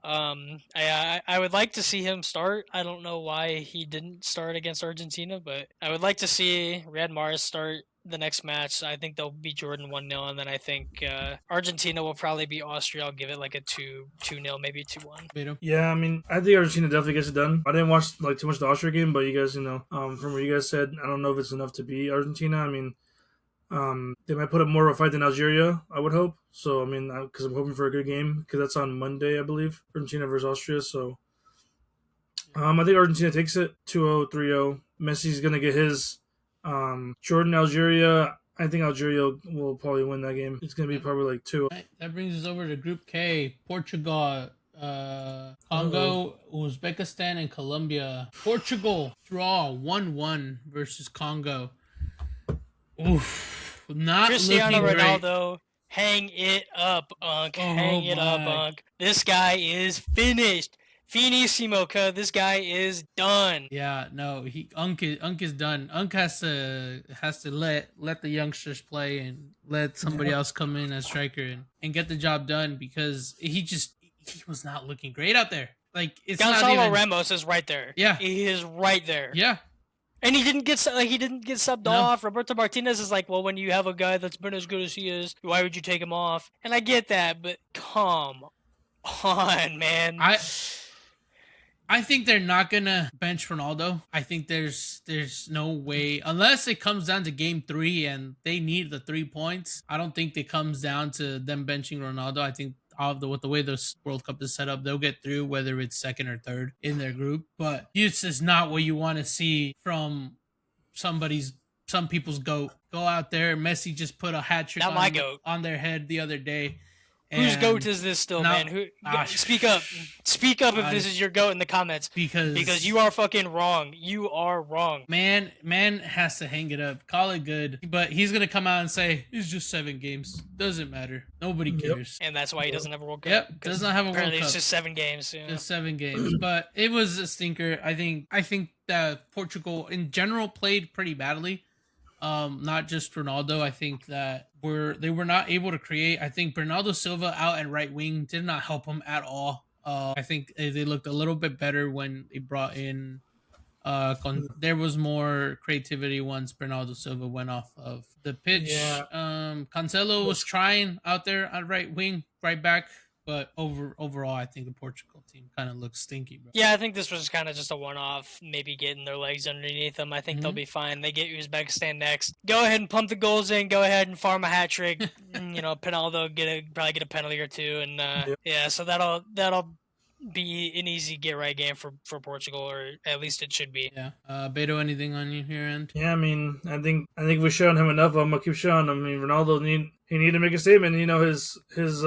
I would like to see him start. I don't know why he didn't start against Argentina, but I would like to see Riyad Mahrez start. the next match. I think they'll beat Jordan 1-0, and then I think Argentina will probably beat Austria. I'll give it like a 2-0, maybe 2-1. Yeah, I mean, I think Argentina definitely gets it done. I didn't watch like too much of the Austria game, but you guys, from what you guys said, I don't know if it's enough to beat Argentina. I mean, they might put up more of a fight than Algeria, I would hope. So, I mean, because I'm hoping for a good game, because that's on Monday, I believe, Argentina versus Austria. So, I think Argentina takes it 2-0, 3-0. Messi's going to get his. Jordan, Algeria, I think Algeria will probably win that game. It's going to be probably like 2-0. Right, that brings us over to Group K. Portugal, Congo, Uzbekistan, and Colombia. Portugal draw 1-1 versus Congo. Oof, not Cristiano looking Ronaldo, hang it up, Unc. Hang it up, Unc. This guy is finished. Finissimo, cuz this guy is done. Yeah, no, Unc is done. Unc has to let the youngsters play and let somebody else come in as striker and get the job done, because he was not looking great out there. Like, it's Gonzalo not even, Ramos is right there. Yeah, he is right there. Yeah. And he didn't get subbed off. Roberto Martinez is like, well, when you have a guy that's been as good as he is, why would you take him off? And I get that, but come on, man. I think they're not gonna bench Ronaldo. I think there's no way, unless it comes down to game 3 and they need the 3 points. I don't think it comes down to them benching Ronaldo. I think with the way this World Cup is set up, they'll get through whether it's second or third in their group. But this is not what you want to see from some people's GOAT. Go out there. Messi just put a hat trick on their head the other day. Whose GOAT is this still, man? Speak up. Speak up if this is your GOAT in the comments. Because you are fucking wrong. You are wrong. Man has to hang it up. Call it good. But he's going to come out and say, it's just 7 games. Doesn't matter. Nobody cares. And that's why he doesn't have a World Cup. Yep, does not have a World Cup. Apparently it's just 7 games. Just 7 games. But it was a stinker. I think that Portugal in general played pretty badly. Not just Ronaldo. I think that they were not able to create. I think Bernardo Silva out at right wing did not help them at all. I think they looked a little bit better when they brought in. There was more creativity once Bernardo Silva went off of the pitch. Yeah. Cancelo was trying out there at right wing, right back. But overall, I think the Portugal team kind of looks stinky, bro. Yeah, I think this was kind of just a one-off, maybe getting their legs underneath them. I think they'll be fine. They get Uzbekistan next. Go ahead and pump the goals in. Go ahead and farm a hat trick. Penaldo probably get a penalty or two, and yeah, so that'll be an easy get-right game for Portugal, or at least it should be. Yeah. Beto, anything on your end? Yeah, I mean, I think we've shown him enough. I'm gonna keep showing him. I mean, Ronaldo needed to make a statement. His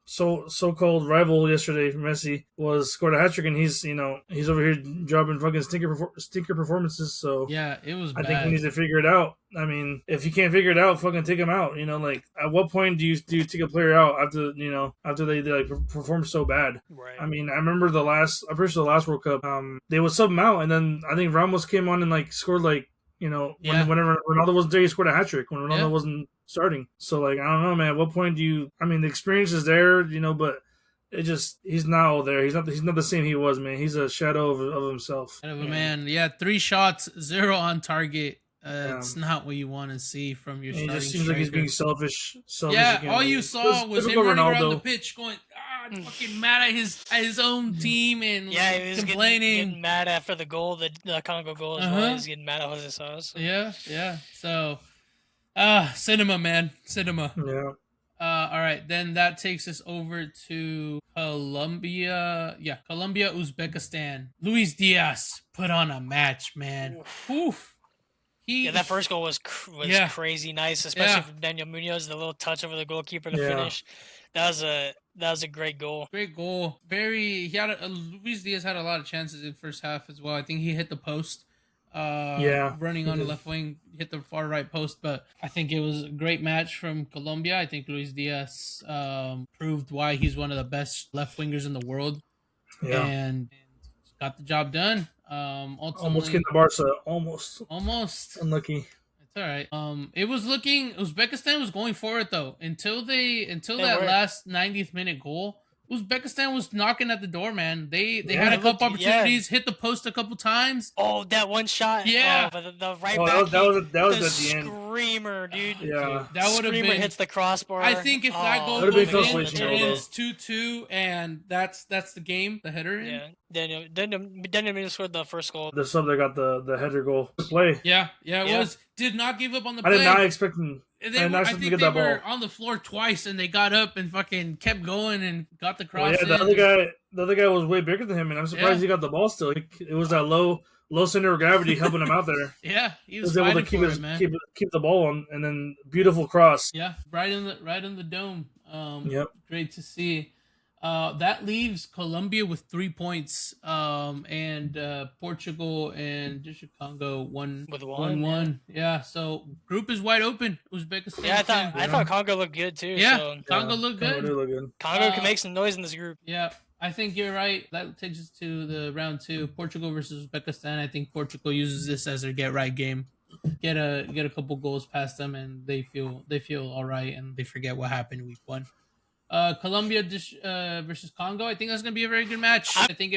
so-called rival yesterday, Messi, scored a hat trick, and he's over here dropping fucking stinker performances. So yeah, it was bad. I think he needs to figure it out. I mean, if you can't figure it out, fucking take him out. Like, at what point do you take a player out after they perform so bad? Right. I mean, I remember I'm pretty sure the last World Cup, they would sub him out, and then I think Ramos came on and scored whenever Ronaldo wasn't there, he scored a hat trick when Ronaldo wasn't starting. So I don't know, man. At what point the experience is there, but he's not all there. He's not the same he was, man. He's a shadow of himself. Shadow of a man. Yeah, 3 shots, 0 on target. It's not what you want to see from your starting striker. It just seems like he's being selfish. Yeah, all you saw was him running around the pitch going, fucking mad at his own team, and he was complaining. Getting mad after the goal, the Congo goal as well. He was getting mad at Jose Sauce. Yeah. So, cinema, man. Cinema. Yeah. All right, then that takes us over to Colombia. Yeah, Colombia, Uzbekistan. Luis Diaz put on a match, man. Oof. That first goal was crazy nice, especially from Daniel Munoz. The little touch over the goalkeeper to finish. That was a great goal. Great goal. Luis Diaz had a lot of chances in the first half as well. I think he hit the post. Running on the left wing, hit the far right post. But I think it was a great match from Colombia. I think Luis Diaz proved why he's one of the best left wingers in the world. Yeah. And got the job done. Almost getting the Barca. Almost. Unlucky. It's all right. It was looking. Uzbekistan was going for it though until that last 90th minute goal. Uzbekistan was knocking at the door, man. They had a couple opportunities, hit the post a couple times. Oh, that one shot. Yeah, the right back. That was at the end. screamer, dude. Yeah. That would have Screamer been. hits the crossbar. I think if that goal That'd be goes close in, relation it goal, though. ends 2-2, and that's the game. The header in. Yeah, Daniel scored the first goal. The sub that got the header goal. The play. Yeah, it Yeah. was. Did not give up on the I play. did not expect him. I think to get they that were ball. on the floor twice, and they got up and fucking kept going and got the cross. Well, yeah, the other guy was way bigger than him, and I'm surprised he got the ball still. It was that low center of gravity helping him out there. Yeah, he was able to fighting for it, man. keep the ball on, and then beautiful cross. Yeah, right in the dome. Yep. Great to see. That leaves Colombia with 3 points, and Portugal and District Congo one with 1-1. Yeah, so group is wide open. Uzbekistan. Yeah, I thought Congo looked good too. Yeah, so. Congo looked good. Congo look good. Congo can make some noise in this group. Yeah, I think you're right. That takes us to the round 2, Portugal versus Uzbekistan. I think Portugal uses this as their get right game. Get a couple goals past them, and they feel all right, and they forget what happened week 1. Colombia versus Congo. I think that's gonna be a very good match. I think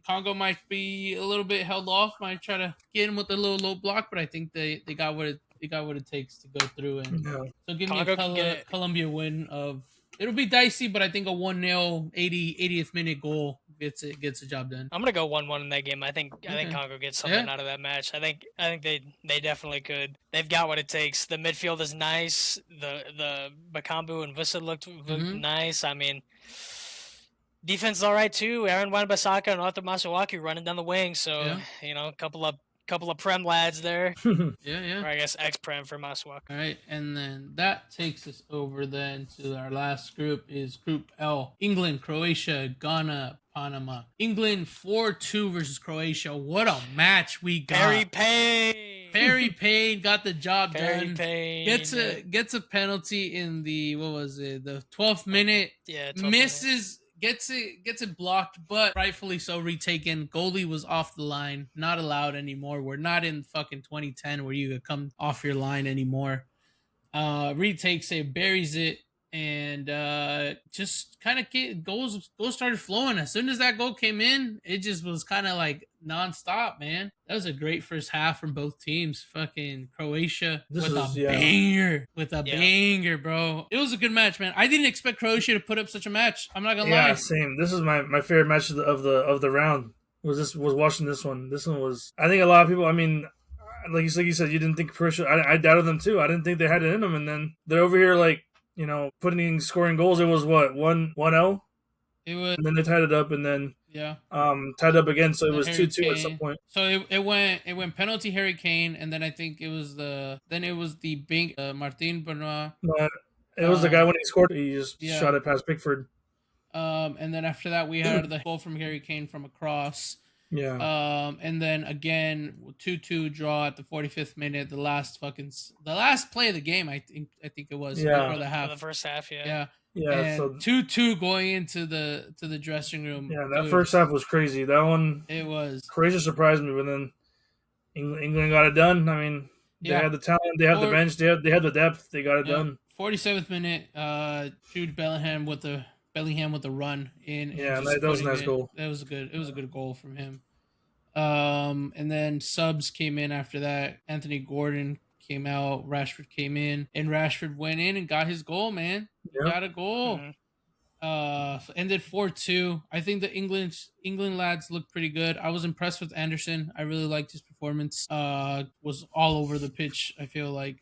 Congo might be a little bit held off. Might try to get in with a little low block, but I think they got what it takes to go through. And so give me a Colombia win of. It'll be dicey, but I think a 1-0 80th minute goal gets the job done. I'm gonna go 1-1 in that game. I think Congo gets something out of that match. I think they definitely could. They've got what it takes. The midfield is nice. The Bakambu and Vusa looked nice. I mean, defense is all right too. Aaron Wan-Bissaka and Arthur Masuaki running down the wing. So a couple of Prem lads there. Yeah. Or I guess ex-Prem for Masuaki. All right, and then that takes us over then to our last group is Group L. England, Croatia, Ghana, Panama. England 4-2 versus Croatia. What a match we got. Perry Payne got the job done. Gets a penalty in the the 12th minute. Yeah, misses. Gets it blocked, but rightfully so retaken. Goalie was off the line, not allowed anymore. We're not in fucking 2010 where you could come off your line anymore. Retakes it, buries it, and just kind of goals started flowing. As soon as that goal came in, it just was kind of like nonstop, man. That was a great first half from both teams. Fucking Croatia with a banger, bro. It was a good match, man. I didn't expect Croatia to put up such a match. I'm not gonna lie. Yeah, same. This is my favorite match of the round. Was watching this one. This one was. I think a lot of people. I mean, like you said, you didn't think Croatia. I doubted them too. I didn't think they had it in them, and then they're over here like scoring goals. It was what 1-0. It was, and then they tied it up, and then tied up again. So it was 2-2 at some point. So it went penalty Harry Kane, and then I think it was the Martin Benoit. It was the guy when he scored. He just shot it past Pickford. And then after that we had the goal from Harry Kane from a cross. Yeah. And then again 2-2 draw at the 45th minute. The last play of the game. I think it was before the half. For the first half. Yeah. Yeah, and so 2-2 going into the dressing room. Yeah, that first half was crazy. That one, it was. Croatia surprised me, but then England got it done. I mean, they had the talent, they had the bench, they had the depth, they got it done. 47th minute, Jude Bellingham with the run in. Yeah, that was a nice goal. It was a good goal from him. And then subs came in after that. Anthony Gordon came out, Rashford came in, and Rashford went in and got his goal, man. Yep. Got a goal. Ended 4-2. I think the England lads looked pretty good. I was impressed with Anderson. I really liked his performance. Was all over the pitch, I feel like.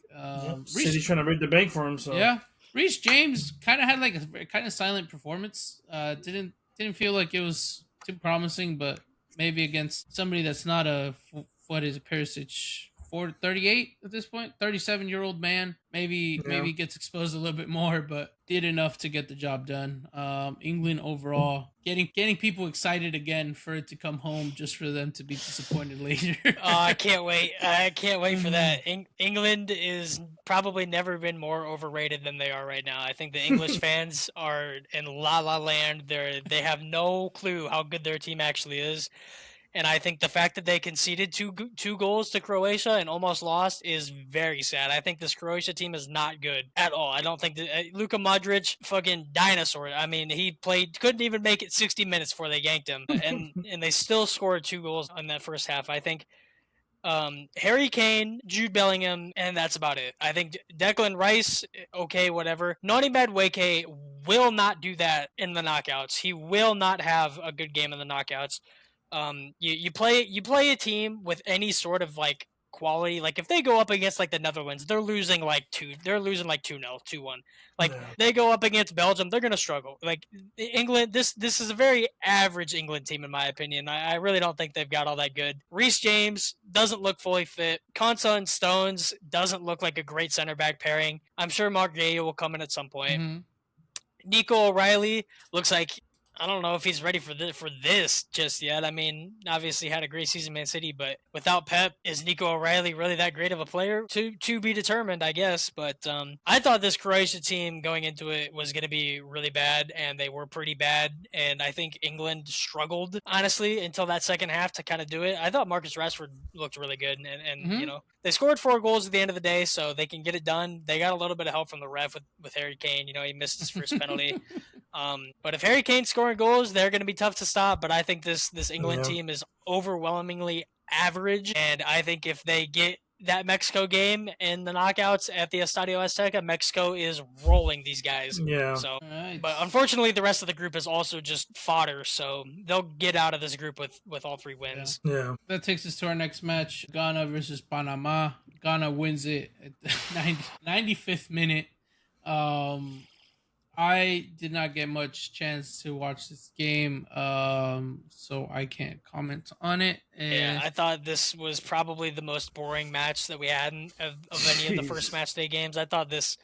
City's trying to break the bank for him, so. Yeah. Reece James kind of had like a kind of silent performance. Didn't feel like it was too promising, but maybe against somebody that's not Perisic, 38 at this point, 37-year-old man, maybe gets exposed a little bit more, but did enough to get the job done. England overall getting people excited again for it to come home, just for them to be disappointed later. I can't wait for that. England is probably never been more overrated than they are right now. I think the English fans are in la la land. They have no clue how good their team actually is. And I think the fact that they conceded two goals to Croatia and almost lost is very sad. I think this Croatia team is not good at all. I don't think that Luka Modric, fucking dinosaur. I mean, he couldn't even make it 60 minutes before they yanked him, and they still scored 2 goals in that first half. I think Harry Kane, Jude Bellingham, and that's about it. I think Declan Rice, okay, whatever. Noni Madueke will not do that in the knockouts. He will not have a good game in the knockouts. You play a team with any sort of like quality. Like if they go up against like the Netherlands, they're losing like 2-0, 2-1. Like they go up against Belgium, they're gonna struggle. Like England, this is a very average England team in my opinion. I really don't think they've got all that good. Reece James doesn't look fully fit. Konsa and Stones doesn't look like a great center back pairing. I'm sure Mark Gay will come in at some point. Mm-hmm. Nico O'Reilly looks like, I don't know if he's ready for this just yet. I mean, obviously had a great season, Man City, but without Pep, is Nico O'Reilly really that great of a player? To be determined, I guess. But I thought this Croatia team going into it was going to be really bad, and they were pretty bad. And I think England struggled, honestly, until that second half to kind of do it. I thought Marcus Rashford looked really good, and you know, they scored 4 goals at the end of the day, so they can get it done. They got a little bit of help from the ref with Harry Kane. You know, he missed his first penalty. But if Harry Kane's scoring goals, they're going to be tough to stop. But I think this England team is overwhelmingly average. And I think if they get that Mexico game in the knockouts at the Estadio Azteca, Mexico is rolling these guys. Yeah. So, Right. but unfortunately, the rest of the group is also just fodder. So they'll get out of this group with all 3 wins. Yeah. That takes us to our next match: Ghana versus Panama. Ghana wins it at the 95th minute. I did not get much chance to watch this game, so I can't comment on it. Yeah, I thought this was probably the most boring match that we had of any of the first match day games. I thought this,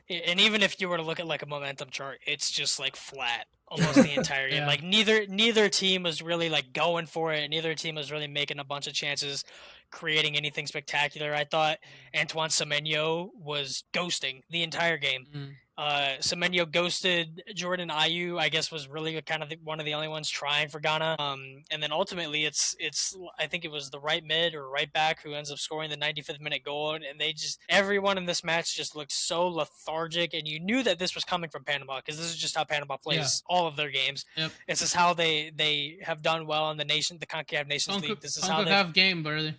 and even if you were to look at like a momentum chart, it's just like flat almost the entire game. Yeah. Like neither team was really like going for it. Neither team was really making a bunch of chances, creating anything spectacular. I thought Antoine Semenyo was ghosting the entire game. Semenyo ghosted Jordan Ayew, I guess was really kind of one of the only ones trying for Ghana. And then ultimately it's I think it was the right mid or right back who ends up scoring the 95th minute goal. And they just, everyone in this match just looked so lethargic. And you knew that this was coming from Panama because this is just how Panama plays all of their games. Yep. This is how they have done well in the CONCACAF Nations League. This is how they have game, brother.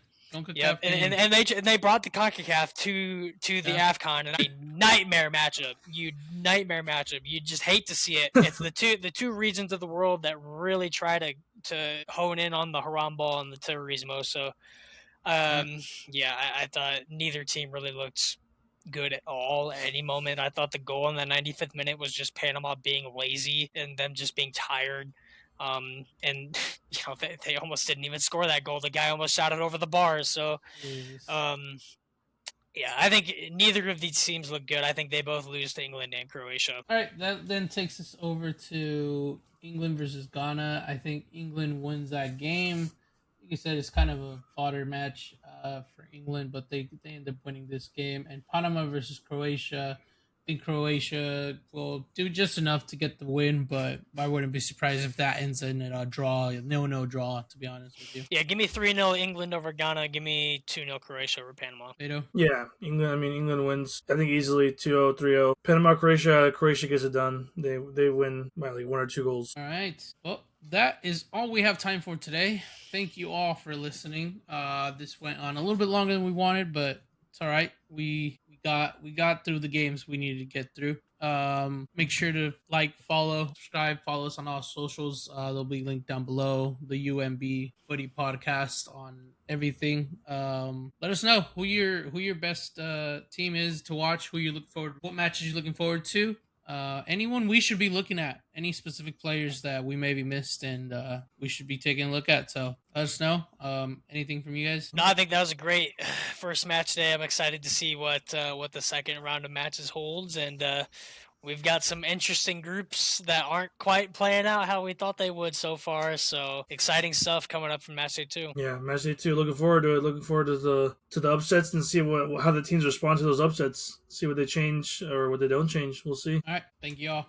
Yep, and they brought the CONCACAF to the AFCON, and a nightmare matchup. You just hate to see it. It's the two regions of the world that really try to hone in on the haram ball and the terrorismo. So, I thought neither team really looked good at all at any moment. I thought the goal in the 95th minute was just Panama being lazy and them just being tired. And you know they almost didn't even score that goal. The guy almost shot it over the bars. So, I think neither of these teams look good. I think they both lose to England and Croatia. All right, that then takes us over to England versus Ghana. I think England wins that game. Like you said, it's kind of a fodder match for England, but they end up winning this game. And Panama versus Croatia. I think Croatia will do just enough to get the win, but I wouldn't be surprised if that ends in a draw, 0-0 draw, to be honest with you. Yeah, give me 3-0 England over Ghana. Give me 2-0 Croatia over Panama. Beto? Yeah, England wins, I think, easily 2-0, 3-0. Panama, Croatia gets it done. They win by like 1 or 2 goals. All right. Well, that is all we have time for today. Thank you all for listening. This went on a little bit longer than we wanted, but it's all right. We got through the games we needed to get through. Make sure to like, follow, subscribe, follow us on all socials. They'll be linked down below. The UMB Footy Podcast on everything. Let us know who your best team is to watch. Who you look forward. What matches you're looking forward to. Anyone we should be looking at. Any specific players that we maybe missed and we should be taking a look at. So let us know. Anything from you guys? No, I think that was a great first match day. I'm excited to see what the second round of matches holds, and we've got some interesting groups that aren't quite playing out how we thought they would so far. So exciting stuff coming up from match day 2. Yeah, match day 2. Looking forward to it. Looking forward to the upsets and see how the teams respond to those upsets. See what they change or what they don't change. We'll see. All right. Thank you all.